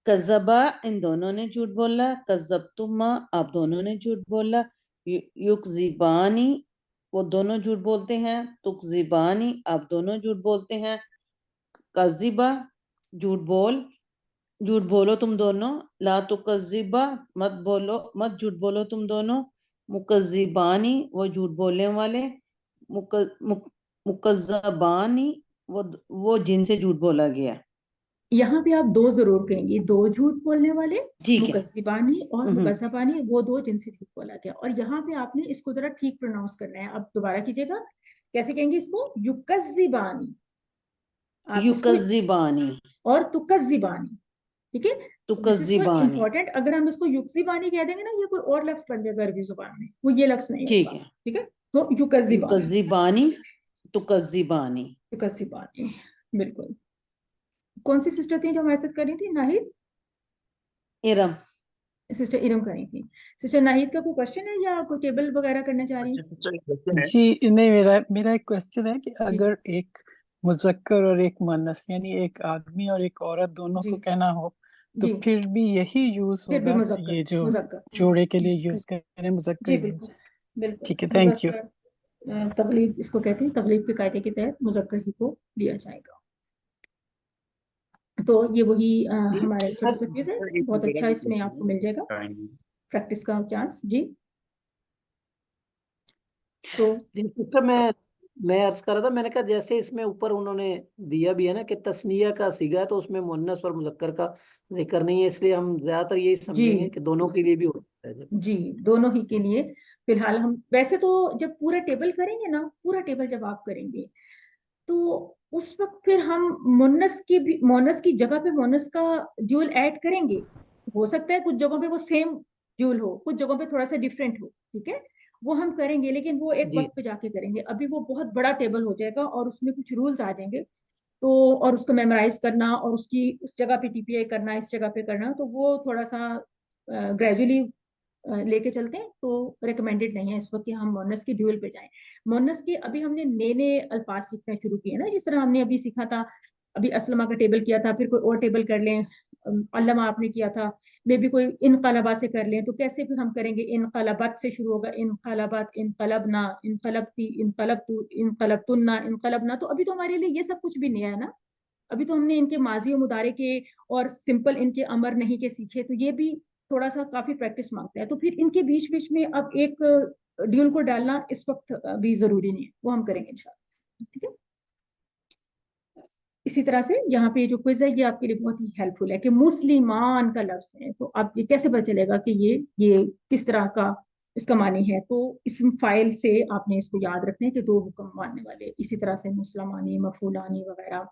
کذبہ ان دونوں نے جھوٹ بولا، کذبتما آپ دونوں نے جھوٹ بولا، یکذبانی وہ دونوں جھوٹ بولتے ہیں، تکذبانی آپ دونوں جھوٹ بولتے ہیں، کذبہ جھوٹ بولو تم دونوں، لا تکذبا مت جھوٹ بولو تم دونوں، مکذبانی وہ جھوٹ بولنے والے، مکذبانی وہ جن سے جھوٹ بولا گیا. یہاں پہ آپ 2 ضرور کہیں گے، 2 جھوٹ بولنے والے، ٹھیک ہے. مکذبانی اور مکذبانی، وہ 2 جن سے جھوٹ بولا گیا. اور یہاں پہ آپ نے اس کو ذرا ٹھیک پروناؤنس کرنا ہے. اب دوبارہ کیجیے گا، کیسے کہیں گے اس کو؟ یکذبانی یکذبانی اور تکذبانی. ٹھیک ہے، تکذبانی امپورٹنٹ. اگر ہم اس کو یکذبانی کہہ دیں گے نا، یہ کوئی اور لفظ بن جائے گا عربی زبان میں، وہ یہ لفظ نہیں ٹھیک ہوگا. ہے. ٹھیک ہے، تو یکذبانی تکذبانی بالکل. کون سی سسٹر تھیں جو ہمارے ساتھ کر رہی تھی؟ ناہید، ارم. سسٹر ارم کری تھی. سسٹر ناہید کا کوئی کوشچن ہے یا کوئی ٹیبل وغیرہ کرنا چاہ رہی ہیں؟ جی نہیں، میرا ایک کوشچن ہے کہ اگر ایک مذکر اور ایک مؤنث، یعنی ایک آدمی اور ایک عورت دونوں کو کہنا ہو تو پھر بھی یہی یوز پھر بھی ہوگا، یہ جو جوڑے کے لیے یوز کریں مذکر جی یوز. بالکل ٹھیک ہے، تھینک یو. تغلیب اس کو کہتے ہیں، تغلیب کے قاعدے کے تحت مذکر ہی کو لیا جائے گا. تو یہ وہی ہمارے چھوٹے سے کوئز ہے، بہت اچھا اس میں آپ کو مل جائے گا پریکٹس کا چانس. جی تو سسٹر میں عرض کر رہا تھا، میں نے کہا جیسے اس میں اوپر انہوں نے دیا بھی ہے نا کہ تثنیہ کا صیغہ ہے، تو اس میں مؤنث اور مذکر کا ذکر نہیں ہے، اس لیے ہم زیادہ تر یہی سمجھیں گے کہ دونوں کے لیے بھی ہوتا ہے. جی دونوں ہی کے لیے فی الحال ہم ویسے تو جب پورا ٹیبل کریں گے نا، پورا ٹیبل جب آپ کریں گے تو اس وقت پھر ہم مونس کی جگہ پہ مونس کا ڈیول ایڈ کریں گے. ہو سکتا ہے کچھ جگہوں پہ وہ سیم ڈیول ہو، کچھ جگہوں پہ تھوڑا سا ڈیفرنٹ ہو. ٹھیک ہے، وہ ہم کریں گے، لیکن وہ ایک وقت پہ جا کے کریں گے. ابھی وہ بہت بڑا ٹیبل ہو جائے گا اور اس میں کچھ رولز آ جائیں گے، تو اور اس کو میمورائز کرنا اور اس جگہ پہ ٹی پی آئی کرنا، اس جگہ پہ کرنا، تو وہ تھوڑا سا گریجولی لے کے چلتے ہیں. تو ریکمینڈیڈ نہیں ہے اس وقت کہ ہم مونس کی ڈیول پہ جائیں. مونس کے ابھی ہم نے نئے الفاظ سیکھنا شروع کیے نا، جس طرح ہم نے ابھی سیکھا تھا، ابھی اسلمہ کا ٹیبل کیا تھا، پھر کوئی اور ٹیبل کر لیں، علمہ آپ نے کیا تھا، میں بھی کوئی انقلبہ سے کر لیں. تو کیسے پھر ہم کریں گے؟ انقلبت سے شروع ہوگا، انقلبت، انقلبنا، انقلبتی، انقلبتو، انقلبتنا، انقلبنا. تو ابھی تو ہمارے لیے یہ سب کچھ بھی نیا ہے نا. ابھی تو ہم نے ان کے ماضی و مضارع کے اور سمپل ان کے امر نہیں کے سیکھے، تو یہ بھی تھوڑا سا کافی پریکٹس مانگتا ہے. تو پھر ان کے بیچ میں اب ایک ڈیول کو ڈالنا اس وقت بھی ضروری نہیں ہے، وہ ہم کریں گے انشاءاللہ. ٹھیک ہے، اسی طرح سے یہاں پہ جو کوئز ہے یہ آپ کے لیے بہت ہی ہیلپ فل ہے کہ مسلمان کا لفظ ہے، تو اب یہ کیسے پتہ چلے گا کہ یہ کس طرح کا اس کا معنی ہے؟ تو اسم فاعل سے آپ نے اس کو یاد رکھنا ہے کہ 2 حکم ماننے والے. اسی طرح سے مسلمانی، مفعولانی وغیرہ،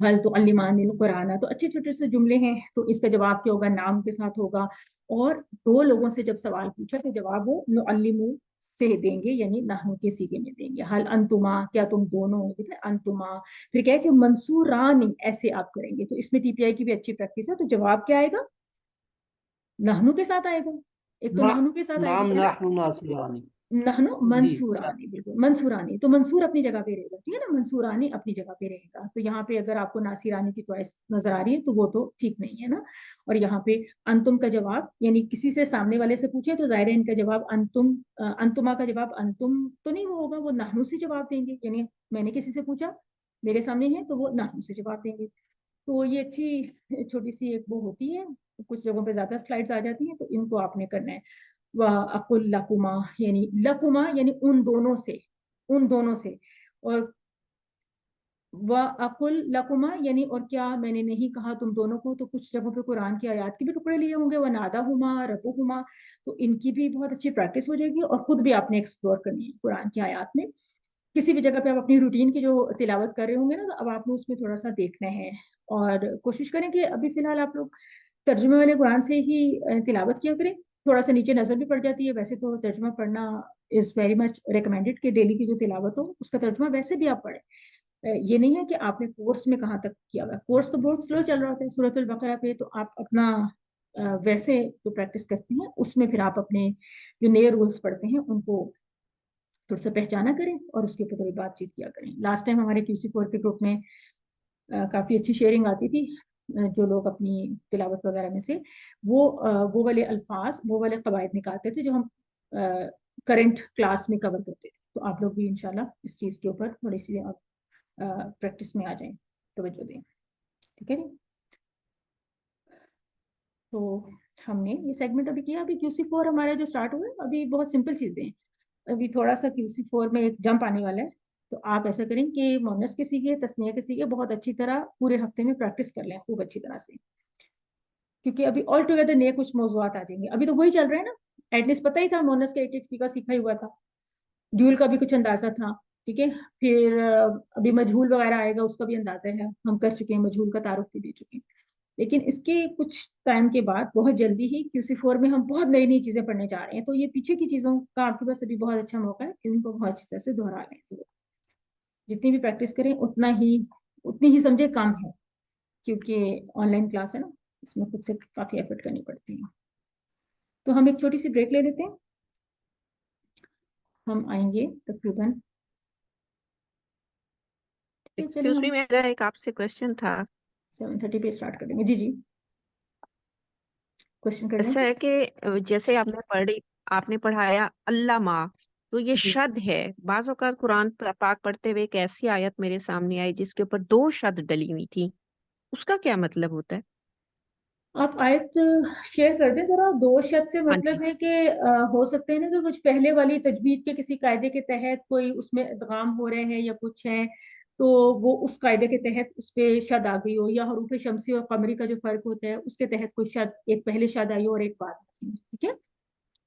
حل تعلمان القرآن، تو اچھے چھوٹے سے جملے ہیں. تو اس کا جواب کیا ہوگا؟ نام کے ساتھ ہوگا. اور 2 لوگوں سے جب سوال پوچھا تو جواب ہو نعلم से देंगे, यानी नहनु के सीगे में देंगे। हल अंतुमा, क्या तुम दोनों, ठीक है, अंतुमा। फिर क्या है कि मंसूरानी, ऐसे आप करेंगे, तो इसमें टीपीआई की भी अच्छी प्रैक्टिस है। तो जवाब क्या आएगा, नहनु के साथ आएगा, एक तो ना, नहनु के साथ आएगा, नाम है ना, नाहनु नासिरानी। नहनु जी मंसूरानी, बिल्कुल मंसूरानी, तो मंसूर अपनी जगह पे रहेगा, ठीक है ना, मंसूरानी अपनी जगह पे रहेगा। तो यहाँ पे अगर आपको नासिरानी की चॉइस नजर आ रही है तो वो तो ठीक नहीं है ना। और यहाँ पे अंतुम का जवाब, यानी किसी से सामने वाले से पूछे तो जाहिर है इनका जवाब अंतुम, अंतुमा का जवाब अंतुम तो नहीं वो होगा, वो नहनु से जवाब देंगे, यानी मैंने किसी से पूछा, मेरे सामने है, तो वो नहनु से जवाब देंगे। तो ये अच्छी छोटी सी एक वो होती है, कुछ जगहों पे ज्यादा स्लाइड्स आ जाती हैं, तो इनको आपने करना है। व अकुल लकुमा, यानी लकुमा यानी उन दोनों से, उन दोनों से। और व अकुल लकुमा यानी और क्या मैंने नहीं कहा तुम दोनों को। तो कुछ जगहों पे कुरान की आयत के भी टुकड़े लिए होंगे, व नादा हुमा रबुहुमा, तो इनकी भी बहुत अच्छी प्रैक्टिस हो जाएगी। और खुद भी आपने एक्सप्लोर करनी है कुरान की आयत में, किसी भी जगह पे आप अपनी रूटीन की जो तिलावत कर रहे होंगे ना, तो अब आपने उसमें थोड़ा सा देखना है। और कोशिश करें कि अभी फिलहाल आप लोग तर्जुमे वाले कुरान से ही तिलावत किया करें, थोड़ा सा नीचे नजर भी पड़ जाती है। वैसे तो तर्जुमा पढ़ना इज वेरी मच रिकमेंडेड कि डेली की जो तिलावत हो उसका तर्जुमा वैसे भी आप पढ़ें। ये नहीं है कि आपने कोर्स में कहाँ तक किया हुआ है, कोर्स तो बहुत स्लो चल रहा होता है सूरतुल बकरा पे, तो आप अपना वैसे जो प्रैक्टिस करते हैं उसमें फिर आप अपने जो नए रूल्स पढ़ते हैं उनको थोड़ा सा पहचाना करें और उसके ऊपर थोड़ी बातचीत किया करें। लास्ट टाइम हमारे QC4 के ग्रुप में काफ़ी अच्छी शेयरिंग आती थी, जो लोग अपनी तिलावत वगैरह में से वो वाले अल्फाज, वो वाले कवायद निकालते थे जो हम करंट क्लास में कवर करते थे। तो आप लोग भी इंशाल्लाह इस चीज़ के ऊपर थोड़ी सी आप प्रैक्टिस में आ जाएं, तवज्जो दें, ठीक है। तो हमने ये सेगमेंट अभी किया, अभी QC4 हमारा जो स्टार्ट हुआ है, अभी बहुत सिंपल चीज़ें हैं, अभी थोड़ा सा QC4 में एक जंप आने वाला है। तो आप ऐसा करें कि मोनस के सीखे, तस्निया के सीखे बहुत अच्छी तरह पूरे हफ्ते में प्रैक्टिस कर लें खूब अच्छी तरह से, क्योंकि अभी ऑल टुगेदर नए कुछ मौजूआत आ जाएंगे। अभी तो वही चल रहा है ना, एटलीस्ट पता ही था मोनस का एक सीखा सीखा ही हुआ था, ड्यूल का भी कुछ अंदाजा था, ठीक है। फिर अभी मजहूल वगैरह आएगा, उसका भी अंदाजा है, हम कर चुके हैं, मजहूल का तारुफ भी दे चुके हैं। लेकिन इसके कुछ टाइम के बाद बहुत जल्दी ही QC4 में हम बहुत नई नई चीजें पढ़ने जा रहे हैं। तो ये पीछे की चीजों का आपके पास अभी बहुत अच्छा मौका है, इनको बहुत अच्छी तरह से दोहरा लें। जितनी भी प्रैक्टिस करें उतनी ही समझे कम है, क्योंकि ऑनलाइन क्लास है ना, इसमें खुद से काफी एफर्ट करनी पड़ती है। तो हम एक छोटी सी ब्रेक ले लेते हैं, हम आएंगे तकरीबन, एक्सक्यूज मी, मेरा एक आपसे क्वेश्चन था। 7:30 पे स्टार्ट करेंगे। जी जी, क्वेश्चन कर ऐसा लें। है कि जैसे आपने पढ़ाया अल्लामा, तो ये जी, शद है। बाज़ औक़ात कुरान पाक पढ़ते हुए एक ऐसी आयत मेरे सामने आई जिसके ऊपर 2 शद डली हुई थी, उसका क्या मतलब होता है? आप आयत शेयर कर दें जरा। 2 शब्द से हाँ जी। मतलब है कि हो सकते हैं ना कि कुछ पहले वाली तजवीद के किसी कायदे के तहत कोई उसमें इदगाम हो रहे हैं या कुछ है, तो वो उस कायदे के तहत उस पे शद आ गई हो, या हरूफ शमसी और कमरी का जो फर्क होता है उसके तहत कोई शद, एक पहले शद आई हो और एक बाद में, ठीक है।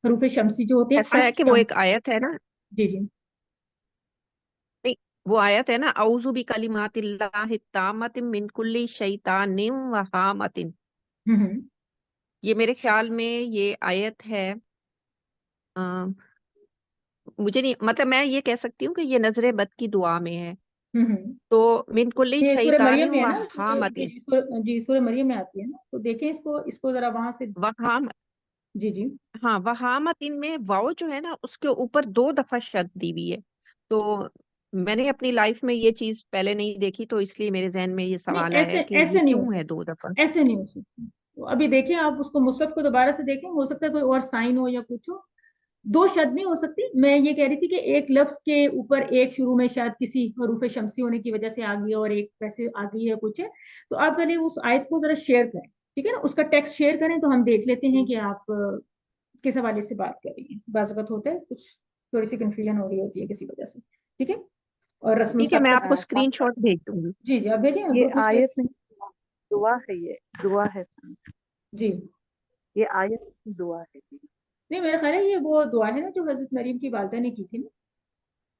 हरूफ शमसी जो होते हैं ऐसा है कि वो एक अशम्स। आयत है ना, जी जी। नहीं, वो आयत है ना, औज़ु बिकलिमातिल्लाहि ताम्मति मिन कुल्ली शैतानिन व हामतिन। हम्म ये मेरे ख्याल में ये आयत है, अ, मुझे नहीं, मतलब मैं ये कह सकती हूँ कि ये नजर बद की दुआ में है। हम्म तो मिन कुल्ली ये सूरह मरियम शैतानिन में है व ना, हामतिन, जी सूरह मरियम में आती है ना, तो देखें इसको जरा वहां से। व हाम जी जी। हाँ, वहामतिन में वाव जो है ना उसके ऊपर 2 दफा शद दी हुई है। तो मैंने अपनी लाइफ में ये चीज पहले नहीं देखी, तो इसलिए मेरे जहन में ये नहीं, सवाल आया ऐसे कि ये ऐसे नहीं हो क्यों है 2 दफा। सकती, ऐसे नहीं हो सकती। तो अभी देखें आप उसको मुसहफ को दोबारा से देखें, हो सकता है कोई और साइन हो या कुछ हो। 2 शब्द नहीं हो सकती। मैं ये कह रही थी कि एक लफ्ज के ऊपर एक शुरू में शायद किसी हरूफ शमसी होने की वजह से आ गई है और एक वैसे आ गई है कुछ है। तो आप पहले उस आयत को जरा शेयर करें, ठीक है ना, उसका टेक्स्ट शेयर करें, तो हम देख लेते हैं कि आप किस हवाले से बात कर रही हैं। बाज़ वक़्त होता है कुछ थोड़ी सी कंफ्यूजन हो रही होती है किसी वजह से, ठीक है। और रस्म ठीक है, मैं आपको ख़त, स्क्रीनशॉट भेज दूंगी। जी जी आप भेजें, ये ग्रुप में शेयर। आयत नहीं, दुआ है, ये दुआ है, जी, ये आयत की दुआ है। नहीं मेरा ख्याल है ये वो दुआ है ना जो हजरत मरीम की वालदा ने की थी ना,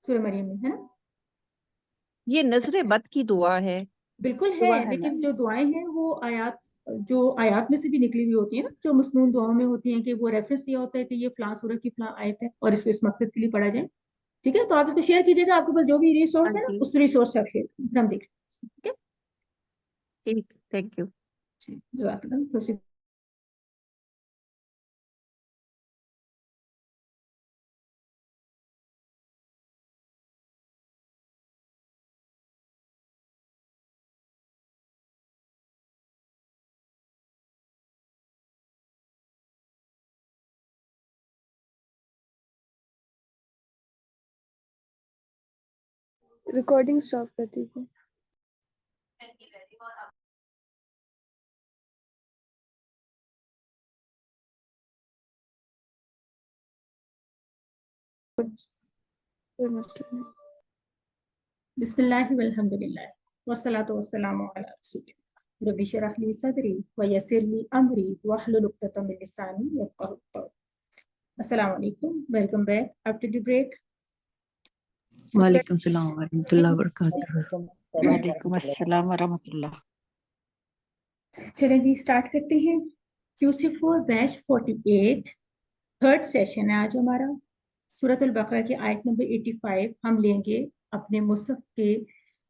सूरह मरियम में, है ना। ये नजर बद की दुआ है। बिल्कुल है, दुआ है ना लेकिन ये। जो दुआएं हैं वो आयात जो आयत में से भी निकली हुई होती है ना, जो मसनून दुआओं में होती हैं, कि वो रेफरेंस ये होता है कि ये फलां सूरत की फलां आयत है और इसको इस मकसद के लिए पढ़ा जाए। ठीक है, तो आप इसको शेयर कीजिएगा, आपके पास जो भी रिसोर्स हाँ है ना जी, उस रिसोर्स से आप शेयर कीजिए, फिर हम देख लेंगे। ठीक है, ठीक, थैंक यू। जज़ाकल्लाह। थोड़ी सी रिकॉर्डिंग स्टॉप कर दीजिए। कोई मसला नहीं। बिस्मिल्लाहि वल्हम्दुलिल्लाह वस्सलातु वस्सलामु अला रसूलिल्लाह रब्बि इश्रह ली सदरी व यस्सिर ली अमरी वहलुल उक़्दतम मिन लिसानी यफ़क़हू क़ौली। अस्सलामु अलैकुम, welcome back after the break. वालेकुम सलाम वरहमतुल्लाह वबरकातुहू। वालेकुम अस्सलाम वरहमतुल्लाह। चलें जी, स्टार्ट करते हैं। QC4 बैच 48 थर्ड सेशन है आज हमारा। सूरत अल बकरा की आयत नंबर 85 हम लेंगे अपने मुसहफ के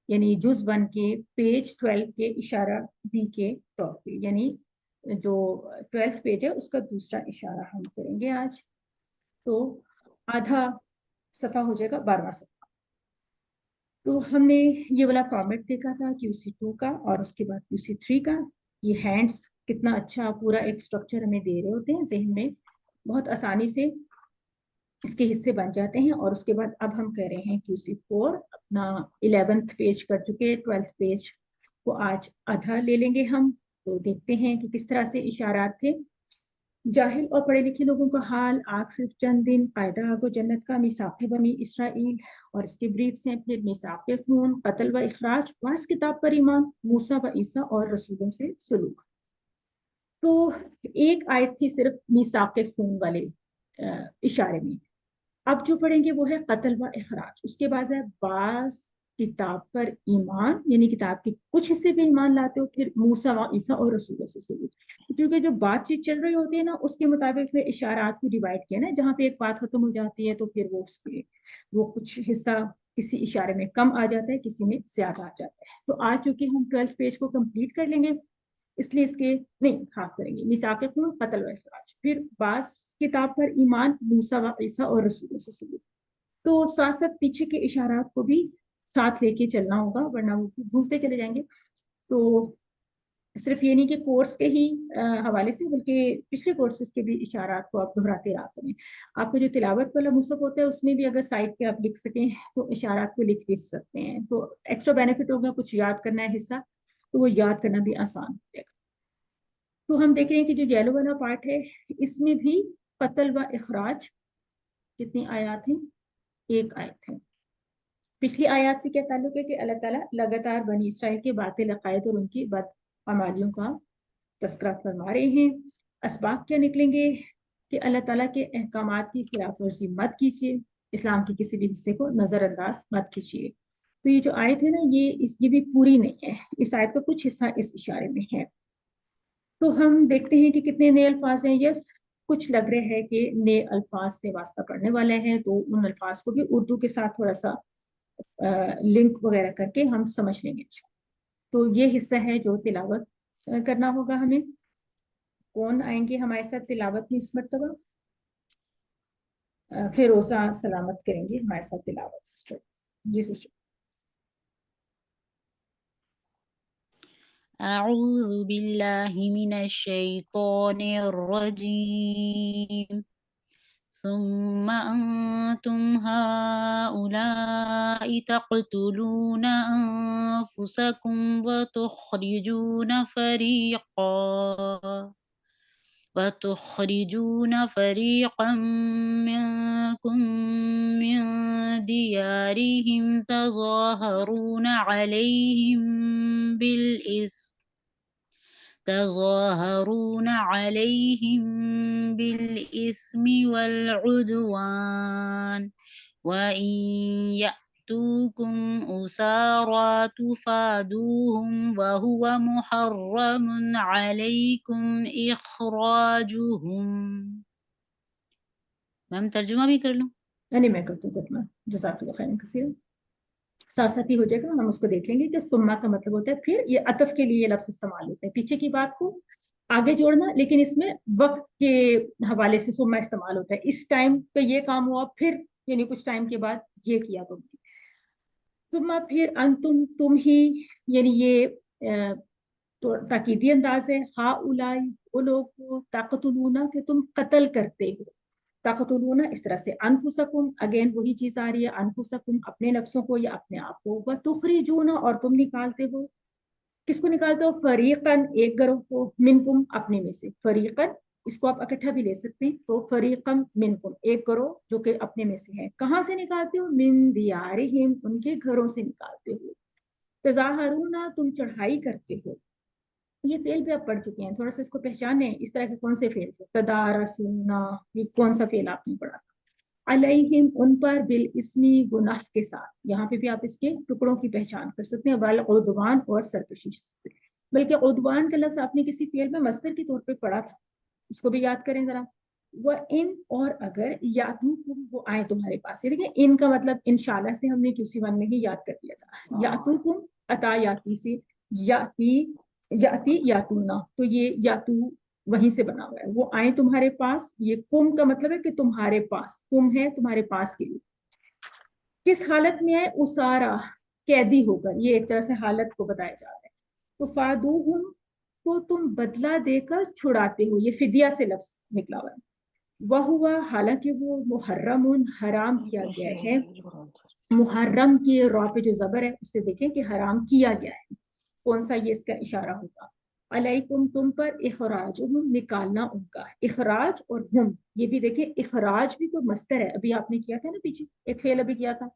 यानी जुज 1 के पेज 12 के इशारा बी के तौर पे, यानी जो 12th पेज है उसका दूसरा इशारा हम करेंगे आज। तो आधा सफ़ा हो जाएगा 12वां सफ़ा। तो हमने ये वाला फॉर्मेट देखा था QC2 का और उसके बाद QC3 का। ये हैंड्स कितना अच्छा पूरा एक स्ट्रक्चर हमें दे रहे होते हैं, ज़हन में बहुत आसानी से इसके हिस्से बन जाते हैं। और उसके बाद अब हम कह रहे हैं QC4 अपना 11th पेज कर चुके, 12th पेज को आज आधा ले लेंगे हम। तो देखते हैं कि किस तरह से इशारात थे। जाहिल और पढ़े लिखे लोगों का हाल, आग सिर्फ चंद दिन, कायदा आगो जन्नत का, मिसाक़ बनी इसराइल और इसके ब्रीफ्स हैं, फिर मिसाक़ खून, कत्ल व इखराज, वास किताब पर ईमान, मूसा व ईसा और रसूलों से सलूक। तो एक आयत थी सिर्फ मिसाक़ खून वाले इशारे में। अब जो पढ़ेंगे वो है कत्ल व इखराज। उसके बाद है बास किताब पर ईमान, यानी किताब के कुछ हिस्से पे ईमान लाते हो, फिर मूसा व ईसा और रसूलों से सलूक। क्योंकि जो बातचीत चल रही होती है ना उसके मुताबिक फिर इशारात को डिवाइड किया ना, जहाँ पे एक बात खत्म हो जाती है तो फिर वो कुछ हिस्सा किसी इशारे में कम आ जाता है, किसी में ज्यादा आ जाता है। तो आज चूंकि हम 12th पेज को कंप्लीट कर लेंगे इसलिए इसके नहीं हाफ करेंगे। मिसाक़ खून, कत्ल व इखराज, फिर बास किताब पर ईमान, मूसा व ईसा और रसूलों से सलूक। तो साथ साथ पीछे के इशारात को भी साथ लेके चलना होगा, वरना वो भूलते चले जाएंगे। तो सिर्फ ये नहीं कि कोर्स के ही हवाले से, बल्कि पिछले कोर्सेज के भी इशारात को आप दोहराते रहा करें। आपको जो तिलावत वाला मुसहफ होता है उसमें भी अगर साइड पे आप लिख सकें तो इशारात को लिख भी सकते हैं, तो एक्स्ट्रा बेनिफिट होगा। कुछ याद करना है हिस्सा तो वो याद करना भी आसान हो जाएगा। तो हम देख रहे हैं कि जो येलो वाला पार्ट है इसमें भी कत्ल व इखराज कितनी आयत हैं? एक आयत है। पिछली आयत से क्या ताल्लुक है कि अल्लाह ताला लगातार बनी इसराइल के बातिल अकायद और उनकी बदअमालियों का तस्करा फरमा रहे हैं। असबाब क्या निकलेंगे कि अल्लाह ताला के अहकामात की खिलाफ वर्जी मत कीजिए, इस्लाम के किसी भी हिस्से को नज़रअंदाज मत कीजिए। तो ये जो आयत है ना ये भी पूरी नहीं है, इस आयत का कुछ हिस्सा इस इशारे में है। तो हम देखते हैं कि कितने नए अल्फाज हैं। यस, कुछ लग रहे हैं कि नए अल्फाज से वास्ता पढ़ने वाले हैं, तो उन अल्फाज को भी उर्दू के साथ थोड़ा सा लिंक वगैरह करके हम समझ लेंगे। तो ये हिस्सा है जो तिलावत करना होगा हमें। कौन आएंगे हमारे साथ तिलावत में इस मरतबा? फिरोजा सलामत करेंगे हमारे साथ तिलावत। सिस्टर जी, सिस्टर। अऊज़ु बिल्लाहि मिनश शैतानिर रजीम। ثم أنتم هؤلاء تقتلون أنفسكم وتخرجون فريقا منكم من ديارهم تظاهرون عليهم بالإثم والعدوان وإن يأتوكم أسارى تفادوهم وهو محرم عليكم إخراجهم. میم ترجمہ بھی کر لوں؟ نہیں میں کرتی ہوں ترجمہ. جزاک اللہ خیر کثیر. ساتھ ساتھ ہی ہو جائے گا, ہم اس کو دیکھ لیں گے کہ سما کا مطلب ہوتا ہے پھر یہ عطف کے لیے یہ لفظ استعمال ہوتا ہے, پیچھے کی بات کو آگے جوڑنا, لیکن اس میں وقت کے حوالے سے سما استعمال ہوتا ہے. اس ٹائم پہ یہ کام ہوا, پھر یعنی کچھ ٹائم کے بعد یہ کیا تم نے. سما پھر انتم تم ہی, یعنی یہ تاکیدی انداز ہے. ہا اولائی وہ لوگ ہو, تقتلون کہ تم قتل کرتے ہو. تقتلون اس طرح سے, انفسکم اگین وہی چیز آ رہی ہے, انفسکم اپنے نفسوں کو یا اپنے آپ کو, وتخرجون اور تم نکالتے ہو. کس کو نکالتے ہو؟ فریقن ایک گروہ کو, منکم اپنے میں سے. فریقن اس کو آپ اکٹھا بھی لے سکتے ہیں, تو فریقم منکم ایک گروہ جو کہ اپنے میں سے ہے. کہاں سے نکالتے ہو؟ من دیارہم ان کے گھروں سے نکالتے ہو. تظاہرون تم چڑھائی کرتے ہو. یہ فعل بھی آپ پڑھ چکے ہیں, تھوڑا سا اس کو پہچانے. اس طرح کے کون سے فعل تھے؟ تدارسونا, یہ کون سا فعل آپ نے پڑھا تھا؟ علیہم ان پر, بالاسمی گناہ کے ساتھ. یہاں پہ بھی آپ اس کے ٹکڑوں کی پہچان کر سکتے ہیں, والعدوان اور سرکشی سے. بلکہ عدوان کا لفظ آپ نے کسی فعل میں مصدر کے طور پہ پڑھا تھا, اس کو بھی یاد کریں ذرا. وہ ان اور اگر یاتوکم وہ آئیں تمہارے پاس. یہ دیکھیں ان کا مطلب انشاءاللہ سے ہم نے QC1 میں ہی یاد کر دیا تھا. یاتوکم عطا یاتی سے, یاتی یاتونا, تو یہ یاتو وہیں سے بنا ہوا ہے. وہ آئیں تمہارے پاس, یہ کم کا مطلب ہے کہ تمہارے پاس, کم ہے تمہارے پاس کے لیے. کس حالت میں ہے؟ اسارا قیدی ہو کر. یہ ایک طرح سے حالت کو بتایا جا رہا ہے. تو فادوہم کو تم بدلہ دے کر چھڑاتے ہو. یہ فدیہ سے لفظ نکلا ہوا ہے. وہوا حالانکہ وہ محرم حرام کیا گیا ہے. محرم کی را پہ جو زبر ہے اس سے دیکھیں کہ حرام کیا گیا ہے. کون سا یہ اس کا اشارہ ہوگا؟ علیکم تم پر, اخراجہم نکالنا ان کا. اخراج اور ہم, یہ بھی دیکھیں اخراج بھی کوئی مصدر ہے, ابھی آپ نے کیا تھا نا پیچھے ایک فعل ابھی کیا تھا,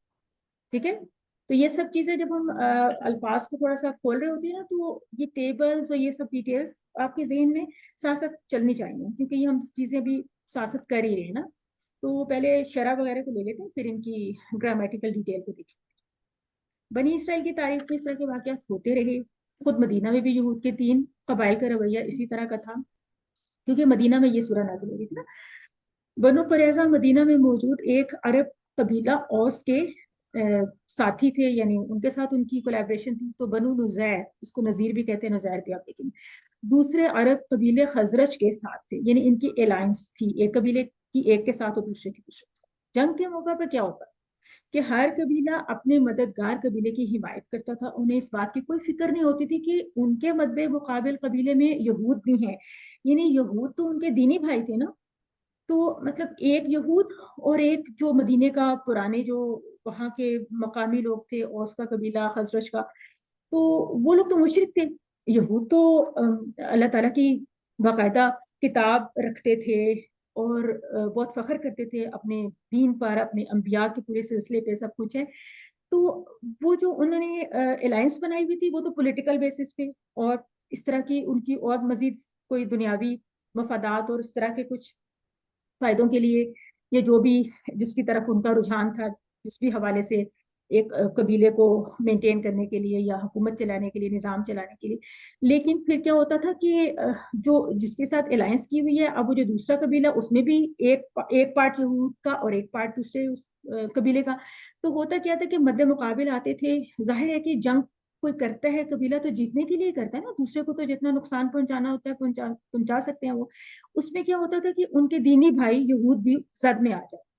ٹھیک ہے. تو یہ سب چیزیں جب ہم الفاظ کو تھوڑا سا کھول رہے ہوتے ہیں نا, تو یہ ٹیبلز اور یہ سب ڈیٹیلز آپ کے ذہن میں ساتھ ساتھ چلنی چاہیے, کیونکہ یہ ہم چیزیں بھی ساتھ ساتھ کر ہی رہے ہیں نا. تو پہلے شرح وغیرہ کو لے لیتے ہیں, پھر ان کی گرامیٹیکل ڈیٹیل کو دیکھیں. بنی اسرائیل کی تاریخ میں اس طرح کے واقعات ہوتے رہے. خود مدینہ میں بھی یہود کے 3 قبائل کا رویہ اسی طرح کا تھا, کیونکہ مدینہ میں یہ سورہ نازل ہوئی تھی نا. بنو قریظہ مدینہ میں موجود ایک عرب قبیلہ اوس کے ساتھی تھے, یعنی ان کے ساتھ ان کی کولیبریشن تھی. تو بنو نزیر, اس کو نذیر بھی کہتے ہیں, نزیر بھی آپ دیکھیں. دوسرے عرب قبیلے خزرج کے ساتھ تھے, یعنی ان کی الائنس تھی, ایک قبیلے کی ایک کے ساتھ اور دوسرے کے دوسرے کے ساتھ. جنگ کے موقع پر کیا ہوتا کہ ہر قبیلہ اپنے مددگار قبیلے کی حمایت کرتا تھا. انہیں اس بات کی کوئی فکر نہیں ہوتی تھی کہ ان کے مد مقابل قبیلے میں یہود بھی ہیں. یعنی یہود تو ان کے دینی بھائی تھے نا, تو مطلب ایک یہود اور ایک جو مدینے کا پرانے جو وہاں کے مقامی لوگ تھے, اوس کا قبیلہ, خزرج کا, تو وہ لوگ تو مشرک تھے. یہود تو اللہ تعالیٰ کی باقاعدہ کتاب رکھتے تھے اور بہت فخر کرتے تھے اپنے دین پر, اپنے انبیاء کے پورے سلسلے پہ, سب کچھ ہے. تو وہ جو انہوں نے الائنس بنائی ہوئی تھی وہ تو پولیٹیکل بیسس پہ, اور اس طرح کی ان کی اور مزید کوئی دنیاوی مفادات اور اس طرح کے کچھ فائدوں کے لیے, یہ جو بھی جس کی طرف ان کا رجحان تھا, جس بھی حوالے سے ایک قبیلے کو مینٹین کرنے کے لیے یا حکومت چلانے کے لیے, نظام چلانے کے لیے. لیکن پھر کیا ہوتا تھا کہ جو جس کے ساتھ الائنس کی ہوئی ہے, اب وہ جو دوسرا قبیلہ اس میں بھی ایک پارٹ یہود کا اور ایک پارٹ دوسرے قبیلے کا. تو ہوتا کیا تھا کہ مد مقابل آتے تھے. ظاہر ہے کہ جنگ کوئی کرتا ہے قبیلہ تو جیتنے کے لیے کرتا ہے نا, دوسرے کو تو جتنا نقصان پہنچانا ہوتا ہے پہنچا سکتے ہیں وہ. اس میں کیا ہوتا تھا کہ ان کے دینی بھائی یہود بھی زد میں آ جائے.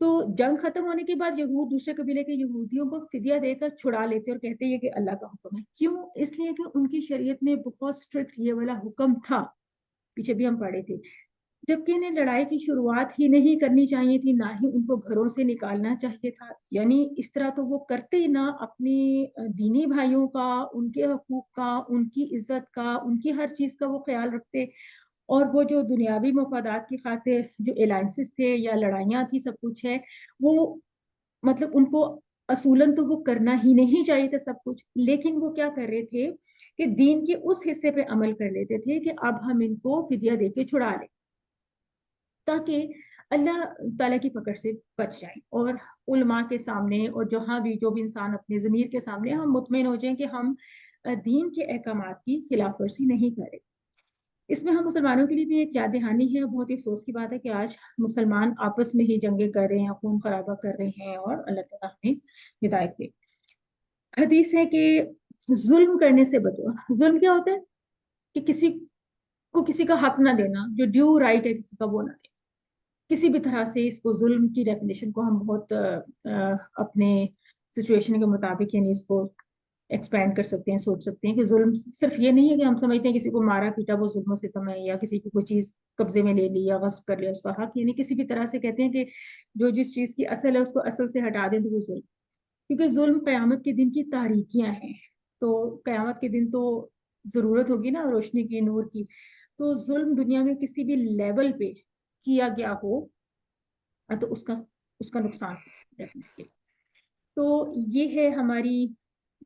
تو جنگ ختم ہونے کے بعد یہود دوسرے قبیلے کے یہودیوں کو فدیہ دے کر چھڑا لیتے اور کہتے ہیں کہ اللہ کا حکم ہے. کیوں؟ اس لیے کہ ان کی شریعت میں بہت اسٹرکٹ یہ والا حکم تھا, پیچھے بھی ہم پڑھے تھے. جبکہ انہیں لڑائی کی شروعات ہی نہیں کرنی چاہیے تھی, نہ ہی ان کو گھروں سے نکالنا چاہیے تھا. یعنی اس طرح تو وہ کرتے نہ اپنے دینی بھائیوں کا, ان کے حقوق کا, ان کی عزت کا, ان کی ہر چیز کا وہ خیال رکھتے, اور وہ جو دنیاوی مفادات کی خاطر جو الائنسز تھے یا لڑائیاں تھی, سب کچھ ہے, وہ مطلب ان کو اصولاً تو وہ کرنا ہی نہیں چاہیے تھا سب کچھ. لیکن وہ کیا کر رہے تھے کہ دین کے اس حصے پہ عمل کر لیتے تھے کہ اب ہم ان کو فدیہ دے کے چھڑا لیں, تاکہ अल्लाह ताला की पकड़ से बच जाएं, और उलमा के सामने और जहाँ भी जो भी इंसान अपने ज़मीर के सामने हम मुतमईन हो जाएं कि हम दीन के अहकामात की खिलाफ वर्जी नहीं करें। इसमें हम मुसलमानों के लिए भी एक याद दहानी है, बहुत ही अफसोस की बात है कि आज मुसलमान आपस में ही जंगें कर रहे हैं, खून खराबा कर रहे हैं, और अल्लाह ताला हमें हिदायत दे। हदीस है कि जुल्म करने से बचो। जुल्म क्या होता है कि किसी को किसी का हक ना देना, जो ड्यू राइट है किसी का वो ना देना। किसी भी तरह से इसको जुल्म की डेफिनेशन को हम बहुत अपने सिचुएशन के मुताबिक यानी इसको एक्सपैंड कर सकते हैं, सोच सकते हैं कि जुल्म सिर्फ ये नहीं है कि हम समझते हैं किसी को मारा पीटा वो जुल्म सितम है, या किसी की कोई चीज कब्जे में ले ली या गस्ब कर लिया उसका हक, यानी किसी भी तरह से कहते हैं कि जो जिस चीज की असल है उसको असल से हटा दें तो वो जुल्म। क्योंकि जुल्म क़यामत के दिन की तारीकियां हैं, तो क़यामत के दिन तो जरूरत होगी ना रोशनी की, नूर की। तो जुल्म दुनिया में किसी भी लेवल पे किया गया हो तो उसका उसका नुकसान डेफिनेटली। तो ये है हमारी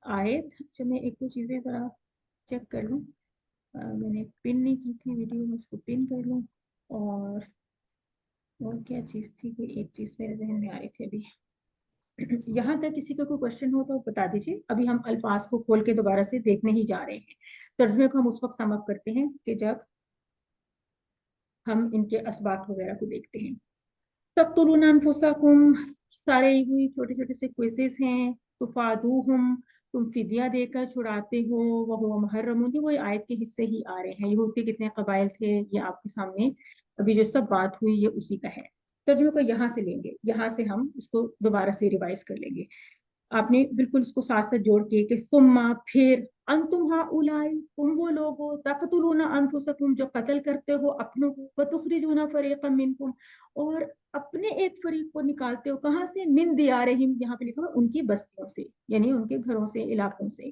आयत। अच्छा, मैं एक दो चीजें जरा चेक कर लूँ। मैंने पिन नहीं की थी वीडियो में, उसको पिन कर लूँ। और क्या चीज़ थी, कोई एक चीज़ मेरे जहन में आ रही थी अभी। यहाँ तक किसी का कोई क्वेश्चन हो तो बता दीजिए। अभी हम अल्फाज को खोल के दोबारा से देखने ही जा रहे हैं। तर्जुमे को हम उस वक्त समअप करते हैं कि जब हम इनके असबाक वगैरह को देखते हैं। तक़्तुलूना अनफुसकुम, सारे हुई छोटे छोटे से क्विज़ेस हैं। तुफादूहुम, तुम फिदिया देकर छुड़ाते हो। वहुवा मुहर्रमुन, वो आयत के हिस्से ही आ रहे हैं। यहूद के कितने कबाइल थे ये आपके सामने अभी जो सब बात हुई ये उसी का है। तर्जुमे को यहाँ से लेंगे, यहाँ से हम इसको दोबारा से रिवाइज कर लेंगे। आपने बिल्कुल उसको साथ साथ जोड़ के कि सुम्मा, फिर, अंतुम हाउलाई, तुम वो लोग हो, तक़तुलूना अनफुसकुम, जो कत्ल करते हो अपनों को, व तुखरिजूना फरीक़म मिनकुम, और अपने एक फरीक को निकालते हो कहाँ से, मिन दियारिहिम, यहाँ पे लिखा हुआ उनकी बस्तियों से, यानी उनके घरों से, इलाकों से।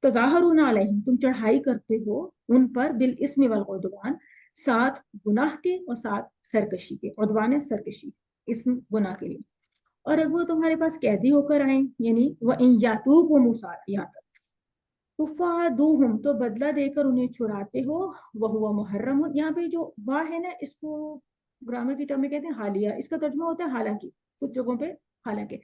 तज़ाहरुना अलैहिम, तुम चढ़ाई करते हो उन पर, बिल इस्मि वल उद्वान, साथ गुनाह के और साथ सरकशी के। उद्वान है सरकशी, इस्म गुनाह के लिए। और अगर वो तुम्हारे पास कैदी होकर आए, यानी वह इन यातूब मूसा, यहाँ तक तुफादूहुम, तो बदला देकर उन्हें छुड़ाते हो। वह हुआ मुहर्रम, यहाँ पे जो वाह है ना, इसको ग्रामर की टर्म में कहते हैं हालिया। इसका तर्जुमा होता है हालांकि, कुछ जगहों पे हालांकि।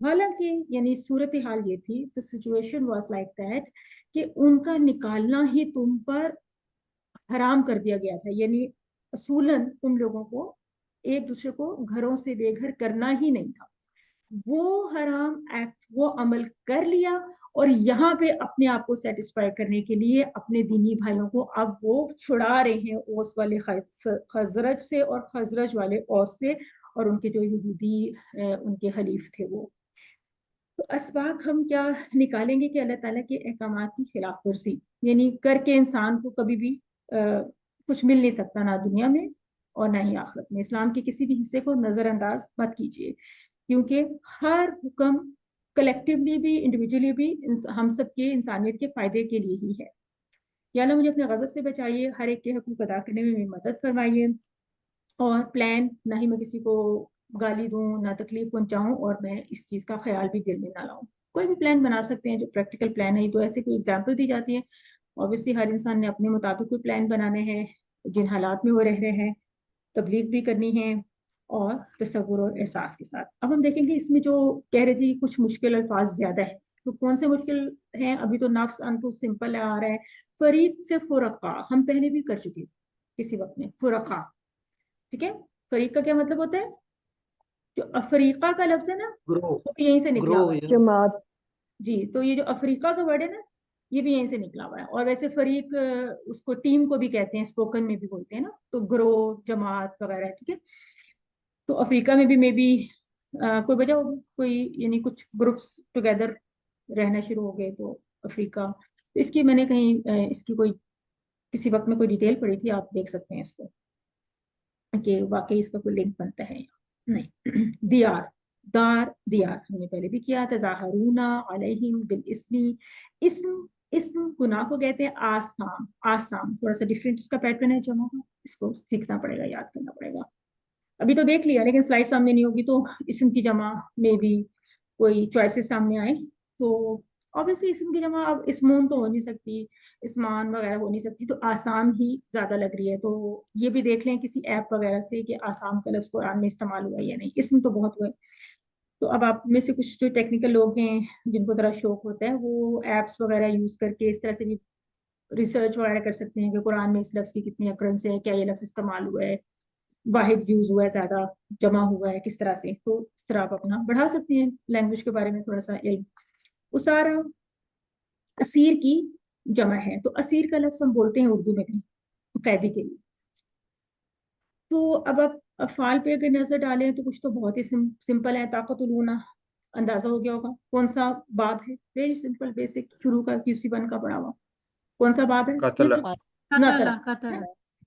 हालांकि यानी सूरत हाल ये थी, तो सिचुएशन वाज लाइक दैट, कि उनका निकालना ही तुम पर हराम कर दिया गया था। यानी असूलन तुम लोगों को एक दूसरे को घरों से बेघर करना ही नहीं था। वो हराम एक्ट, वो अमल कर लिया, और यहाँ पे अपने आप को सेटिस्फाई करने के लिए अपने दीनी भाइयों को अब वो छुड़ा रहे हैं ओस वाले खजरज से और खजरज वाले औस से, और उनके जो यहूदी उनके हलीफ थे वो। तो असबाक हम क्या निकालेंगे कि अल्लाह ताला के अहकामात की खिलाफ वर्जी यानी करके इंसान को कभी भी कुछ मिल नहीं सकता, ना दुनिया में और ना ही आखिरत में। इस्लाम के किसी भी हिस्से को नजरअंदाज मत कीजिए, क्योंकि हर हुक्म कलेक्टिवली भी इंडिविजुअली भी हम सब के इंसानियत के फायदे के लिए ही है। या अल्लाह मुझे अपने गजब से बचाइए, हर एक के हकूक अदा करने में मेरी मदद फरमाइए, और प्लान ना ही मैं किसी को गाली दूं ना तकलीफ पहुंचाऊं, और मैं इस चीज़ का ख्याल भी दिल में ना लाऊं। कोई भी प्लान बना सकते हैं जो प्रैक्टिकल प्लान है, तो ऐसे कोई एग्जाम्पल दी जाती है। ऑब्वियसली हर इंसान ने अपने मुताबिक कोई प्लान बनाने हैं, जिन हालात में वो रह रहे हैं, तबलीग भी करनी है और तसव्वुर और एहसास के साथ। अब हम देखेंगे इसमें जो कह रहे थे कुछ मुश्किल अल्फाज ज्यादा है, तो कौन से मुश्किल हैं? अभी तो नफ्स अनफुस सिंपल आ रहा है। फरीक से फुरका हम पहले भी कर चुके किसी वक्त में, फुरका, ठीक है। फरीक का क्या मतलब होता है? जो अफ्रीका का लफ्ज है ना, वो भी यहीं से निकला हुआ है। जमात। जी, तो ये जो अफ्रीका का वर्ड है ना, ये भी यहीं से निकला हुआ है। और वैसे फरीक उसको टीम को भी कहते हैं, स्पोकन में भी बोलते हैं ना, तो ग्रोह, जमात वगैरह, ठीक है। तो अफ्रीका में भी मे बी कोई वजह होगी, कोई यानी कुछ ग्रुप्स टुगेदर रहना शुरू हो गए, तो अफ्रीका। तो इसकी मैंने कहीं इसकी कोई किसी वक्त में कोई डिटेल पढ़ी थी, आप देख सकते हैं इसको कि वाकई इसका कोई लिंक बनता है या नहीं। दियार, दार, दियार हमने पहले भी किया। तज़ाहरूना अलैहिम बिल इस्मी, इस्म गुनाह को कहते हैं। आसाम, आसाम थोड़ा सा डिफरेंट इसका पैटर्न है जमा का, इसको सीखना पड़ेगा, याद करना पड़ेगा। अभी तो देख लिया, लेकिन स्लाइड सामने नहीं होगी, तो इस्म की जमा में भी कोई चॉइसेस सामने आए तो ऑब्वियसली इसम की जमा अब इसमून तो हो नहीं सकती, इसमान वगैरह हो नहीं सकती, तो आसाम ही ज्यादा लग रही है। तो ये भी देख लें किसी ऐप वगैरह से कि आसाम का लफ्ज कुरान में इस्तेमाल हुआ है या नहीं, इसम तो बहुत हुआ है। तो अब आप में से कुछ जो टेक्निकल लोग हैं जिनको ज़रा शौक होता है, वो ऐप्स वगैरह यूज़ करके इस तरह से भी रिसर्च वगैरह कर सकते हैं कि कुरान में इस लफ्ज़ की कितनी अक्रंस है, क्या ये लफ्ज़ इस्तेमाल हुआ है, वाहिद यूज़ हुआ है, ज़्यादा जमा हुआ है, किस तरह से। तो इस तरह आप अपना बढ़ा सकते हैं लैंग्वेज के बारे में थोड़ा सा इल्म। उसारा असीर की जमा है, तो असीर का लफ्ज़ हम बोलते हैं उर्दू में भी कैदी के लिए। तो अब आप अफ़ाल पे अगर नजर डालें तो कुछ तो बहुत ही सिंपल है। ताकतुलूना अंदाजा हो गया होगा कौन सा बाब है, वेरी सिंपल बेसिक, शुरू का QC1 का पढ़ा हुआ। कौन सा बाब है? कतला नसरा,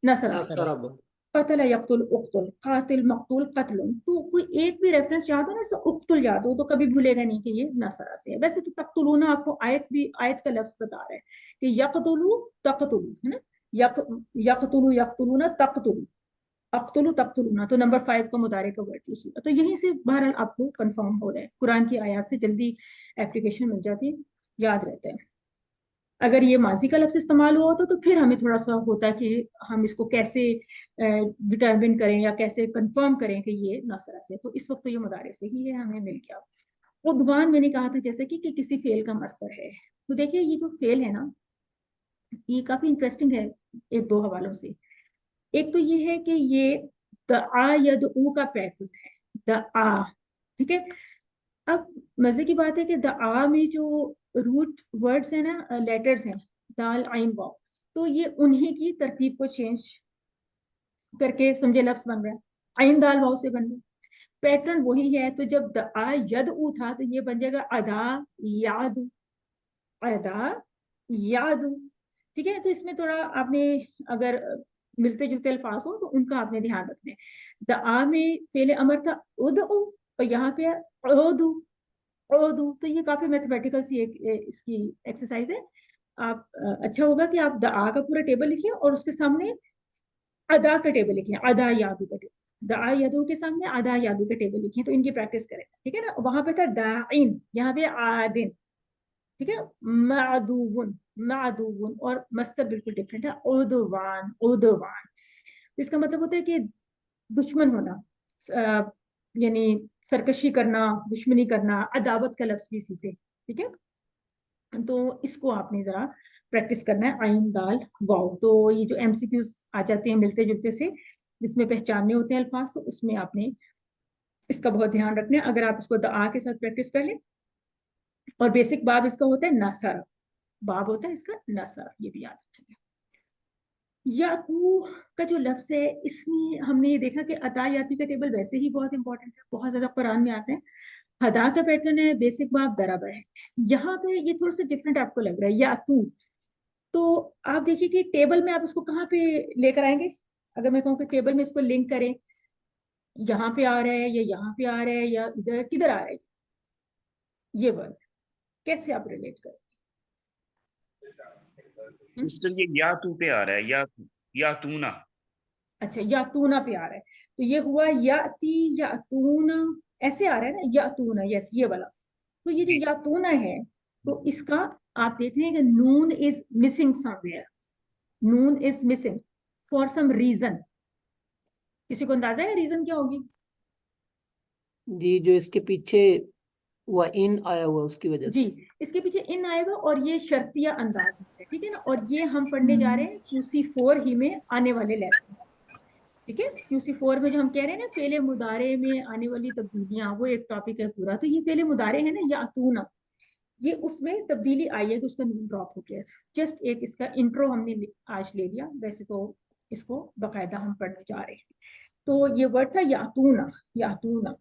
नसरा, नसरा कतल यक्तुल उक्तुल, कातिल मक्तूल कत्लुन। तो कोई एक भी रेफरेंस याद हो ना, जैसे उक्तुल याद हो तो कभी भूलेगा नहीं कि ये नसरा से है। वैसे तो तक्तुलूना आपको आयत का लफ्ज बता रहा है कि यक्तुलु तक्तुलु, है ना, यक्तुलु यक्तुलूना तक्तुलु, अक्तुलु तक्तुलूना, तो नंबर 5 का मुदारे का वर्ड यूज होगा। तो यहीं से बहरहाल आपको कंफर्म हो रहा है, कुरान की आयत से जल्दी एप्लीकेशन मिल जाती है, याद रहता है। अगर ये माजी का लफ्ज इस्तेमाल हुआ होता तो फिर हमें थोड़ा सा होता है कि हम इसको कैसे डिटरमिन करें या कैसे कंफर्म करें कि ये नसरा से। तो इस वक्त तो ये मुदारे से ही है, हमें मिल गया। उद्वान मैंने कहा था जैसे कि किसी फेल का मस्तर है। तो देखिए ये जो फेल है ना, ये काफी इंटरेस्टिंग है एक दो हवालों से। एक तो ये है कि ये द आ या द ऊ का पैटर्न है, द आ, ठीक है। अब मजे की बात है कि द आ में जो रूट वर्ड्स है ना, लेटर्स हैं, दाल आइन वाव, तो ये उन्हीं की तरतीब को चेंज करके समझे लफ्ज बन रहा है, आइन दाल वाव से बन रहा है, पैटर्न वही है। तो जब द आ यद ऊ था तो ये बन जाएगा अदा याद, अदा याद, ठीक है। तो इसमें थोड़ा आपने अगर मिलते जुलते अल्फाज हो तो उनका आपने ध्यान रखना है। द आ में फेले अमर था उद, और यहाँ पे उदू, उर्दू। तो ये काफी मैथमेटिकल सी एक इसकी एक्सरसाइज है। आप अच्छा होगा कि आप द आ का पूरा टेबल लिखिए और उसके सामने अदा का टेबल लिखिए, अदा यादू का टेबल, द आ यादू के सामने अदा यादू का टेबल लिखिए, तो इनकी प्रैक्टिस करें, ठीक है ना। वहां पे था दाइन, यहाँ पे आदिन, ठीक है। मादूवन, मादूवन, और मस्तर बिल्कुल डिफरेंट है, उदवान, उदवान। तो इसका मतलब होता है कि दुश्मन होना, यानी सरकशी करना, दुश्मनी करना, अदावत का लफ्ज भी इसी से, ठीक है। तो इसको आपने जरा प्रैक्टिस करना है, आइन दाल वाव। तो ये जो MCQs आ जाते हैं मिलते जुलते से, जिसमें पहचानने होते हैं अल्फाज, तो उसमें आपने इसका बहुत ध्यान रखना है। अगर आप इसको द आ के साथ प्रैक्टिस कर लें, और बेसिक बाब इसका होता है नसर, बाब होता है इसका नसर, ये भी याद रखेंगे। याकू का जो लफ्ज है, इसमें हमने ये देखा कि अता याती का टेबल वैसे ही बहुत इंपॉर्टेंट है, बहुत ज्यादा कुरान में आते हैं। हदा का पैटर्न है, बेसिक बाब दरबा है। यहाँ पे ये थोड़ा सा डिफरेंट आपको लग रहा है यातू। तो आप देखिए कि टेबल में आप इसको कहाँ पे लेकर आएंगे। अगर मैं कहूँ कि टेबल में इसको लिंक करें, यहाँ पे आ रहा है या यहाँ पे आ रहा है या इधर किधर आ रहा है, ये वर्ड कैसे आप रिलेट करें। सिस्टर ये या तू पे आ रहा है, या तू ना। अच्छा, यातूना पे आ रहा है, तो ये हुआ याती यातूना, ऐसे आ रहा है ना, यातूना, यस ये वाला। तो ये जो यातूना है, तो इसका आप देख रहे हैं कि नून इज मिसिंग समवेयर, नून is missing for some reason. किसी को अंदाजा है रीजन क्या होगी? जी, जो इसके पीछे वह इन आया हुआ उसकी वजह जी, से। इसके पीछे इन आएगा और ये शर्तिया अंदाज है, ठीक है ना। और ये हम पढ़ने जा रहे हैं QC4 ही में आने वाले लेसन, ठीक है। QC4 में जो हम कह रहे हैं ना फेले मुदारे में आने वाली तब्दीलियां, वो एक टॉपिक है पूरा। तो ये फेले मुदारे है ना, यातूना, ये उसमें तब्दीली आई है तो उसका नून ड्रॉप हो गया। जस्ट एक इसका इंट्रो हमने आज ले लिया, वैसे तो इसको बाकायदा हम पढ़ने जा रहे हैं। तो ये वर्ड था यातूना, यातूना।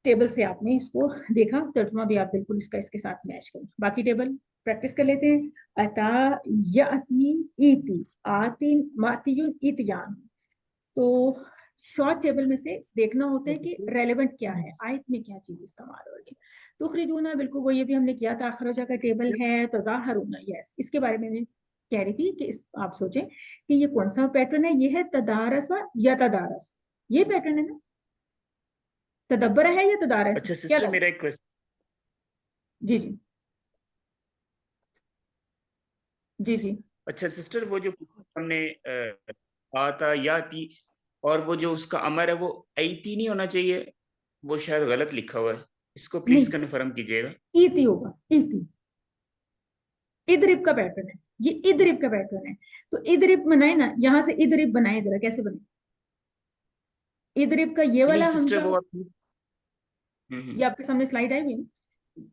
टेबल से आपने इसको देखा, तर्जुमा भी आप बिल्कुल इसका इसके साथ मैच करें। बाकी टेबल प्रैक्टिस कर लेते हैं। अता यातनी इती, आतिन मातियुन इतियान। तो शॉर्ट टेबल में से देखना होता है कि रेलेवेंट क्या है, आयत में क्या चीज इस्तेमाल हो रही है। तो खरीदूना बिल्कुल वो ये भी हमने किया था, अखरजा का टेबल है, तजाहरुना, यस इसके बारे में मैं कह रही थी कि आप सोचें कि ये कौन सा पैटर्न है। ये है तदारसा या तदारस, ये पैटर्न है ना, तदब्बर है या तदारस? अच्छा क्या सिस्टर, मेरा एक क्वेश्चन, जी जी जी जी अच्छा सिस्टर, वो जो हमने आता या ती और वो जो उसका अमर है वो ऐती नहीं होना चाहिए, वो शायद गलत लिखा हुआ है, इसको प्लीज नहीं, कंफर्म कीजिएगा। ईती होगा, ईती। इदरिब का पैटर्न है ये, इदरिब का पैटर्न है। तो इदरिब बनाए ना, यहाँ से इदरिब बनाए, जरा कैसे बने? इदरिब का ये नहीं वाला सिस्टर, हमजा, वो आप ये आपके सामने स्लाइड आई हुई ना?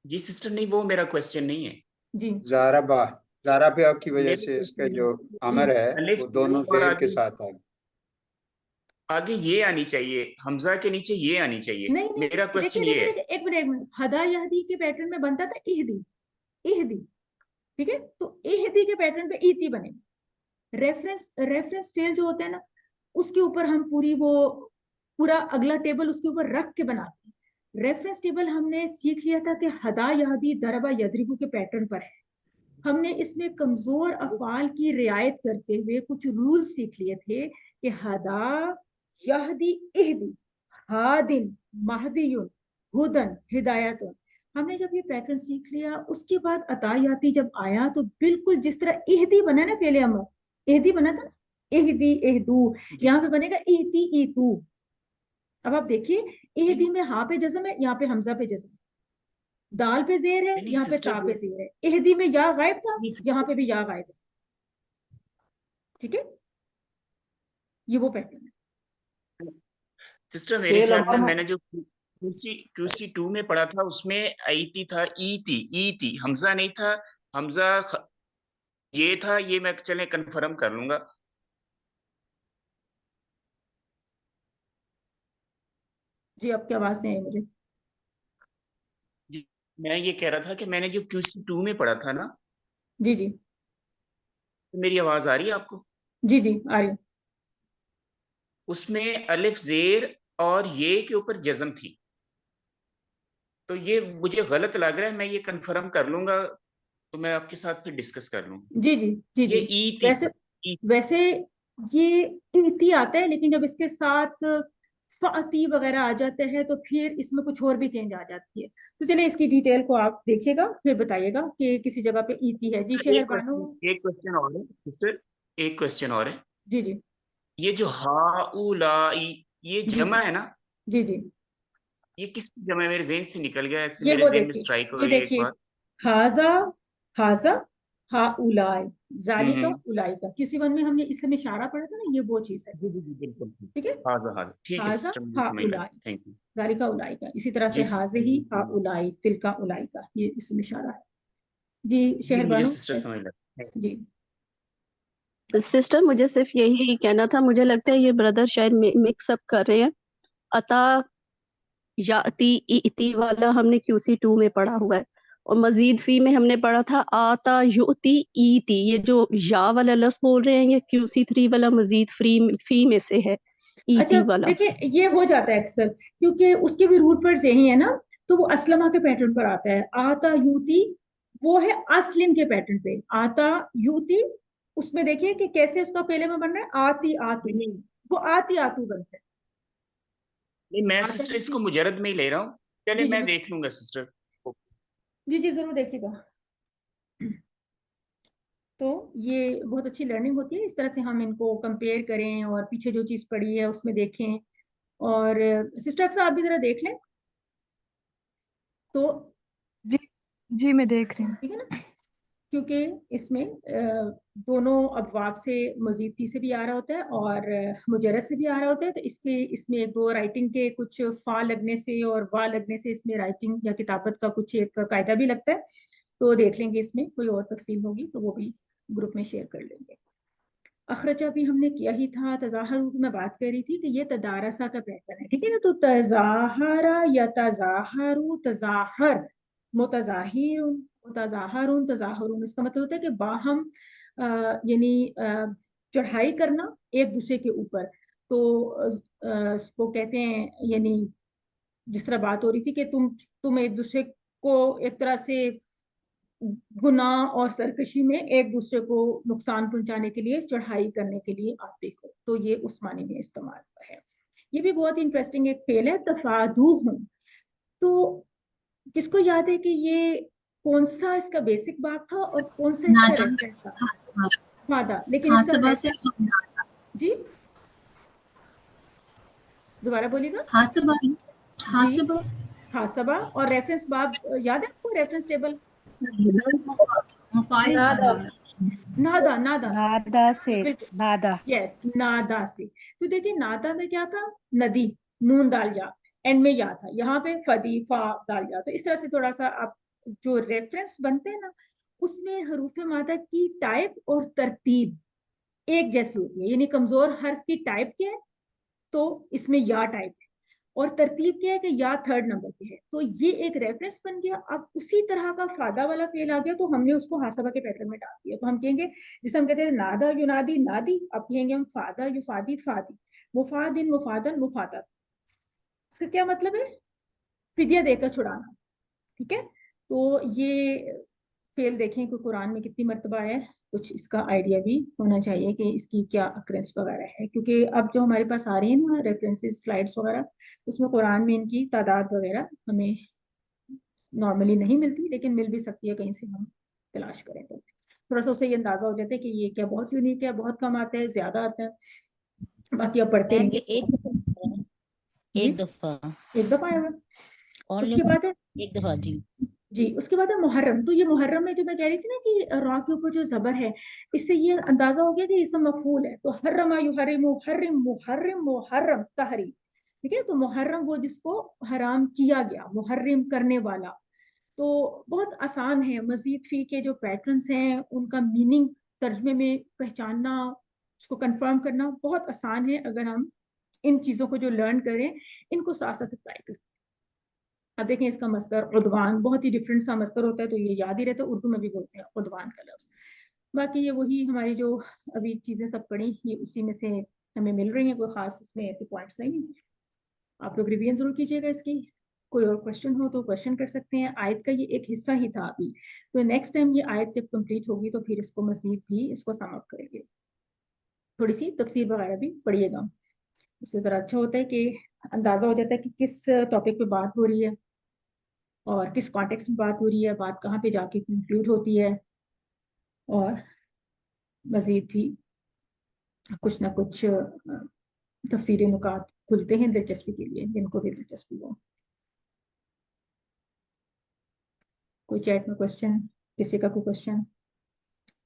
जी सिस्टर, नहीं वो मेरा क्वेश्चन नहीं है। जी ज़ारा पे आपकी वजह मेरा से इसका question जो है, अमर है अलिफ वो दोनों और जेर के आगे साथ है। आगे ये आनी चाहिए, हमजा के नीचे ये आनी चाहिए। नहीं नहीं मेरा नहीं, क्वेश्चन देखिए ये देखिए है। देखिए, एक मिनट, हदा यहदी के पैटर्न में बनता था इहदी, इहदी, ठीक है? तो इहदी के पैटर्न पे ईती बनेगा। रेफरेंस फेल जो होते हैं ना, उसके ऊपर हम पूरा अगला टेबल उसके ऊपर रख के बनाते हैं। रेफरेंस टेबल हमने सीख लिया था कि हदा यहदी दरबा यदरिबु के पैटर्न पर है। हमने इसमें कमजोर अफआल की रियायत करते हुए कुछ रूल सीख लिए थे कि हदा यहदी इहदी हादिन महदियुन हुदन हिदायतुन। हमने जब ये पैटर्न सीख लिया, उसके बाद अतायाती जब आया तो बिल्कुल जिस तरह इहदी बना ना, फेले अमर इहदी बना था ना, इहदी इहदू, यहाँ पे बनेगा ईती ईतू। अब आप देखिए, इहदी में हा पे जज़म है, यहाँ पे हमजा पे जज़म है, दाल पे जेर है, नहीं यहाँ पे सिस्टर, ता पे जेर है। इहदी में या गायब था, नहीं यहाँ पे भी या गायब है, ठीक है? ये वो पैटर्न है। सिस्टर मेरे फेल ख्याल में अमर मैंने जो क्यूसी 2 में पढ़ा था उसमें आईती था, ई थी, हमजा नहीं था। हमजा ये था, ये मैं चले कंफर्म कर लूंगा। जी आपकी आवाज नहीं आई मुझे। जी, मैं ये कह रहा था कि मैंने जो क्यूसी 2 में पढ़ा था ना, जी जी तो मेरी आवाज आ रही है आपको? जी जी आ रही है। उसमें अलिफ जेर और ये के ऊपर जज़म थी, तो ये मुझे गलत लग रहा है, मैं ये कंफर्म कर लूंगा, तो मैं आपके साथ फिर डिस्कस कर लूंगा। जी जी जी ये जी ई थी वैसे ई, वैसे ये इती आता है, लेकिन जब इसके साथ फाती वगैरह आ जाते हैं तो फिर इसमें कुछ और भी चेंज आ जाती है। तो चलिए इसकी डिटेल को आप देखिएगा, फिर बताइएगा कि किसी जगह पे इती है। जी शहर बानो। एक क्वेश्चन और है सिस्टर, एक क्वेश्चन और है। जी जी ये जो हाउलाई, ये जी जमा जी है ना, जी जी ये किसकी जमा है? मेरे ज़हन से निकल गया, ऐसे ये मेरे वो ज़हन में देखिए, स्ट्राइक हो ये रही है एक देखिए, बार। हाजा हाजा हा उलाई, जालिका हम्म, उलाई का, किसी वन में हमने इसमें इशारा पढ़ा था ना, ये वो चीज है, जी जी जी बिल्कुल। ठीक है? हाँ ठीक है हाजा सिस्टर, मुझे हा समझ लगा, उलाई, थैंक यू। जालिका उलाई का। इसी तरह से जी हाजे ही हा उलाई, तिलका उलाई का, ये इसमें इशारा है। जी जी शहर मुझे बानो। सिस्टर समझ लगा। जी सिस्टर मुझे सिर्फ यही कहना था, मुझे लगता है ये ब्रदर शायद मिक्स अप कर रहे हैं। अता याती इती वाला हमने क्यूसी 2 में पढ़ा हुआ है, और मजीद फी में हमने पढ़ा था आता युती ईती। ये जो या वाला लफ्ज बोल रहे हैं, ये क्यूसी 3 वाला मजीद फी में से है, अच्छा, ईती वाला। देखिए ये हो जाता है अक्सर, क्योंकि उसके भी रूट वर्ड्स यही है ना, तो वो असलमा के पैटर्न पर आता है। आता यूती वो है अस्लिम के पैटर्न पे, आता यूती, उसमें देखिए कि कैसे उसका पहले में बन रहा है आती आतू, नहीं वो आती आतू बनता है। नहीं, मैं आता सिस्टर यूती, इसको मुजरद में ही ले रहा हूँ, चले जी जी मैं देख लूंगा सिस्टर। जी जी जरूर देखिएगा। तो ये बहुत अच्छी लर्निंग होती है, इस तरह से हम इनको कंपेयर करें और पीछे जो चीज़ पढ़ी है उसमें देखें। और सिस्टर अक्सर आप भी जरा देख लें तो, जी जी मैं देख रही हूँ। ठीक है ना? क्योंकि इसमें दोनों अबवाब से मजीद फी से भी आ रहा होता है और मुजरद से भी आ रहा होता है। तो इसमें एक दो राइटिंग के कुछ फा लगने से और वा लगने से इसमें राइटिंग या किताबत का कुछ एक कायदा भी लगता है। तो देख लेंगे, इसमें कोई और तफसील होगी तो वो भी ग्रुप में शेयर कर लेंगे। अखरजा भी हमने किया ही था। तजाहर की मैं बात कर रही थी कि ये तदारसा का पैटर्न है, ठीक है ना? तो तजाहरा या तजाहरु, तजाहर, मुतजाहिरुन, मुतजाहरुन, तजाहरुन, इसका मतलब होता है कि बाहम यानी चढ़ाई करना एक दूसरे के ऊपर। तो वो कहते हैं, यानी जिस तरह बात हो रही थी कि तुम एक दूसरे को एक तरह से गुनाह और सरकशी में एक दूसरे को नुकसान पहुंचाने के लिए, चढ़ाई करने के लिए आते हो, तो ये उस मानी में इस्तेमाल हुआ है। ये भी बहुत इंटरेस्टिंग एक फेल है, तफादू हूं। तो किसको याद है कि ये कौन सा इसका बेसिक बाब था और कौन सा इसका नादा रेफरेंस था? हाँ, नादा। लेकिन इसका हासबा से रेफरेंस जी दोबारा बोलिएगा। हासबा जी हासबा हासबा और रेफरेंस बाब याद है आपको? रेफरेंस टेबल मफाइल नादा नादा नादा नादा से बिल्कुल नादा यस नादा से। तो देखिए नादा में क्या था? नदी, नून दाल या, एंड में या था, यहाँ पे फदी फा दाल या। तो इस तरह से थोड़ा सा आप जो रेफरेंस बनते हैं ना उसमें हरूफ मादा की टाइप और तरतीब एक जैसी होती है, यानी कमजोर हर्फ की टाइप क्या है तो इसमें या टाइप है, और तरतीब क्या है कि या थर्ड नंबर पे है। तो ये एक रेफरेंस बन गया। अब उसी तरह का फादा वाला फेल आ गया तो हमने उसको हासबा के पैटर्न में डाल दिया। तो हम कहेंगे, जिसे हम कहते हैं नादा युनादी नादी, अब कहेंगे हम फादा युफादी फादी, मुफादिन मुफादन मुफादा। इसका क्या मतलब है? फिदिया देकर छुड़ाना। ठीक है, तो ये फेल देखें कि कुरान में कितनी मर्तबा है, कुछ इसका आइडिया भी होना चाहिए कि इसकी क्या अक्रेंस वगैरह है, क्योंकि अब जो हमारे पास आ रही है ना रेफरेंसेस स्लाइड्स वगैरह, उसमें कुरान में इनकी तादाद वगैरह हमें नॉर्मली नहीं मिलती, लेकिन मिल भी सकती है कहीं से हम तलाश करें तो थोड़ा सा उससे ये अंदाजा हो जाता है कि ये क्या बहुत यूनिक है, बहुत कम आता है, ज्यादा आता है। बाकी आप पढ़ते मैम, रहिए। ये एक दफा आया हुआ। ओनली उसके बाद है एक दफा जी जी, उसके बाद है मुहर्रम। तो ये मुहर्रम में जो मैं कह रही थी ना कि रा के ऊपर जो जबर है, इससे ये अंदाजा हो गया कि इसम मफूल है। तो हर्रमा युहरिमु हर्रिम मुहर्रिम मुहर्रम तहरीम। ठीक है, तो मुहर्रम वो जिसको हराम किया गया, मुहर्रिम करने वाला। तो बहुत आसान है। मजीद फी के जो पैटर्न्स हैं उनका मीनिंग तर्जमे में पहचानना, उसको कंफर्म करना बहुत आसान है अगर हम इन चीजों को जो लर्न करें, इनको साथ साथ अप्लाई करें। अब देखें इसका मस्तर उद्वान, बहुत ही डिफरेंट सा मस्तर होता है, तो ये याद ही रहता है, उर्दू में भी बोलते हैं उद्वान का लफ्ज। बाकी ये वही हमारी जो अभी चीजें सब पढ़ी, ये उसी में से हमें मिल रही हैं, कोई खास इसमें ऐसे पॉइंट्स नहीं है। आप लोग रिवीजन जरूर कीजिएगा इसकी। कोई और क्वेश्चन हो तो क्वेश्चन कर सकते हैं। आयत का ये एक हिस्सा ही था अभी, तो नेक्स्ट टाइम ये आयत जब कंप्लीट होगी तो फिर इसको मजीद भी इसको सम अप करेंगे। थोड़ी सी तफसीर वगैरह भी पढ़िएगा, उससे ज़रा अच्छा होता है कि अंदाज़ा हो जाता है कि किस टॉपिक पे बात हो रही है और किस कॉन्टेक्स्ट में बात हो रही है, बात कहाँ पे जाके कंक्लूड होती है, और मज़ीद भी कुछ ना कुछ तफसीरी नुकात खुलते हैं दिलचस्पी के लिए, जिनको भी दिलचस्पी हो। कोई चैट में क्वेश्चन, किसी का कोई क्वेश्चन,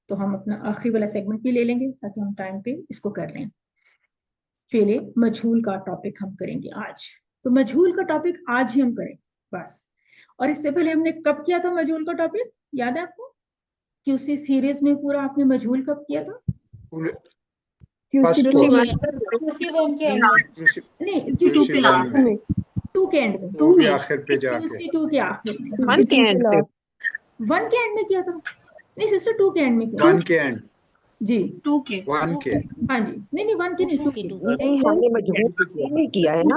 तो हम अपना आखिरी वाला सेगमेंट भी ले लेंगे ताकि हम टाइम पे इसको कर लें। फेले मजहूल का टॉपिक हम करेंगे आज। तो मजहूल का टॉपिक आज ही हम करेंगे बस। और इससे पहले हमने कब किया था मजहूल का टॉपिक, याद है आपको? क्यूसी सीरीज में पूरा आपने मजहूल कब किया था? फर्स्ट नहीं, QC क्यूसी वन में, 2 के एंड में, वो भी आखिर पे जाके क्यूसी 2 के आखिर में, 1 के एंड पे, 1 के एंड में किया था। नहीं सिस्टर, 2 के एंड में किया 1 के एंड जी, 2 के 1 के हाँ जी, नहीं 1 के नहीं, 2 के। नहीं हमने मजबूर में किया है ना,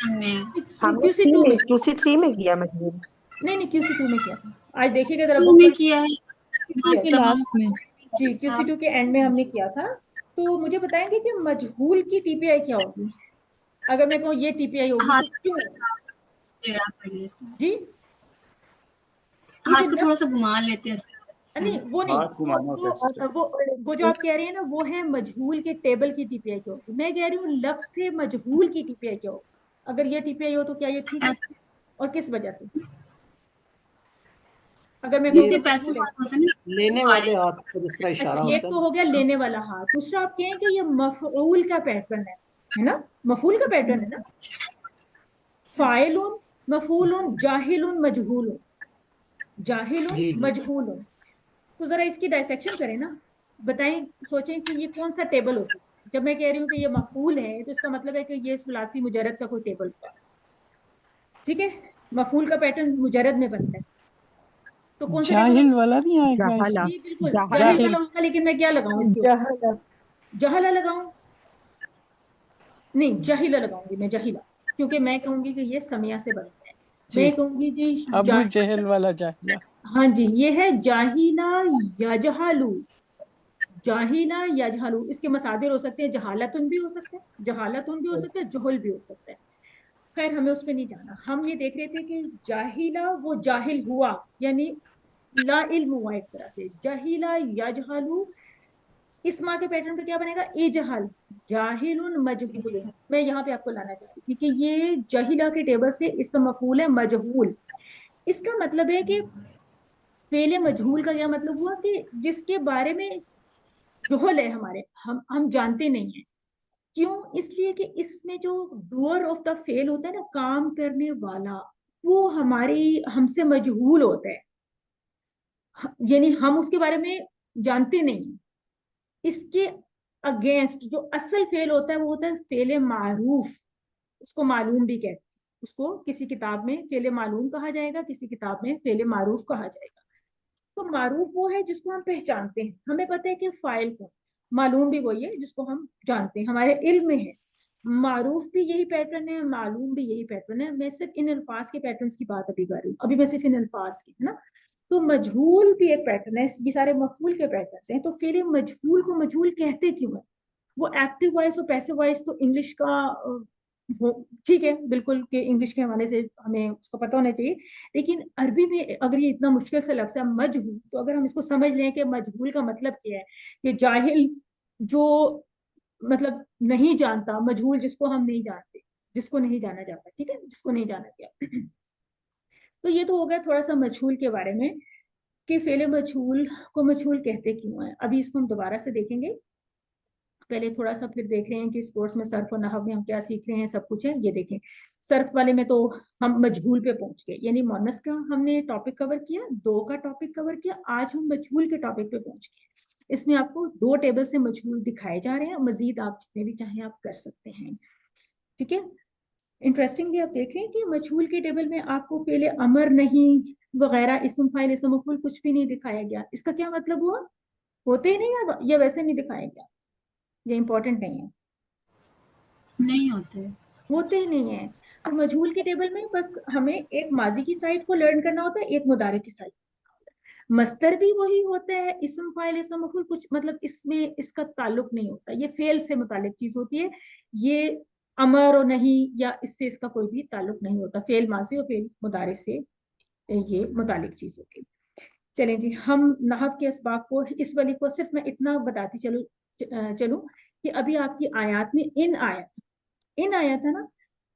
हमने क्यूसी 3 2 में में, QC 3 में किया मजबूर। नहीं क्यूसी 2 में किया था। आज देखिएगा जरा 2 में किया है Yes. लास्ट में जी, क्यूसी 2 के एंड में हमने किया था। तो मुझे बताएंगे कि मजहूल की टीपीआई क्या होगी? अगर मैं कहूँ ये टीपीआई होगी हाथ तो क्यों? जी, हाथ को थोड़ा सा घुमा लेते हैं। नहीं वो नहीं, वो जो आप कह रही हैं ना वो है मजहूल के टेबल की टीपीआई क्या होगी। मैं कह रही हूँ लफ्ज से मजहूल की टीपीआई क्या होगी? अगर ये टीपीआई हो तो क्या ये ठीक है और किस वजह से? अगर मैं ये पैसे लेने वाले हाथ को दूसरा इशारा होता एक तो हो गया लेने वाला हाथ, दूसरा आप कहें कि ये मफऊल का पैटर्न है ना, मफूल का पैटर्न है ना, फाइलुन मफूलुन जाहिलुन मजहूलुन, जाहिलुन मजहूलुन। तो जरा इसकी डायसेक्शन करें ना, बताएं, सोचें कि ये कौन सा टेबल हो सकता है। जब मैं कह रही हूँ कि ये मफूल है तो इसका मतलब है कि ये सुलासी मुजरद का कोई टेबल होगा। ठीक है, मफूल का पैटर्न मुजरद में बनता है, तो कौन सा जाहिल वाला नहीं आएगा जहाला, इसमें? बिल्कुल जाहिल वाला होगा, लेकिन मैं क्या लगाऊं इसके ऊपर? जहला लगाऊं? नहीं, जहिला लगाऊंगी मैं, जहिला, क्योंकि मैं कहूंगी कि ये समिया से बनता है। मैं कहूंगी जी अबू जहल वाला जाहिला। हाँ जी, ये है जाहिला यजहालू, जाहिला यजहालू। इसके मसादिर हो सकते हैं, जहालतुन भी हो सकता है, जहालतुन भी हो सकता है, जुहल भी हो सकता है। खैर हमें उसमें नहीं जाना, हम ये देख रहे थे कि जाहिला वो जाहिल हुआ, यानी ला इल्म हुआ एक तरह से, जहिला यजहलु, इस्मा के पैटर्न पे क्या बनेगा, इजहल, जाहिलुन मजहूल। मैं यहाँ पे आपको लाना चाह रही थी कि ये जहिला के टेबल से इसम मफूल है मजहूल। इसका मतलब है कि फेले मजहूल का क्या मतलब हुआ कि जिसके बारे में जोहल है हमारे, हम जानते नहीं है। क्यों? इसलिए कि इसमें जो डूअर ऑफ द फेल होता है ना, काम करने वाला, वो हमसे मजहूल होता है, यानी हम उसके बारे में जानते नहीं। इसके अगेंस्ट जो असल फेल होता है वो होता है फेले मारूफ, उसको मालूम भी कहते हैं। उसको किसी किताब में फेले मालूम कहा जाएगा, किसी किताब में फेले मारूफ कहा जाएगा। तो मारूफ वो है जिसको हम पहचानते हैं, हमें पता है कि फाइल को, मालूम भी वही है जिसको हम जानते हैं, हमारे इल्म में है। मारूफ भी यही पैटर्न है, मालूम भी यही पैटर्न है। मैं सिर्फ इन अल्फाज के पैटर्न्स की बात अभी कर रही हूँ, अभी मैं सिर्फ इन अल्फाज की, है ना। तो मजहूल भी एक पैटर्न है, ये सारे मफूल के पैटर्न्स हैं। तो फिर मजहूल को मजहूल कहते क्यों है? वो एक्टिव वॉइस और पैसिव वॉइस तो इंग्लिश का ठीक है बिल्कुल, कि इंग्लिश के हवाले से हमें उसका पता होना चाहिए, लेकिन अरबी में अगर ये इतना मुश्किल से लफ्ज़ है मजहूल, तो अगर हम इसको समझ लें कि मजहूल का मतलब क्या है, कि जाहिल जो मतलब नहीं जानता, मजहूल जिसको हम नहीं जानते, जिसको नहीं जाना जाता, ठीक है, जिसको नहीं जाना गया। तो ये तो हो गया थोड़ा सा मजहूल के बारे में कि फेले मजहूल को मजहूल कहते क्यों है। अभी इसको हम दोबारा से देखेंगे, पहले थोड़ा सा फिर देख रहे हैं कि इस कोर्स में सर्फ और नहव में हम क्या सीख रहे हैं, सब कुछ है। ये देखें, सर्फ वाले में तो हम मजहूल पे पहुंच गए, यानी मोनस का हमने टॉपिक कवर किया, दो का टॉपिक कवर किया, आज हम मजहूल के टॉपिक पे पहुंच गए। इसमें आपको दो टेबल से मजहूल दिखाए जा रहे हैं, मजीद आप जितने भी चाहें आप कर सकते हैं, ठीक है। इंटरेस्टिंगली आप देख रहे हैं कि मजहूल के टेबल में आपको फेले अमर नहीं वगैरह, इस्म फाइल इस्म मफूल कुछ भी नहीं दिखाया गया। इसका क्या मतलब हुआ? होते ही नहीं या वैसे नहीं दिखाया गया? ये इंपॉर्टेंट नहीं है, नहीं होते, होते ही नहीं है। तो मजहूल के टेबल में बस हमें एक माजी की साइड को लर्न करना होता है, एक मुदारे की साइड। मस्तर भी वही होता है, इस्म फाइल इस्म मफूल कुछ मतलब इसमें इसका ताल्लुक नहीं होता, ये फेल से मुतालिक चीज होती है। ये अमर और नहीं या इससे इसका कोई भी ताल्लुक नहीं होता, फेल माजी और फेल मुदारे से ये मुतालिक चीज होती है। चलें जी, हम नहव के असबाब को, इस वाली को सिर्फ मैं इतना बताती चलूं कि अभी आपकी आयत में इन आया था ना।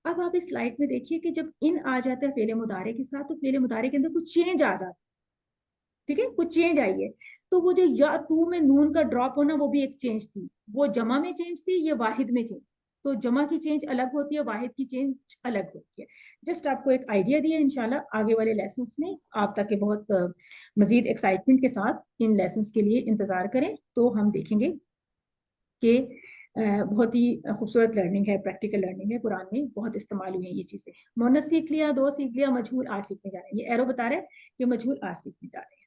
अब आप इस स्लाइड में देखिए कि जब इन आ जाता है फेले मुदारे के साथ, तो फेले मुदारे के अंदर कुछ चेंज आ जाता है, ठीक है, कुछ चेंज आई है। तो वो जो या तू में नून का ड्रॉप होना, वो भी एक चेंज थी, वो जमा में चेंज थी, ये वाहिद में चेंज। तो जमा की चेंज अलग होती है, वाहिद की चेंज अलग होती है। जस्ट आपको एक आइडिया दिया, इंशाल्लाह आगे वाले लेसन्स में आप ताकि बहुत मजीद एक्साइटमेंट के साथ इन लेसन्स के लिए इंतजार करें, तो हम देखेंगे कि बहुत ही खूबसूरत लर्निंग है, प्रैक्टिकल लर्निंग है, कुरान में बहुत इस्तेमाल हुई है ये चीजें। मोनस सीख लिया, दो सीख लिया, मजहूल आज सीखने जा रहे हैं। ये एरो बता रहे हैं कि मजहूल आज सीखने जा रहे हैं।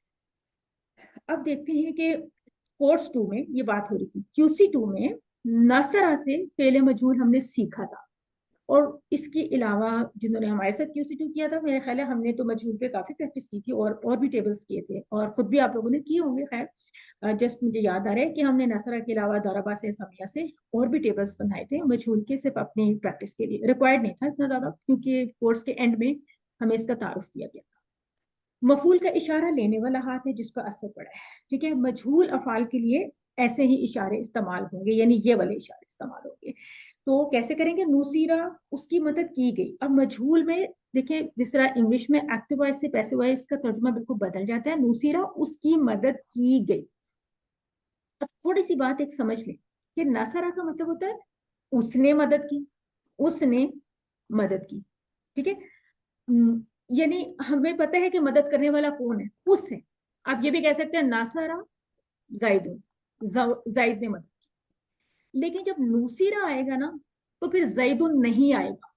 अब देखते हैं कि कोर्स 2 में ये बात हो रही थी, क्यूसी 2 में नासरा से पहले मजहूल हमने सीखा था। और इसके अलावा जिन्होंने हमारे साथ क्यूसी 2 किया था, मेरे ख्याल है हमने तो मजहूल पे काफी प्रैक्टिस की थी और भी टेबल्स किए थे, और खुद भी आप लोगों ने किए होंगे। खैर जस्ट मुझे याद आ रहा है कि हमने नसरा के अलावा दरबा से, समिया से और भी टेबल्स बनाए थे मजहूल के, सिर्फ अपनी प्रैक्टिस के लिए। रिक्वायर्ड नहीं था इतना ज्यादा, क्योंकि कोर्स के एंड में हमें इसका तारुफ दिया गया था। मफूल का इशारा लेने वाला हाथ है जिस पर असर पड़ा है, ठीक है। मजहूल अफाल के लिए ऐसे ही इशारे इस्तेमाल होंगे, यानी ये वाले इशारे इस्तेमाल होंगे। तो कैसे करेंगे? नुसीरा, उसकी मदद की गई। अब मजहूल में देखिए, जिस तरह इंग्लिश में एक्टिव वॉइस से पैसिव वॉइस का तर्जुमा बिल्कुल बदल जाता है। नुसीरा, उसकी मदद की गई। अब थोड़ी सी बात एक समझ लें कि नसरा का मतलब होता है उसने मदद की, उसने मदद की, ठीक है। यानी हमें पता है कि मदद करने वाला कौन है, उससे। आप ये भी कह सकते हैं नासरा जायदुन, जायद ने मदद की। लेकिन जब नूसीरा आएगा ना, तो फिर जैदुन नहीं आएगा,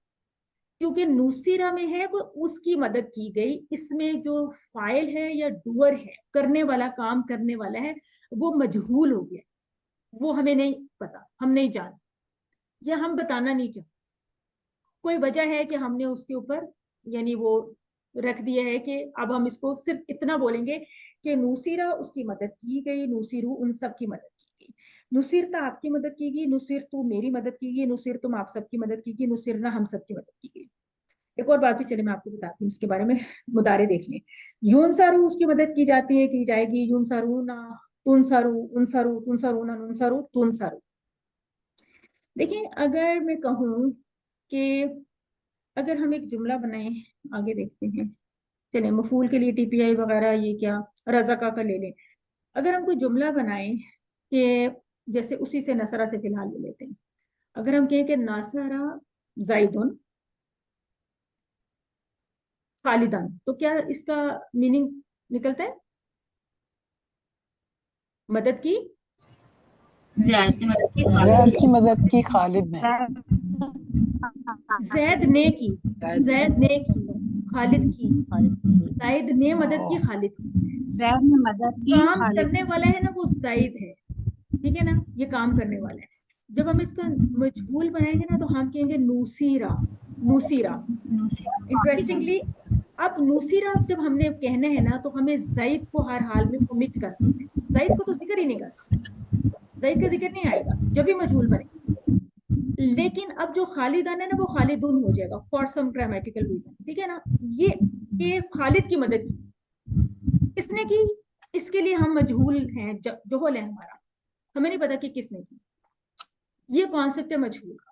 क्योंकि नूसीरा में है कोई उसकी मदद की गई। इसमें जो फाइल है या डूअर है, करने वाला, काम करने वाला है, वो मजहूल हो गया, वो हमें नहीं पता, हम नहीं जानते, या हम बताना नहीं चाहते। कोई वजह है कि हमने उसके ऊपर यानी वो रख दिया है कि अब हम इसको सिर्फ इतना बोलेंगे कि नूसीरा, उसकी मदद की गई, नूसीरू, उन सब की मदद की गई। नुसीरता, आपकी मदद की गई, नुसीर तू, मेरी मदद की गई, नुसीर तुम, आप सबकी मदद की गई, नुसीरना, हम सबकी मदद की गई। ایک اور بات بھی چلے میں آپ کو بتاتی ہوں اس کے بارے میں, مدارے دیکھ لیں. یون سارو اس کی مدد کی جاتی ہے, کی جائے گی یون سارونا, تن سارو, ان سارو, تن سارونا, نون سارو, تن سارو. دیکھیں اگر میں کہوں کہ اگر ہم ایک جملہ بنائیں, آگے دیکھتے ہیں, چلیں مفعول کے لیے ٹی پی آئی وغیرہ یہ کیا رزقا کا لے لیں. اگر ہم کوئی جملہ بنائیں کہ جیسے اسی سے نصرہ سے فی الحال لے لیتے ہیں, اگر ہم کہیں کہ ناصرہ زیدن خالدن, تو کیا اس کا میننگ نکلتا ہے؟ مدد کی زیاد کی مدد کی زید کی مدد کی خالد نے. زید نے کی, زید نے کی, خالد کی, زید نے مدد کی خالد کی. زید نے مدد کی کام خالد کرنے والا ہے نا وہ زید ہے, ٹھیک ہے نا, یہ کام کرنے والا ہے. جب ہم اس کا مجہول بنائیں گے نا تو ہم کہیں گے نوسیرا, نوسیرا. انٹرسٹنگلی اب نوسیرا جب ہم نے کہنا ہے نا تو ہمیں زید کو ہر حال میں omit کرنا ہے. زید کو تو ذکر ہی نہیں کرنا, زید کا ذکر نہیں آئے گا جب بھی مجہول بنے. لیکن اب جو خالدان ہے نا وہ خالدون ہو جائے گا فار سم گرامیٹیکل ریزن, ٹھیک ہے نا. یہ کہ خالد کی مدد کی, کس نے کی, اس کے لیے ہم مجہول ہیں, جہول ہے ہمارا, ہمیں نہیں پتا کہ کس نے کی. یہ کانسیپٹ ہے مجہول کا.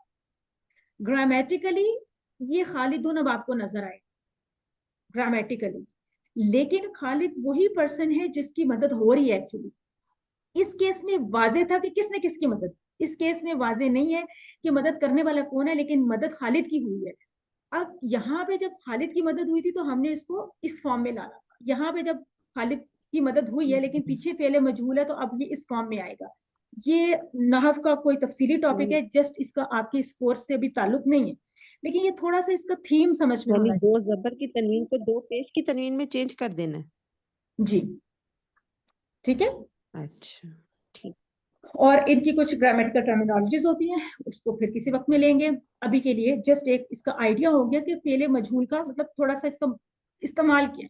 گرامیٹیکلی یہ خالدون اب آپ کو نظر آئے گرامیٹیکلی, لیکن خالد وہی پرسن ہے جس کی مدد ہو رہی ہے ایکچولی. اس کیس میں واضح تھا کہ کس نے کس کی مدد, اس کیس میں واضح نہیں ہے کہ مدد کرنے والا کون ہے, لیکن مدد خالد کی ہوئی ہے. اب یہاں پہ جب خالد کی مدد ہوئی تھی تو ہم نے اس کو اس فارم میں لانا تھا. یہاں پہ جب خالد کی مدد ہوئی ہے لیکن پیچھے فعل مجہول ہے تو اب یہ اس فارم میں آئے گا. یہ نحو کا کوئی تفصیلی ٹاپک ہے, جسٹ اس کا آپ کے اس کورس سے بھی تعلق نہیں ہے, لیکن یہ تھوڑا سا اس کا تھیم سمجھ میں یعنی ہونا دو زبر کی تنوین کو دو پیش کی تنوین میں چینج کر دینا ہے. جی ٹھیک ہے. اچھا ٹھیک. اور ان کی کچھ گرامیٹیکل ٹرمینالوجیز ہوتی ہیں, اس کو پھر کسی وقت میں لیں گے. ابھی کے لیے جسٹ ایک اس کا آئیڈیا ہو گیا کہ فعل مجہول کا مطلب تھوڑا سا اس کا استعمال کیا.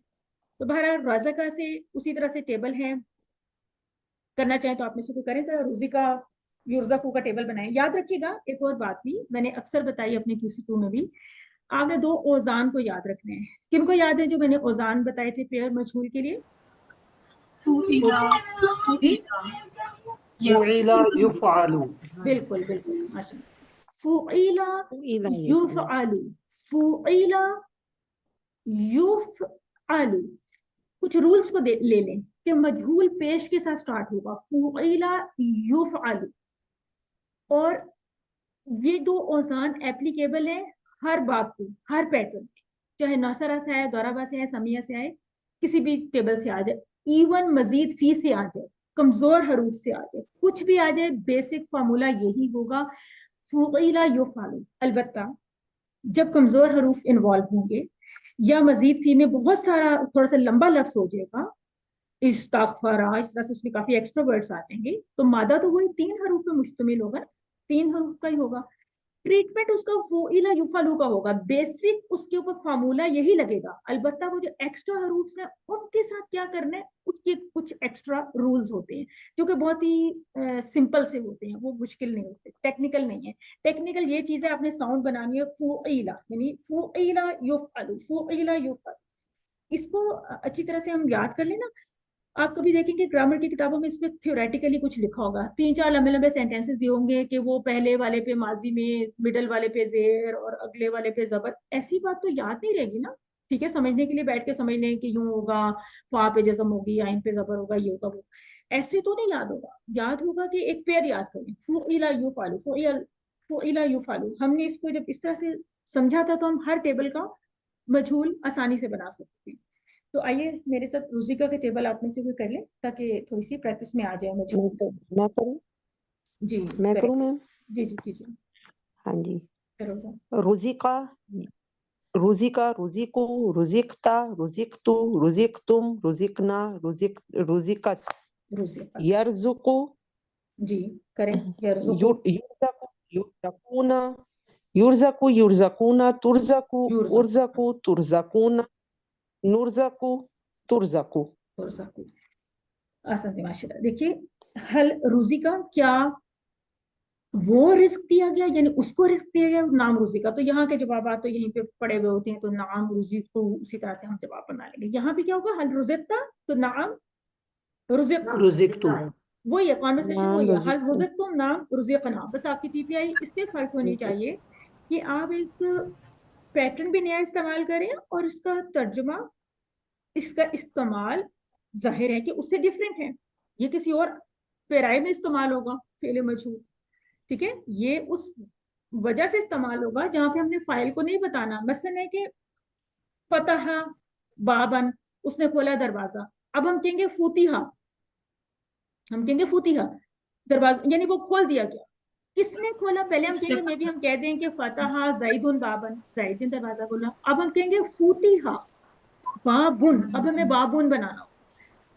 تو بہرحال رازقہ سے اسی طرح سے ٹیبل ہے, کرنا چاہیں تو آپ میں سے کوئی کریں, تو رزقہ یرزقو کا ٹیبل بنائیں. یاد رکھیے گا ایک اور بات بھی میں نے اکثر بتائی اپنے QC2 میں بھی, آپ نے دو اوزان کو یاد رکھنے ہیں. کن کو یاد ہے جو میں نے اوزان بتائے تھے پیئر مجہول کے لیے؟ فعل یفعل. بالکل بالکل ماشاء اللہ. فعل یفعل, فعل یفعل. کچھ رولز کو لے لیں کہ مجہول پیش کے ساتھ سٹارٹ ہوگا, فعل یفعل. اور یہ دو اوزان ایپلیکیبل ہیں ہر بات کو, ہر پیٹرن میں, چاہے ناصرہ سے آئے, دورابا سے آئے, سمیہ سے آئے, کسی بھی ٹیبل سے آ جائے, ایون مزید فی سے آ جائے, کمزور حروف سے آ جائے, کچھ بھی آ جائے, بیسک فارمولا یہی ہوگا فعل یفعل. البتہ جب کمزور حروف انوالو ہوں گے یا مزید فی میں بہت سارا تھوڑا سا لمبا لفظ ہو جائے گا, استغفرہ, اس طرح سے اس میں کافی ایکسٹرا ورڈز آ جائیں گے, تو مادہ تو وہی 3 حروف پہ مشتمل ہوگا, 3 حروف کا ہی ہوگا. ٹریٹمنٹ اس کا فعل یفعل کا ہوگا, بیسک اس کے اوپر فارمولا یہی لگے گا. البتہ وہ جو ایکسٹرا حروف ہیں ان کے ساتھ کیا کرنا ہے, اس کے کچھ ایکسٹرا رولز ہوتے ہیں جو کہ بہت ہی سمپل سے ہوتے ہیں, وہ مشکل نہیں ہوتے, ٹیکنیکل نہیں ہے. ٹیکنیکل یہ چیز ہے آپ نے ساؤنڈ بنانی ہے فعل, یعنی فعل یفعل, فعل یفعل. اس کو اچھی طرح سے ہم یاد کر لیں نا. آپ کبھی دیکھیں گے گرامر کی کتابوں میں اس میں تھیوریٹیکلی کچھ لکھا ہوگا, 3-4 لمبے لمبے سینٹینسز دیے ہوں گے کہ وہ پہلے والے پہ ماضی میں, مڈل والے پہ زیر اور اگلے والے پہ زبر. ایسی بات تو یاد نہیں رہے گی نا, ٹھیک ہے, سمجھنے کے لیے بیٹھ کے سمجھ لیں کہ یوں ہوگا, فا پہ جزم ہوگی, عین پہ زبر ہوگا, یہ ہوگا, وہ ایسے تو نہیں یاد ہوگا. یاد ہوگا کہ ایک پیئر یاد کریں, فعل یفعل, فعل یفعل. ہم نے اس کو جب اس طرح سے سمجھا تھا تو ہم ہر ٹیبل کا مجہول آسانی سے بنا سکتے ہیں. تو آئیے میرے ساتھ رزقہ کے ٹیبل آپ میں سے کوئی کر لیں تاکہ تھوڑی سی پریکٹس میں آ جائے مجھے. میں کروں, جی میں کروں میم. جی جی کیجیے. ہاں جی. کرو. رزقہ, رزقہ, رزقو, رزقتا, رزقتو, رزقتم, رزقنا, رزقت. یرزقو, جی کریں. یرزقو, یرزقو, یرزقونا, یرزقو, یرزقونا, ترزقو, ارزقو, ترزقونا, نرزقو, ترزقو. آسان ہے ماشاء اللہ. دیکھیے حل رزقہ کیا वो रिस्क दिया गया, यानी उसको रिस्क दिया गया नाम रुजी का। तो यहाँ के जवाब तो यहीं पे पड़े हुए होते हैं, तो नाम रुजी को उसी तरह से हम जवाब बना लेंगे। यहाँ पे क्या होगा, हल रुज़िक़ता, तो नाम रुज़िक़, रुज़िक़तुम। वही है कॉन्वर्सेशन, नाम वही है, हल रुज़िक़तुम। रुज़िक़तुम नाम रुज़िक़ना। बस आपकी टीपीआई इससे फर्क होनी चाहिए कि आप एक पैटर्न भी नया इस्तेमाल करें और इसका तर्जुमा, इसका इस्तेमाल जाहिर है कि उससे डिफरेंट है। ये किसी और पेराए में इस्तेमाल होगा फेले मजहूल, ठीक है, ये उस वजह से इस्तेमाल होगा जहां पे हमने फाइल को नहीं बताना। मसलन है कि फतहा बाबन, उसने खोला दरवाजा, अब हम कहेंगे फूतिहा, हम कहेंगे फूतिहा दरवाजा, यानी वो खोल दिया गया। किसने खोला, पहले हम कहेंगे मे भी हम कह दें कि फतहा ज़ैदुन बाबन, ज़ैद ने दरवाजा खोला। अब हम कहेंगे फूतिहा बाबुन, अब हमें बाबुन बनाना।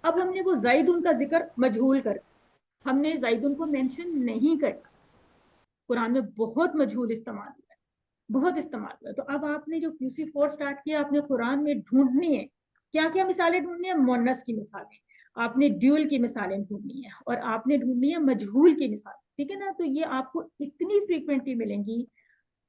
अब हमने वो ज़ैदुन का जिक्र मजहूल कर, हमने ज़ैदुन को मेंशन नहीं करना। कुरान में बहुत मजहूल इस्तेमाल हुआ है, बहुत इस्तेमाल हुआ है। तो अब आपने जो QC4 स्टार्ट किया, आपने कुरान में ढूंढनी है, क्या क्या मिसालें ढूंढनी है, मोनस की मिसालें, आपने ड्यूल की मिसालें ढूंढनी है, और आपने ढूंढनी है मजहूल की मिसाल, ठीक है ना। तो ये आपको इतनी फ्रीक्वेंटली मिलेंगी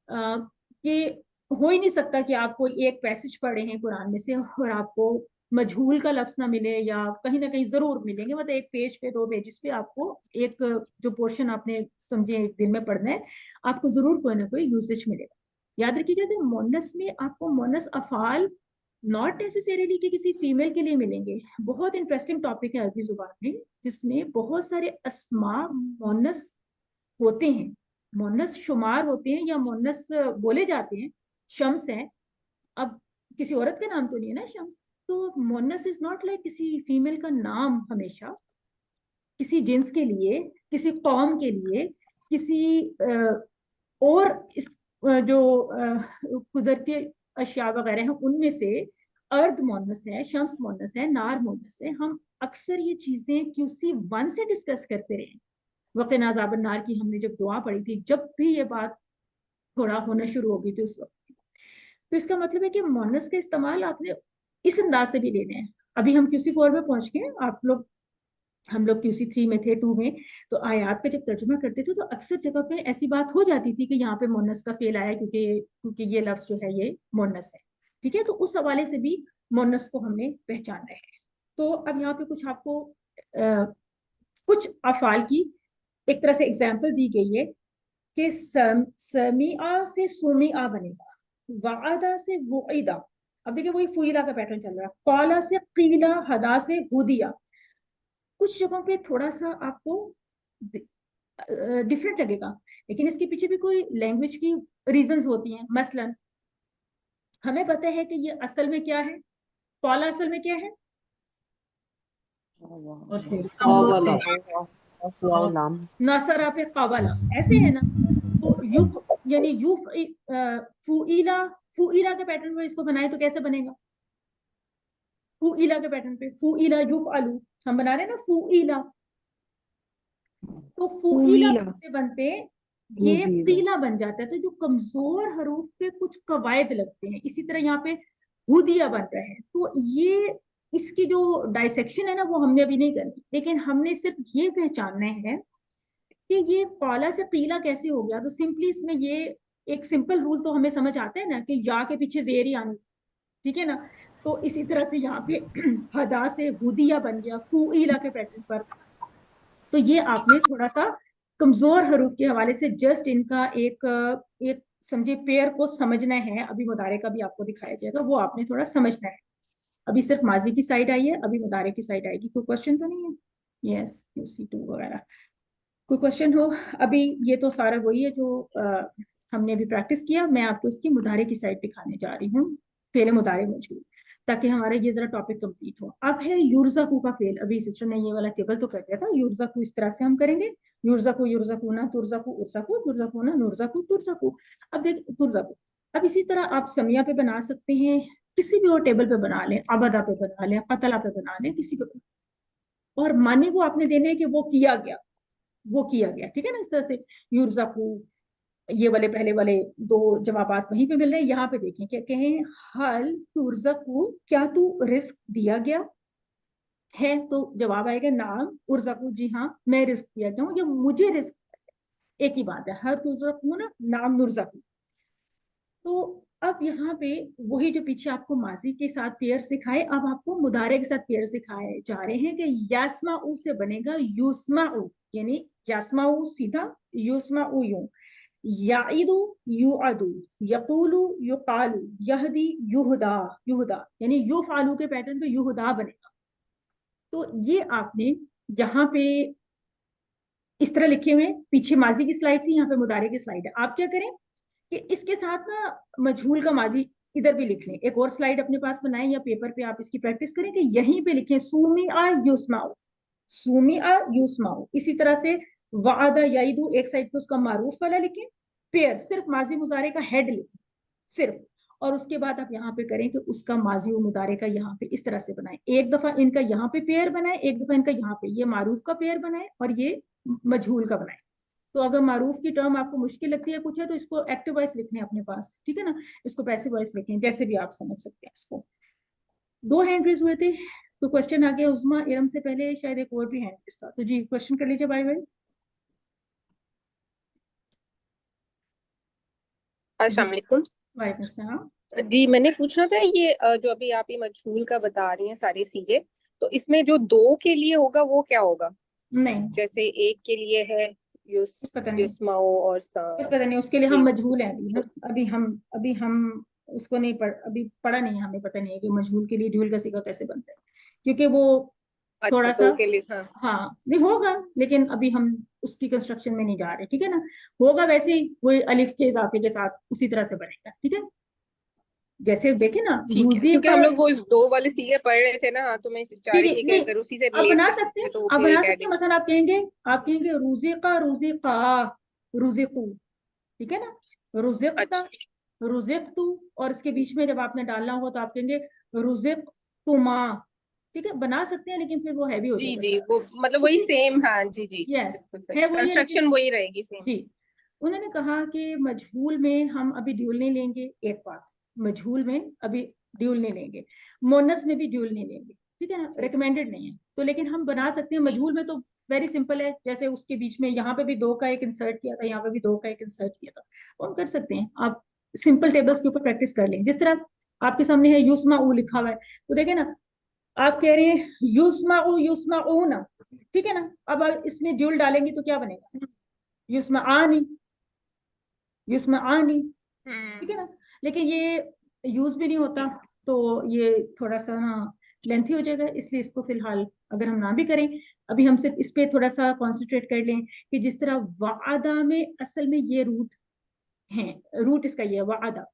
कि हो ही नहीं सकता कि आप कोई एक पैसेज पढ़े हैं कुरान में से और आपको मजहूल का लफ्ज ना मिले, या कहीं ना कहीं जरूर मिलेंगे। मतलब एक पेज पे, 2 पेजेस पे आपको एक जो पोर्शन आपने समझे एक दिन में पढ़ना है, आपको जरूर कोई ना कोई यूसेज मिलेगा। याद रखिएगा कि मोनस में आपको मोनस अफाल नॉट नेसेसरीली कि किसी फीमेल के लिए मिलेंगे। बहुत इंटरेस्टिंग टॉपिक है अरबी जुबान में, जिसमें बहुत सारे अस्मा मोनस होते हैं, मोनस शुमार होते हैं या मोनस बोले जाते हैं। शम्स है, अब किसी औरत का नाम तो नहीं है ना शम्स, तो मोनस इज नॉट लाइक किसी फीमेल का नाम। हमेशा किसी जिन्स के लिए, किसी कौम के लिए, किसी और जो कुदरती अशिया वगैरह हैं उनमें से अर्द मोनस है, शम्स मोनस है, नार मोनस है। हम अक्सर ये चीजें QC1 से डिस्कस करते रहे। वक़िना अज़ाबन नार की हमने जब दुआ पढ़ी थी, जब भी ये बात थोड़ा होना शुरू हो गई थी उस वक्त। तो इसका मतलब है कि मोनस का इस्तेमाल आपने इस अंदाज से भी लेने हैं। अभी हम QC4 में पहुंच गए, आप लोग, हम लोग QC3 में थे, 2 में। तो आयात का जब तर्जुमा करते थे तो अक्सर जगह पे ऐसी बात हो जाती थी कि यहाँ पे मोनस का फेल आया क्योंकि ये लफ्ज जो है ये मोनस है, ठीक है। तो उस हवाले से भी मोनस को हमने पहचाना है। तो अब यहाँ पे कुछ आपको कुछ अफाल की एक तरह से एग्जाम्पल दी गई है कि समीआ से सुमीआ बनेगा, वादा से वुइदा। अब देखिए वही फुइला का पैटर्न चल रहा है, कौला से कीला, हदा से हुदिया। कुछ जगहों पे थोड़ा सा आपको डिफरेंट लगेगा, लेकिन इसके पीछे भी कोई लैंग्वेज की रीजंस होती हैं। मसलन हमें पता है कि ये असल में क्या है, कौला असल में क्या है, नसरा पे कवाला, ऐसे है ना। तो युफ यानी युफ फुइला, फुइला के पैटर्न पे इसको बनाए तो कैसे बनेगा, फुइला के पैटर्न पे, फुइला युफ अलू हम बना रहे हैं ना, फुइला। तो फुइला बनते बनते ये कीला बन जाता है। तो जो कमजोर हरूफ पे कुछ कवायद लगते हैं, इसी तरह यहाँ पे हुदिया बन रहा है। तो ये इसकी जो डाइसेक्शन है ना वो हमने अभी नहीं करनी, लेकिन हमने सिर्फ ये पहचानना है कि ये कौला से कीला कैसे हो गया। तो सिंपली इसमें ये एक सिंपल रूल तो हमें समझ आता है ना कि या के पीछे जेर ही आनी, ठीक है ना। तो इसी तरह से यहाँ पे हदा से हुदिया बन गया फुइला के पैटर्न पर। तो ये आपने थोड़ा सा कमजोर हरूफ के हवाले से जस्ट इनका एक समझे पेयर को समझना है। अभी मुदारे का भी आपको दिखाया जाएगा, वो आपने थोड़ा समझना है। अभी सिर्फ माजी की साइड आई है, अभी मुदारे की साइड आएगी। कोई क्वेश्चन तो नहीं है? यस, QC2 वगैरह कोई क्वेश्चन हो? अभी ये तो सारा वही है जो हमने अभी प्रैक्टिस किया। मैं आपको इसकी मुदारे की साइड दिखाने जा रही हूँ, फेल मुदारे मौजूद, ताकि हमारा ये जरा टॉपिक कंप्लीट हो। अब है युर्ज़कू का फेल। अभी सिस्टर ने ये वाला टेबल तो कर दिया था। युर्ज़कू इस तरह से हम करेंगे, युर्ज़कू युर्ज़कूना तुर्ज़कू उर्ज़कू तुर्ज़कूना नुर्ज़कू तुर्ज़कू। अब देख तुर्ज़कू, अब इसी तरह आप समिया पे बना सकते हैं, किसी भी और टेबल पे बना लें, अबदा पे बना लें, कतला पे बना लें, किसी पे। और माने वो आपने देने हैं कि वो किया गया, वो किया गया, ठीक है ना। इस तरह से युर्ज़कू, ये वाले पहले वाले 2 जवाबात वहीं पे मिल रहे हैं। यहाँ पे देखें क्या कहें, हल तुर्ज़कू, क्या तू रिस्क दिया गया है, तो जवाब आएगा नाम उर्ज़कू, जी हाँ मैं रिस्क दिया गया हूँ या मुझे रिस्क। एक ही बात है, हर तुर्ज़क़ून नाम नुर्ज़क़ू। तो अब यहाँ पे वही जो पीछे आपको माजी के साथ पेयर सिखाए, अब आपको मुदारे के साथ पेयर सिखाए जा रहे हैं कि यास्माउ से बनेगा युस्माउ, यानी यास्माउ सीधा, युस्माउ यूं, याइदु युअदु, यकूलु युकालु, यहदी युहदा, युहदा यानी युफालु के पैटर्न पे युहदा बनेगा। तो ये आपने यहाँ पे इस तरह लिखे हुए, पीछे माजी की स्लाइड थी, यहाँ पे मुदारे की स्लाइड है। आप क्या करें कि इसके साथ ना मजहूल का माजी इधर भी लिख लें, एक और स्लाइड अपने पास बनाएं या पेपर पे आप इसकी प्रैक्टिस करें कि यहीं पे लिखें सूमिआ युस्माउ, सूमिआ युस्माउ। इसी तरह से वादा याइदु एक साइड पे उसका मारूफ वाला लिखें, पेयर सिर्फ माजी मुजारे का हेड लिखें सिर्फ, और उसके बाद आप यहाँ पे करें कि उसका माजी और मुदारे का यहाँ पे इस तरह से बनाएं। एक दफा इनका यहाँ पे पेयर बनाए, एक दफा इनका यहाँ पे, ये मारूफ का पेयर बनाए और ये मजहूल का बनाए। तो अगर मारूफ की टर्म आपको मुश्किल लगती है कुछ है तो इसको एक्टिव वॉइस लिखने अपने पास, ठीक है ना, इसको पैसिव वॉइस लिखें, जैसे भी आप समझ सकते हैं इसको। 2 हैंड रेज हुए थे तो क्वेश्चन आ गया उस्मा इरम से पहले, शायद एक और भी हैंड रेज था, तो जी क्वेश्चन कर लीजिए भाई। अस्सलाम वालेकुम। वालेकुम सलाम। जी मैंने पूछना था ये जो अभी आप ये मजहूल का बता रही हैं सारे सीगे, तो इसमें जो 2 के लिए होगा वो क्या होगा? नहीं, जैसे एक के लिए है युस्माओ और पता नहीं, उसके लिए हम मजहूल हैं अभी ना, अभी हम उसको नहीं अभी पढ़ा नहीं, हमें पता नहीं है कि मजहूल के लिए जूल का सीगा कैसे बनता है, क्योंकि वो थोड़ा सा के लिए हाँ नहीं होगा, लेकिन अभी हम उसकी कंस्ट्रक्शन में नहीं जा रहे, ठीक है ना। होगा वैसे ही, वो अलिफ के इजाफे के साथ उसी तरह से बनेगा, ठीक है। जैसे देखे ना, क्योंकि हम लोग वो 2 वाले सीगे पढ़ रहे थे ना, तो मैं चाह रही थी कि अगर उसी से आप बना रिलेट सकते हैं, तो आप बना सकते हैं। मसलन आप कहेंगे रुज़िक़ा रुज़िक़ा रुज़िक़ू, ठीक है ना, रुज़िक़ता रुज़िक़तु, और इसके बीच में जब आपने डालना हो तो आप कहेंगे रुज़िक़तुमा, ठीक है, बना सकते हैं, लेकिन फिर वो हैवी हो जाएगा। जी वो मतलब वही सेम, हाँ जी यस है, कंस्ट्रक्शन वही रहेगी सेम जी। उन्होंने कहा कि मजहूल में हम अभी ड्यूल नहीं लेंगे, एक बात, मजहूल में अभी ड्यूल नहीं लेंगे, मोनस में भी ड्यूल नहीं लेंगे, ठीक है ना, रिकमेंडेड नहीं है। तो लेकिन हम बना सकते हैं मजहूल में, तो वेरी सिंपल है, जैसे उसके बीच में यहाँ पे भी 2 का एक इंसर्ट किया था, यहाँ पे भी 2 का एक इंसर्ट किया था, वो हम कर सकते हैं। आप सिंपल टेबल्स के ऊपर प्रैक्टिस कर लें। जिस तरह आपके सामने है युस्माउ लिखा हुआ है, तो देखे ना, आप कह रहे हैं युस्माउ युस्माउ ना, ठीक है ना, अब आप इसमें ड्यूल डालेंगे तो क्या बनेगा, युस्माआनी युस्माआनी, ठीक है ना, लेकिन ये यूज भी नहीं होता, तो ये थोड़ा सा ना लेंथी हो जाएगा, इसलिए इसको फिलहाल अगर हम ना भी करें, अभी हम सिर्फ इस पे थोड़ा सा कॉन्सेंट्रेट कर लें कि जिस तरह वादा में असल में ये रूट है, रूट इसका ये है वादा।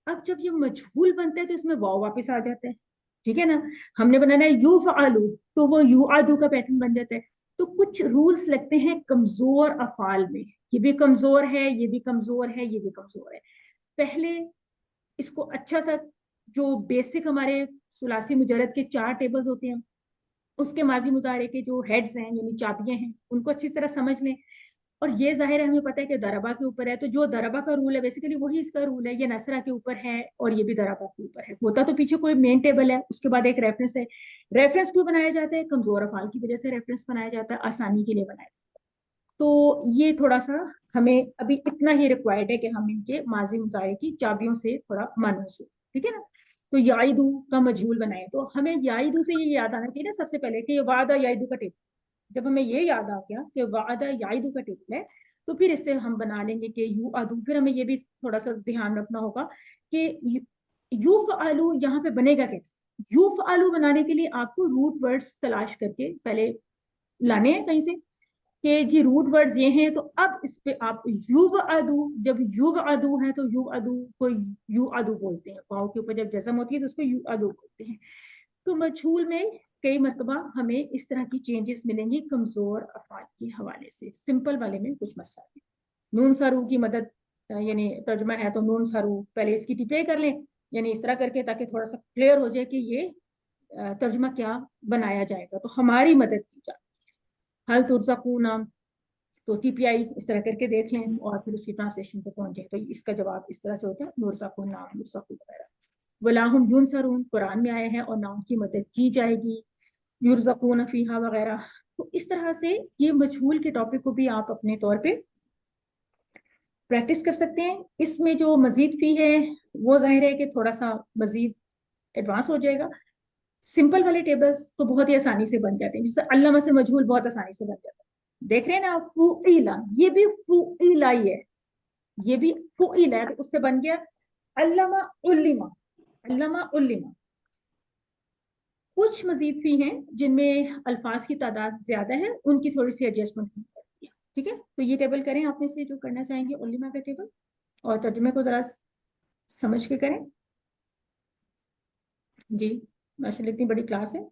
अब जब ये मजहूल बनता है तो इसमें वाव वापस आ जाता है, ठीक है ना, हमने बनाना है यू फालू, तो वो यू आदू का पैटर्न बन जाता है। तो कुछ रूल्स लगते हैं कमजोर अफाल में, ये भी कमजोर है, ये भी कमजोर है, ये भी कमजोर है। पहले इसको अच्छा सा, जो बेसिक हमारे सुलासी मुजरद के 4 टेबल्स होते हैं, उसके माजी मुतारे के जो हेड्स हैं यानी चाबियां हैं, उनको अच्छी तरह समझ लें। और ये जाहिर है हमें पता है कि दरबा के ऊपर है, तो जो दरबा का रूल है बेसिकली वही इसका रूल है, ये नसरा के ऊपर है और ये भी दरबा के ऊपर है। होता तो पीछे कोई मेन टेबल है, उसके बाद एक रेफरेंस है। रेफरेंस क्यों बनाया जाता है? कमजोर अफाल की वजह से रेफरेंस बनाया जाता है, आसानी के लिए बनाया जाता है। तो ये थोड़ा सा हमें अभी इतना ही रिक्वायर्ड है कि हम इनके माजी मुतारे की चाबियों से थोड़ा मानूस हो, ठीक है ना। तो याइदू का मजहूल बनाए, तो हमें याइदू से ये याद आना चाहिए ना सबसे पहले कि वादा याइदू का टेबल, जब हमें ये याद आ गया कि वादा याइदू का टेबल है, तो फिर इससे हम बना लेंगे कि यू आदू। फिर हमें ये भी थोड़ा सा ध्यान रखना होगा कि यूफ आलू यहाँ पे बनेगा कैसे। यूफ आलू बनाने के लिए आपको रूट वर्ड्स तलाश करके पहले लाने हैं कहीं से कि जी रूट वर्ड ये हैं, तो अब इस पे आप युग अदू, जब युग अदू है तो युग अदू को यू अदू बोलते हैं, वाव के ऊपर जब जज़म होती है तो उसको यू अदू बोलते हैं। तो मजहूल में कई मरतबा हमें इस तरह की चेंजेस मिलेंगी कमजोर अफआल के हवाले से। सिंपल वाले में कुछ मसला नहीं। नून सारू की मदद यानी तर्जमा है तो नून सारू पहले इसकी टिपे कर लें, यानी इस तरह करके, ताकि थोड़ा सा क्लियर हो जाए कि ये तर्जमा क्या बनाया जाएगा, तो हमारी मदद की जाए। हल तुर्ज़क़ूना, तो टीपीआई इस तरह करके देख लें और फिर उसकी ट्रांसलेशन पे पहुंचे, तो इसका जवाब इस तरह से होता है नुर्ज़क़ून नाम नुर्ज़क़ून वगैरह। वलाहुम युनसरून कुरान में आया है और ना उनकी मदद की जाएगी, युर्ज़क़ून फीहा वगैरह। तो इस तरह से ये मजहूल के टॉपिक को भी आप अपने तौर पे प्रैक्टिस कर सकते हैं। इसमें जो मजीद फी है वो जाहिर है कि थोड़ा सा मजीद एडवांस हो जाएगा। सिंपल वाले टेबल्स तो बहुत ही आसानी से बन जाते हैं, जैसे अल्लामा से मजहूल बहुत आसानी से बन जाता है। देख रहे हैं ना आप, फुईला, ये भी फुईला ही है, ये भी फुईला है, तो उससे बन गया अल्लामा उल्लिमा, अल्लामा उल्लिमा। कुछ मजीद फी हैं जिनमें अल्फाज की तादाद ज्यादा है, उनकी थोड़ी सी एडजस्टमेंट करनी है, ठीक है। तो ये टेबल करें आप में से जो करना चाहेंगे उल्लिमा का टेबल, और तर्जुमे को जरा समझ के करें। जी माशाल्लाह इतनी बड़ी क्लास है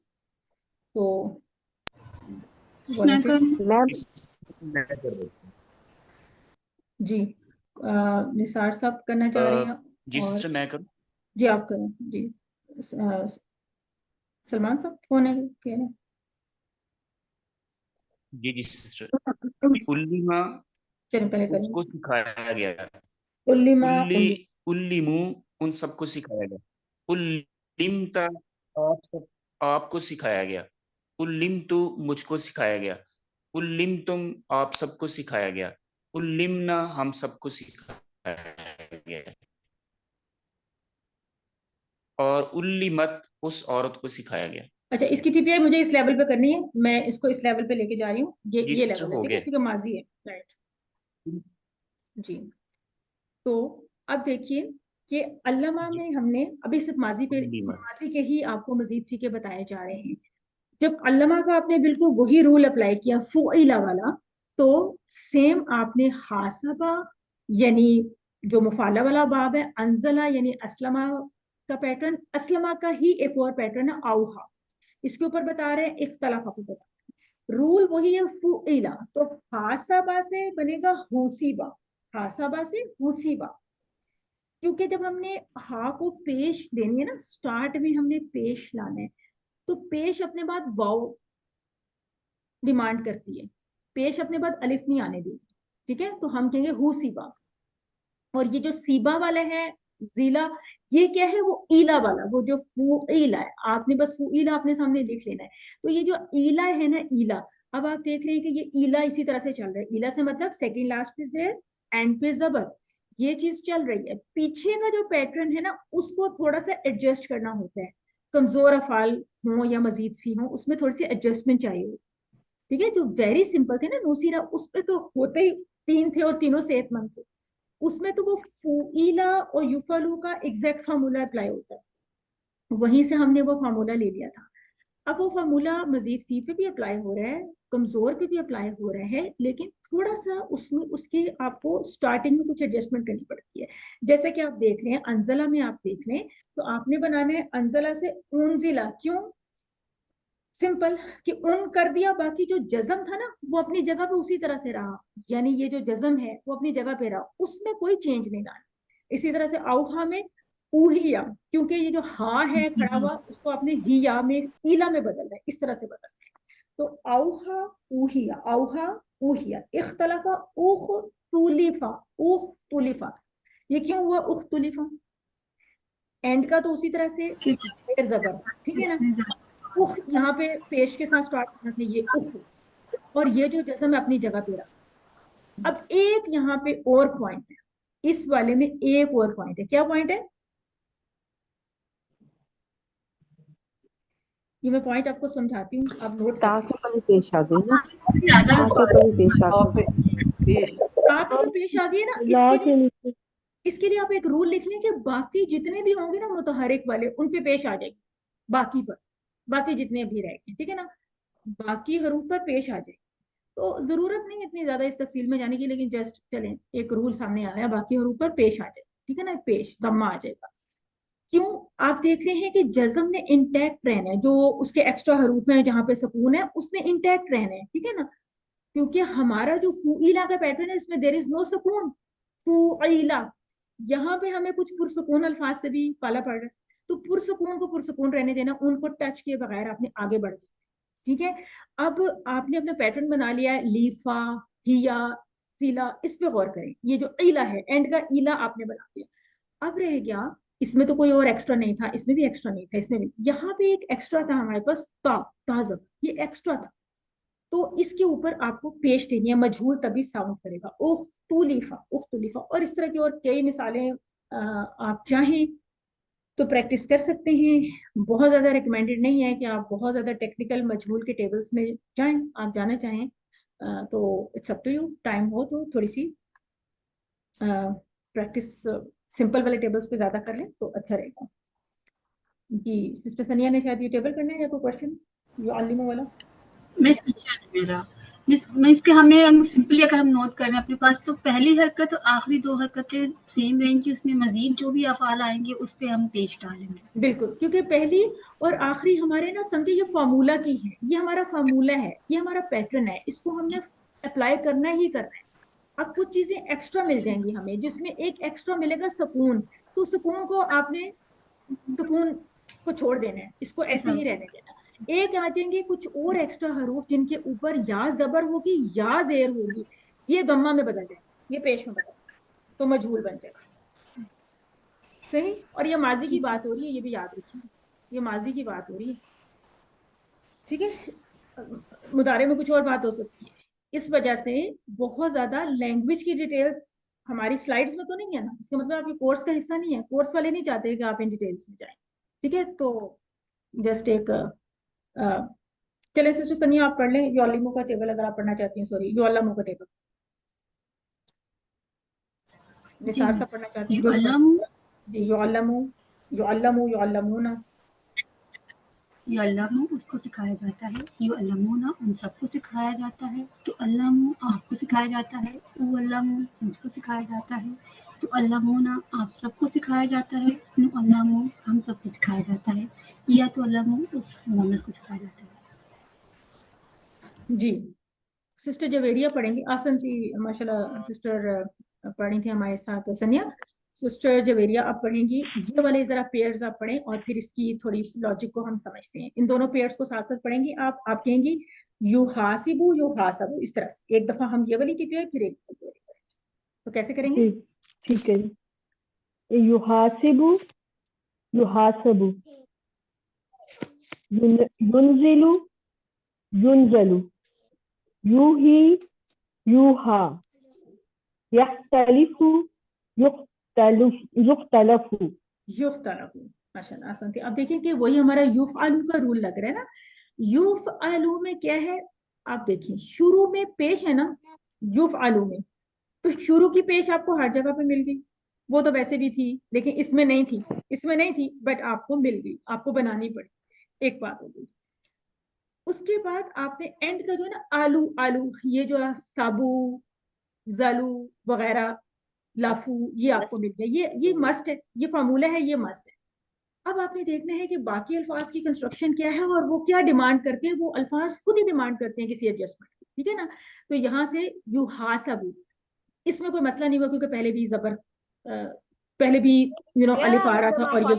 तो जी निसार साहब करना चाह रही हैं जी सिस्टर मैं करूं? जी आप करें जी। सलमान साहब कौन है कह रहे हैं? जी सिस्टर। उल्लिमा चलिए पहले करें। उसको सिखाया गया, उल्लिमा उल्लिमू उन सबको सिखाया गया, उल्लिमता आपको सिखाया गया, उल्लिमतु मुझको सिखाया गया, उल्लिमतुम आप सबको सिखाया गया, उल्लिमना हम सबको सिखाया गया, और उल्लिमत उस औरत को सिखाया गया। अच्छा, इसकी टीपीआई मुझे इस लेवल पे करनी है, मैं इसको इस लेवल पे लेके जा रही हूँ। ये सिस्टर लेवल है, हो ठीक है, गया। क्योंकि माजी है, राइट जी। तो अब देखिए कि अल्लामा में हमने अभी सिर्फ माजी पे, माजी के ही आपको मजीद फीके बताए जा रहे हैं। जब अल्लामा का आपने बिल्कुल वही रूल अप्लाई किया फुईला वाला, तो सेम आपने हासबा यानी जो मुफाला वाला बाब है, अंजला यानी अस्लमा का पैटर्न, अस्लमा का ही एक और पैटर्न है औहा, इसके ऊपर बता रहे हैं इख्तलाफा को बता, रूल वही है फुईला। तो हासबा से बनेगा हुसीबा, हासबा से हुसीबा, क्योंकि जब हमने हा को पेश देनी है ना, स्टार्ट में हमने पेश लाना है, तो पेश अपने बाद वाव डिमांड करती है, पेश अपने बाद अलिफ नहीं आने दी, ठीक है। तो हम कहेंगे हु सीबा, और ये जो सीबा वाला है जिला, ये क्या है, वो ईला वाला, वो जो फुईला है, आपने बस फुईला अपने सामने लिख लेना है। तो ये जो ईला है ना, ईला, अब आप देख रहे हैं कि ये ईला इसी तरह से चल रहा है। ईला से मतलब सेकंड लास्ट पे से एंड पे जबर, ये चीज चल रही है। पीछे का जो पैटर्न है ना, उसको थोड़ा सा एडजस्ट करना होता है, कमजोर अफाल हो या मजीद फी हो, उसमें थोड़ी सी एडजस्टमेंट चाहिए, ठीक है। जो वेरी सिंपल थे ना नूसीरा, उस पे तो होते ही तीन थे और तीनों सेहतमंद थे, उसमें तो वो फुईला और युफलू का एग्जैक्ट फार्मूला अप्लाई होता है, वहीं से हमने वो फार्मूला ले लिया था। अब वो फार्मूला मजीद फी पे भी अप्लाई हो रहा है, कमजोर पे भी अप्लाई हो रहा है, लेकिन थोड़ा सा उसमें उसके आपको स्टार्टिंग में कुछ एडजस्टमेंट करनी पड़ती है। जैसे कि आप देख रहे हैं अंजला में, आप देख रहे हैं तो आपने बनाना है अंजला से उनजिला, क्यों? सिंपल कि उन कर दिया, बाकी जो जज्म था ना वो अपनी जगह पे उसी तरह से रहा, यानी ये जो जज्म है वो अपनी जगह पे रहा, उसमें कोई चेंज नहीं लाना। इसी तरह से औहा में ऊहिया, क्योंकि ये जो हा है खड़ा हुआ, उसको आपने हिया में ईला में बदलना है, इस तरह से बदलना है। तो औहा ऊहिया, औहा ऊहिया, इख्तलाफा उख्तुलिफा, उख्तुलिफा, ये क्यों हुआ उख्तुलिफा? एंड का तो उसी तरह से जेर जबर, ठीक है ना, उख यहाँ पे पेश के साथ स्टार्ट करना था, ये उख, और ये जो जज्म है अपनी जगह पे रहा। अब एक यहाँ पे और पॉइंट है, इस वाले में एक और पॉइंट है, क्या पॉइंट है? ये मैं पॉइंट आपको समझाती हूँ, आप नोट ताकि कभी पेश आ गई ना, ताकि कभी पेश आ गई, आप तो पेश आ गई ना, इसके लिए आप एक रूल लिख लें कि बाकी जितने भी होंगे ना मुतहरिक वाले, उन पे पेश आ जाएगी, बाकी पर, बाकी जितने भी रह गए, ठीक है ना, बाकी हरूफ पर पेश आ जाएगी। तो जरूरत नहीं इतनी ज्यादा इस तफसील में जाने की, लेकिन जस्ट चलें, एक रूल सामने आ गया, बाकी हरूफ पर पेश आ जाए, ठीक है ना, पेश दम्मा आ जाएगा। क्यों? आप देख रहे हैं कि जज्म ने इंटैक्ट रहना है, जो उसके एक्स्ट्रा हरूफ हैं जहां पे सुकून है उसने इंटैक्ट रहना है, ठीक है ना, क्योंकि हमारा जो फुईला का पैटर्न है इसमें देयर इज नो सुकून, फुईला, यहाँ पे हमें कुछ पुरसुकून अल्फाज से भी पाला पड़ रहा है, तो पुरसुकून को पुरसुकून रहने देना, उनको टच किए बगैर आपने आगे बढ़ जाना, ठीक है। अब आपने अपना पैटर्न बना लिया है, लीफा, हिया, सीला, इस पे गौर करें, ये जो ईला है, एंड का ईला आपने बना दिया। अब रह गया, इसमें तो कोई और एक्स्ट्रा नहीं था, इसमें भी एक्स्ट्रा नहीं था, इसमें भी, यहाँ पे एक एक्स्ट्रा था हमारे पास, ताजब, ये एक्स्ट्रा था, तो इसके ऊपर आपको पेश देनी है, मजहूल तभी साउंड करेगा, ओह उख्तुलिफा उख्तुलिफा, और इस तरह की और कई मिसालें आप चाहें तो प्रैक्टिस कर सकते हैं। बहुत ज़्यादा रिकमेंडेड नहीं है कि आप बहुत ज़्यादा टेक्निकल मजहूल के टेबल्स में जाएं, आप जाना चाहें तो it's up to you. Time हो तो थोड़ी सी प्रैक्टिस सिंपल वाले टेबल्स पे ज़्यादा कर लें तो अच्छा रहेगा। जी सिस्टर सनिया ने शायद ये टेबल करना है या कोई क्वेश्चन जो आलिमो वाला? मिस क्वेश्चन है मेरा मिस इसके हमें सिंपली अगर हम नोट करें अपने पास, तो पहली हरकत और आखिरी दो हरकतें सेम रहेंगी, उसमें मजीद जो भी अफ़ाल आएंगे उस पे हम पेश डालेंगे। बिल्कुल, क्योंकि पहली और आखिरी हमारे ना समझे ये फार्मूला की है, ये हमारा फार्मूला है, ये हमारा पैटर्न है, इसको हमने अप्लाई करना ही करना है। अब कुछ चीजें एक्स्ट्रा मिल जाएंगी हमें, जिसमें एक एक्स्ट्रा मिलेगा सुकून, तो सुकून को आपने सुकून को छोड़ देना है, इसको ऐसे ही रहने देना। एक आ जाएंगे कुछ और एक्स्ट्रा हरूफ जिनके ऊपर या जबर होगी या जेर होगी, ये दम्मा में बदल जाएंगे, ये पेश में बदल जाएंगे, तो मजहूल बन जाएगा। सही। और ये माजी की बात हो रही है, ये भी याद रखिए, ये माजी की बात हो रही है, ठीक है। मुदारे में कुछ और बात हो सकती है। इस वजह से बहुत ज्यादा लैंग्वेज की डिटेल्स हमारी स्लाइड्स में तो नहीं है ना, इसका मतलब आपके कोर्स का हिस्सा नहीं है, कोर्स वाले नहीं चाहते कि आप इन डिटेल्स में जाएं, ठीक है। तो जस्ट एक चले सिस्टर सनिया आप पढ़ लें योलिमो का टेबल, अगर आप पढ़ना चाहती हैं, सॉरी योलामो का टेबल, निसार सा पढ़ना चाहती हैं जी। योलामो योलामो योलामूना, युअल्लमु उसको सिखाया जाता है, युअल्लमूना उन सबको सिखाया जाता है, तुअल्लमु आपको सिखाया जाता है, उअल्लमु मुझको सिखाया जाता है, तुअल्लमूना आप सबको सिखाया जाता है, नुअल्लमु हम सबको सिखाया जाता है, या तुअल्लमु उस मोहम्मद को सिखाया जाता है। जी सिस्टर जवेरिया पढ़ेंगी, आसन थी माशाल्लाह सिस्टर पढ़ी थी हमारे साथ सनिया। सिस्टर जवेरिया आप पढ़ेंगी, ये वाले जरा पेयर्स आप पढ़ें और फिर इसकी थोड़ी लॉजिक को हम समझते हैं। इन दोनों पेयर्स को साथ साथ पढ़ेंगी आप कहेंगी युहासिबु युहासबु, इस तरह से एक दफा हम ये वाली की पेयर फिर एक वाली पेयर, तो कैसे करेंगे? ठीक है जी। युहासिबु युहासबु, युनजिलु युनजलु, यूही यूहा, यख्तलिफु युख्तलफु युफ्तलफु। माशाल्लाह आसान थी। अब देखिए कि वही हमारा युफअलु का रूल लग रहा है ना। युफअलु में क्या है, आप देखिए शुरू में पेश है ना युफअलु में, तो शुरू की पेश आपको हर जगह पे मिल गई, वो तो वैसे भी थी लेकिन इसमें नहीं थी, इसमें नहीं थी बट आपको मिल गई, आपको बनानी पड़ी, एक बात हो गई। उसके बाद आपने एंड का जो है ना आलू आलू, ये जो है साबू जालू वगैरह लाफू, ये आपको मिल गया, ये मस्ट है, ये फार्मूला है, ये मस्ट है। अब आपने देखना है कि बाकी अल्फाज की कंस्ट्रक्शन क्या है और वो क्या डिमांड करते हैं, वो अल्फाज खुद ही डिमांड करते हैं किसी एडजस्टमेंट, ठीक है ना। तो यहाँ से युहासबु, इसमें कोई मसला नहीं हुआ क्योंकि पहले भी जबर पहले भी अलिफ आ रहा था, और ये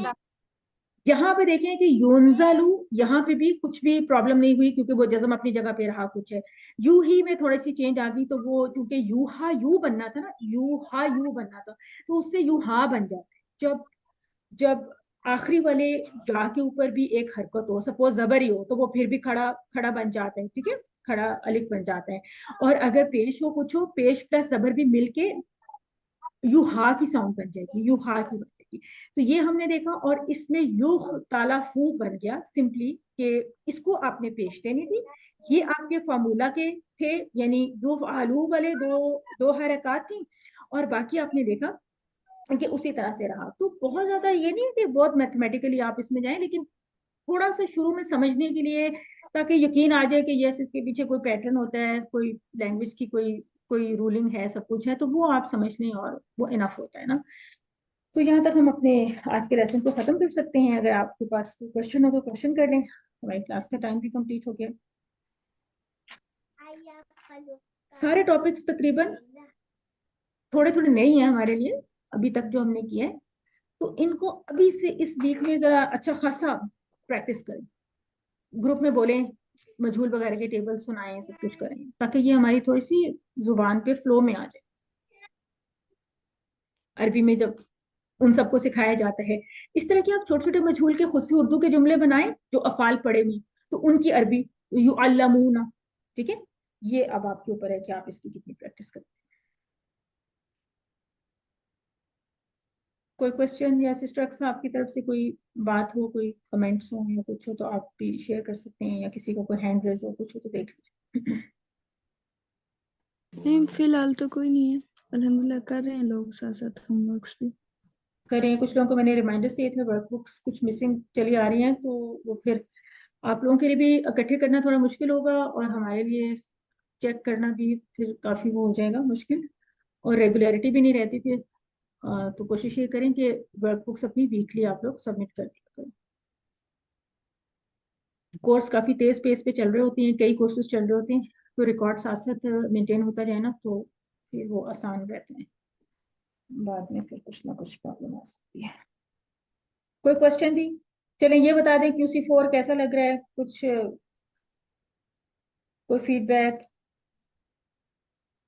यहाँ पे देखें कि युनजलु, यहाँ पे भी कुछ भी प्रॉब्लम नहीं हुई क्योंकि वो जज़म अपनी जगह पे रहा, कुछ है। यू ही में थोड़ी सी चेंज आ गई, तो वो चूंकि यूहा यू बनना था ना, यूहा यू बनना था, तो उससे यूहा बन जाता है। जब आखिरी वाले या के ऊपर भी एक हरकत हो, सपोज जबर ही हो, तो वो फिर भी खड़ा खड़ा बन जाता है, ठीक है, खड़ा अलिफ बन जाता है। और अगर पेश हो कुछ हो, पेश प्लस जबर भी मिलके युहा की साउंड बन जाएगी, युहा की बन जाएगी। तो ये हमने देखा, और इसमें युह ताला फू बन गया सिंपली, कि इसको आपने पेश देनी थी। ये आपके फार्मूला के थे, यानी युह आलू वाले दो हरकत थी, और बाकी आपने देखा कि उसी तरह से रहा। तो बहुत ज्यादा ये नहीं है कि बहुत मैथमेटिकली आप इसमें जाएं, लेकिन थोड़ा सा शुरू में समझने के लिए, ताकि यकीन आ जाए कि यस इसके पीछे कोई पैटर्न होता है, कोई लैंग्वेज की कोई रूलिंग है, सब कुछ है, तो वो आप समझ लें और वो इनफ होता है ना। तो यहाँ तक हम अपने आज के लेसन को खत्म कर सकते हैं। अगर आपके पास कोई क्वेश्चन हो तो क्वेश्चन कर लें। हमारी क्लास का टाइम भी कंप्लीट हो गया। सारे टॉपिक्स तकरीबन थोड़े थोड़े नए हैं हमारे लिए अभी तक जो हमने किया है, तो इनको अभी से इस वीक में जरा अच्छा खासा प्रैक्टिस करें, ग्रुप में बोलें, मजहूल वगैरह के टेबल सुनाएं, सब कुछ करें, ताकि ये हमारी थोड़ी सी जुबान पे फ्लो में आ जाए। अरबी में जब उन सबको सिखाया जाता है, इस तरह के आप छोटे छोटे मजहूल के खुद से उर्दू के जुमले बनाएं जो अफाल पड़े हुए, तो उनकी अरबी युअल्लमूना, ठीक है। ये अब आपके ऊपर है कि आप इसकी कितनी प्रैक्टिस करें। कोई क्वेश्चन या सिस्टर अक्सा आपकी तरफ से कोई बात हो, कोई कमेंट्स हो या कुछ हो तो आप भी शेयर कर सकते हैं, या किसी का कोई हैंड रेज हो कुछ हो तो देख लीजिए। नहीं फिलहाल तो कोई नहीं है, अल्हम्दुलिल्लाह कर रहे हैं लोग साथ साथ होमवर्क्स भी करें। कुछ लोगों को मैंने रिमाइंडर्स दिए थे, वर्कबुक्स कुछ मिसिंग चली आ रही हैं, तो वो फिर आप लोगों के लिए भी इकट्ठे करना थोड़ा मुश्किल होगा और हमारे लिए चेक करना भी फिर काफ़ी वो हो जाएगा मुश्किल, और रेगुलरिटी भी नहीं रहती फिर। तो कोशिश ये करें कि वर्कबुक्स अपनी वीकली आप लोग सबमिट कर दिया करें। कोर्स काफ़ी तेज़ पेस पे चल रहे होते हैं, कई कोर्सेज चल रहे होते हैं, तो रिकॉर्ड साथ साथ मेंटेन होता जाए ना, तो फिर वो आसान रहते हैं। बाद में फिर कुछ ना कुछ प्रॉब्लम आ सकती है। कोई क्वेश्चन जी? चलें ये बता दें QC4 कैसा लग रहा है, कुछ कोई फीडबैक?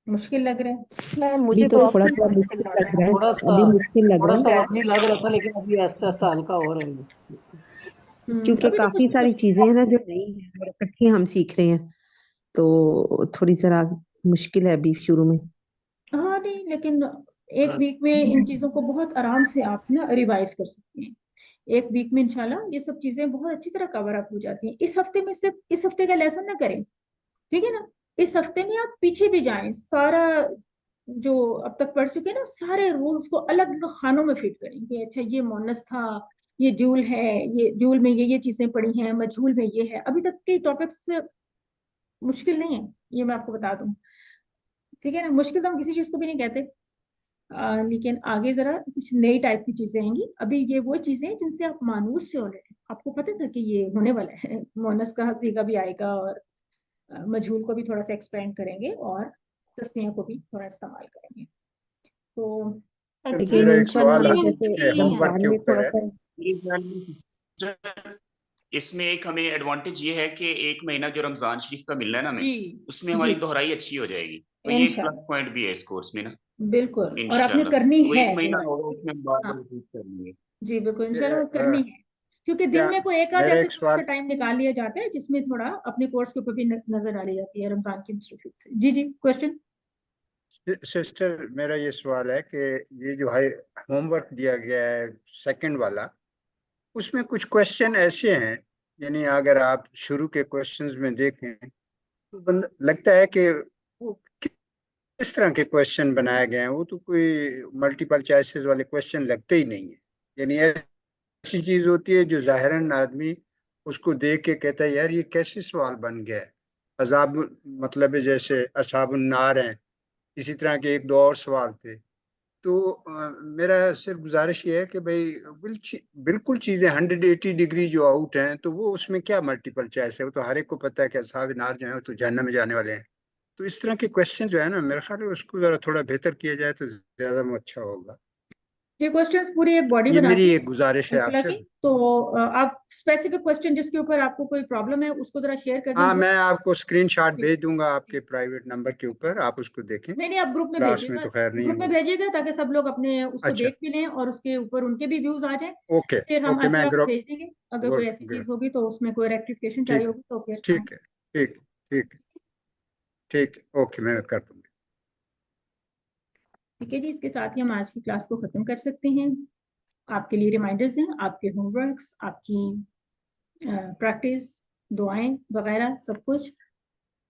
मुश्किल लग रहा है? मैम मुझे तो बहुत थोड़ा सा मुश्किल लग रहा है, थोड़ा सा अभी मुश्किल लग थोड़ा रहा सा है नहीं लग रहा था, लेकिन अभी आहिस्ता आहिस्ता हल्का हो रहा है। क्योंकि अभी तो काफी मुश्किल सारी चीजें हैं ना जो नई है और इकट्ठी हम सीख रहे हैं, तो थोड़ी जरा मुश्किल है अभी शुरू में। हाँ नहीं, लेकिन एक वीक में इन चीज़ों को बहुत आराम से आप ना रिवाइज कर सकते हैं। एक वीक में इंशाल्लाह ये सब चीज़ें बहुत अच्छी तरह कवर अप हो जाती हैं। इस हफ्ते में सिर्फ इस हफ्ते का लेसन ना करें, ठीक है ना? इस हफ्ते में आप पीछे भी जाएं, सारा जो अब तक पढ़ चुके हैं ना सारे रूल्स को अलग अलग खानों में फिट करें कि अच्छा ये मोनस था, ये ड्यूल है, ये ड्यूल में ये चीजें पढ़ी हैं, मजहूल में ये है। अभी तक के टॉपिक्स मुश्किल नहीं है, ये मैं आपको बता दूं, ठीक है ना? मुश्किल तो हम किसी चीज को भी नहीं कहते, लेकिन आगे जरा कुछ नई टाइप की चीजें आएंगी। अभी ये वो चीजें हैं जिनसे आप मानूस से ऑलरेडी आपको पता था कि ये होने वाला है। मोनस का सीगा भी आएगा और मजहूल को भी थोड़ा सा एक्सपेंड करेंगे और तस्नीया को भी थोड़ा इस्तेमाल करेंगे। तो लेकिन मेरा एक सवाल इंशाल्लाह है जैसे होमवर्क के में ऊपर थोड़ा है। सा इसमें एक हमें एडवांटेज ये है कि 1 महीना जो रमजान शरीफ का मिल रहा है ना हमें, जी उसमें हमारी जी दोहराई अच्छी हो जाएगी, तो ये एक प्लस इंशाल्लाह, पॉइंट भी है इस कोर्स में ना, बिल्कुल, और आपने इंशाल्लाह। करनी वो है 1 महीना दोबारा। होगा, उसमें हम बार हाँ बार रिपीट करेंगे। जी बिल्कुल, ये, इंशाल्लाह वो करनी है, क्योंकि दिन क्या में कोई एक आध मेरा ऐसे एक थोड़ा सा सवाल टाइम निकाल लिया जाता है जिसमें थोड़ा अपने कोर्स के ऊपर भी नजर डाली जाती है रमजान की मसरूफियत से। जी जी क्वेश्चन। सिस्टर, मेरा ये सवाल है कि ये जो है होमवर्क दिया गया है सेकंड वाला, उसमें कुछ क्वेश्चन ऐसे हैं, यानी अगर आप शुरू के क्वेश्चंस में देखें तो लगता है कि वो किस तरह के क्वेश्चन बनाए गए हैं, वो तो कोई मल्टीपल चॉइसेस वाले क्वेश्चन लगते ही नहीं है। यानी ऐसी चीज होती है जो जाहिरन आदमी उसको देख के कहता है यार ये कैसे सवाल बन गया है। अजाब मतलब है जैसे असहाबुन नार हैं, इसी तरह के एक दो और सवाल थे। तो मेरा सिर्फ गुजारिश ये है कि भाई बिल्कुल चीज़ें 180 डिग्री जो आउट हैं, तो वो उसमें क्या मल्टीपल चॉइस है? वो तो हर एक को पता है कि असहाब नार जो है तो जहन्नम में जाने वाले हैं। तो इस तरह के क्वेश्चन जो है ना, मेरे ख्याल में उसको ज़रा थोड़ा बेहतर किया जाए तो ज़्यादा अच्छा होगा। ये क्वेश्चंस पूरी एक बॉडी ये बनाती मेरी है एक गुजारिश है सिलसिला आपसे। की। तो आप स्पेसिफिक क्वेश्चन जिसके ऊपर आपको कोई प्रॉब्लम है उसको जरा शेयर कर दें हाँ, ग्रुप। मैं आपको स्क्रीनशॉट जी भेज दूंगा आपके प्राइवेट नंबर के ऊपर, आप उसको देखें। नहीं आप ग्रुप में क्लास में भेजिएगा, तो खैर नहीं ग्रुप में होगा। भेजिएगा ताकि सब लोग अपने उसको अच्छा, देख भी लें और उसके ऊपर उनके भी व्यूज आ जाएं। ओके फिर हम ओके, हर मैं को ग्रुप भेज देंगे, अगर कोई ऐसी चीज होगी तो उसमें कोई रेक्टिफिकेशन चाहिए ठीक होगी तो फिर हम ठीक है, ठीक ठीक ठीक, ओके, मैं कर दूंगा। ठीक है जी। इसके साथ ही हम आज की क्लास को खत्म कर सकते हैं। आपके लिए रिमाइंडर्स हैं, आपके होमवर्क्स, आपकी प्रैक्टिस, दुआएं वगैरह सब कुछ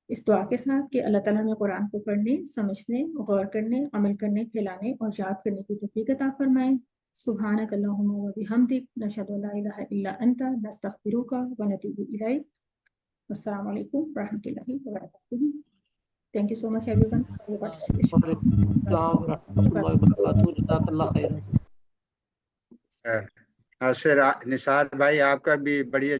इस दुआ के साथ कि अल्लाह ताला हमें कुरान को पढ़ने, समझने, गौर करने, अमल करने, फैलाने और याद करने की तौफीक अता फरमाए। सुब्हानक अल्लाहुम्मा व बिहम्दिक नशहदु अल्ला इलाहा इल्ला अंता नस्तगफिरुका व नतूबु इलैक। अस्सलामु अलैकुम व रहमतुल्लाहि व बरकातुहू। Thank you so much everyone for your participation. अस्सलाम रहमतुल्लाहि व बरकातहू, जज़ाकल्लाह खैरन। निसार भाई, आपका भी बढ़िया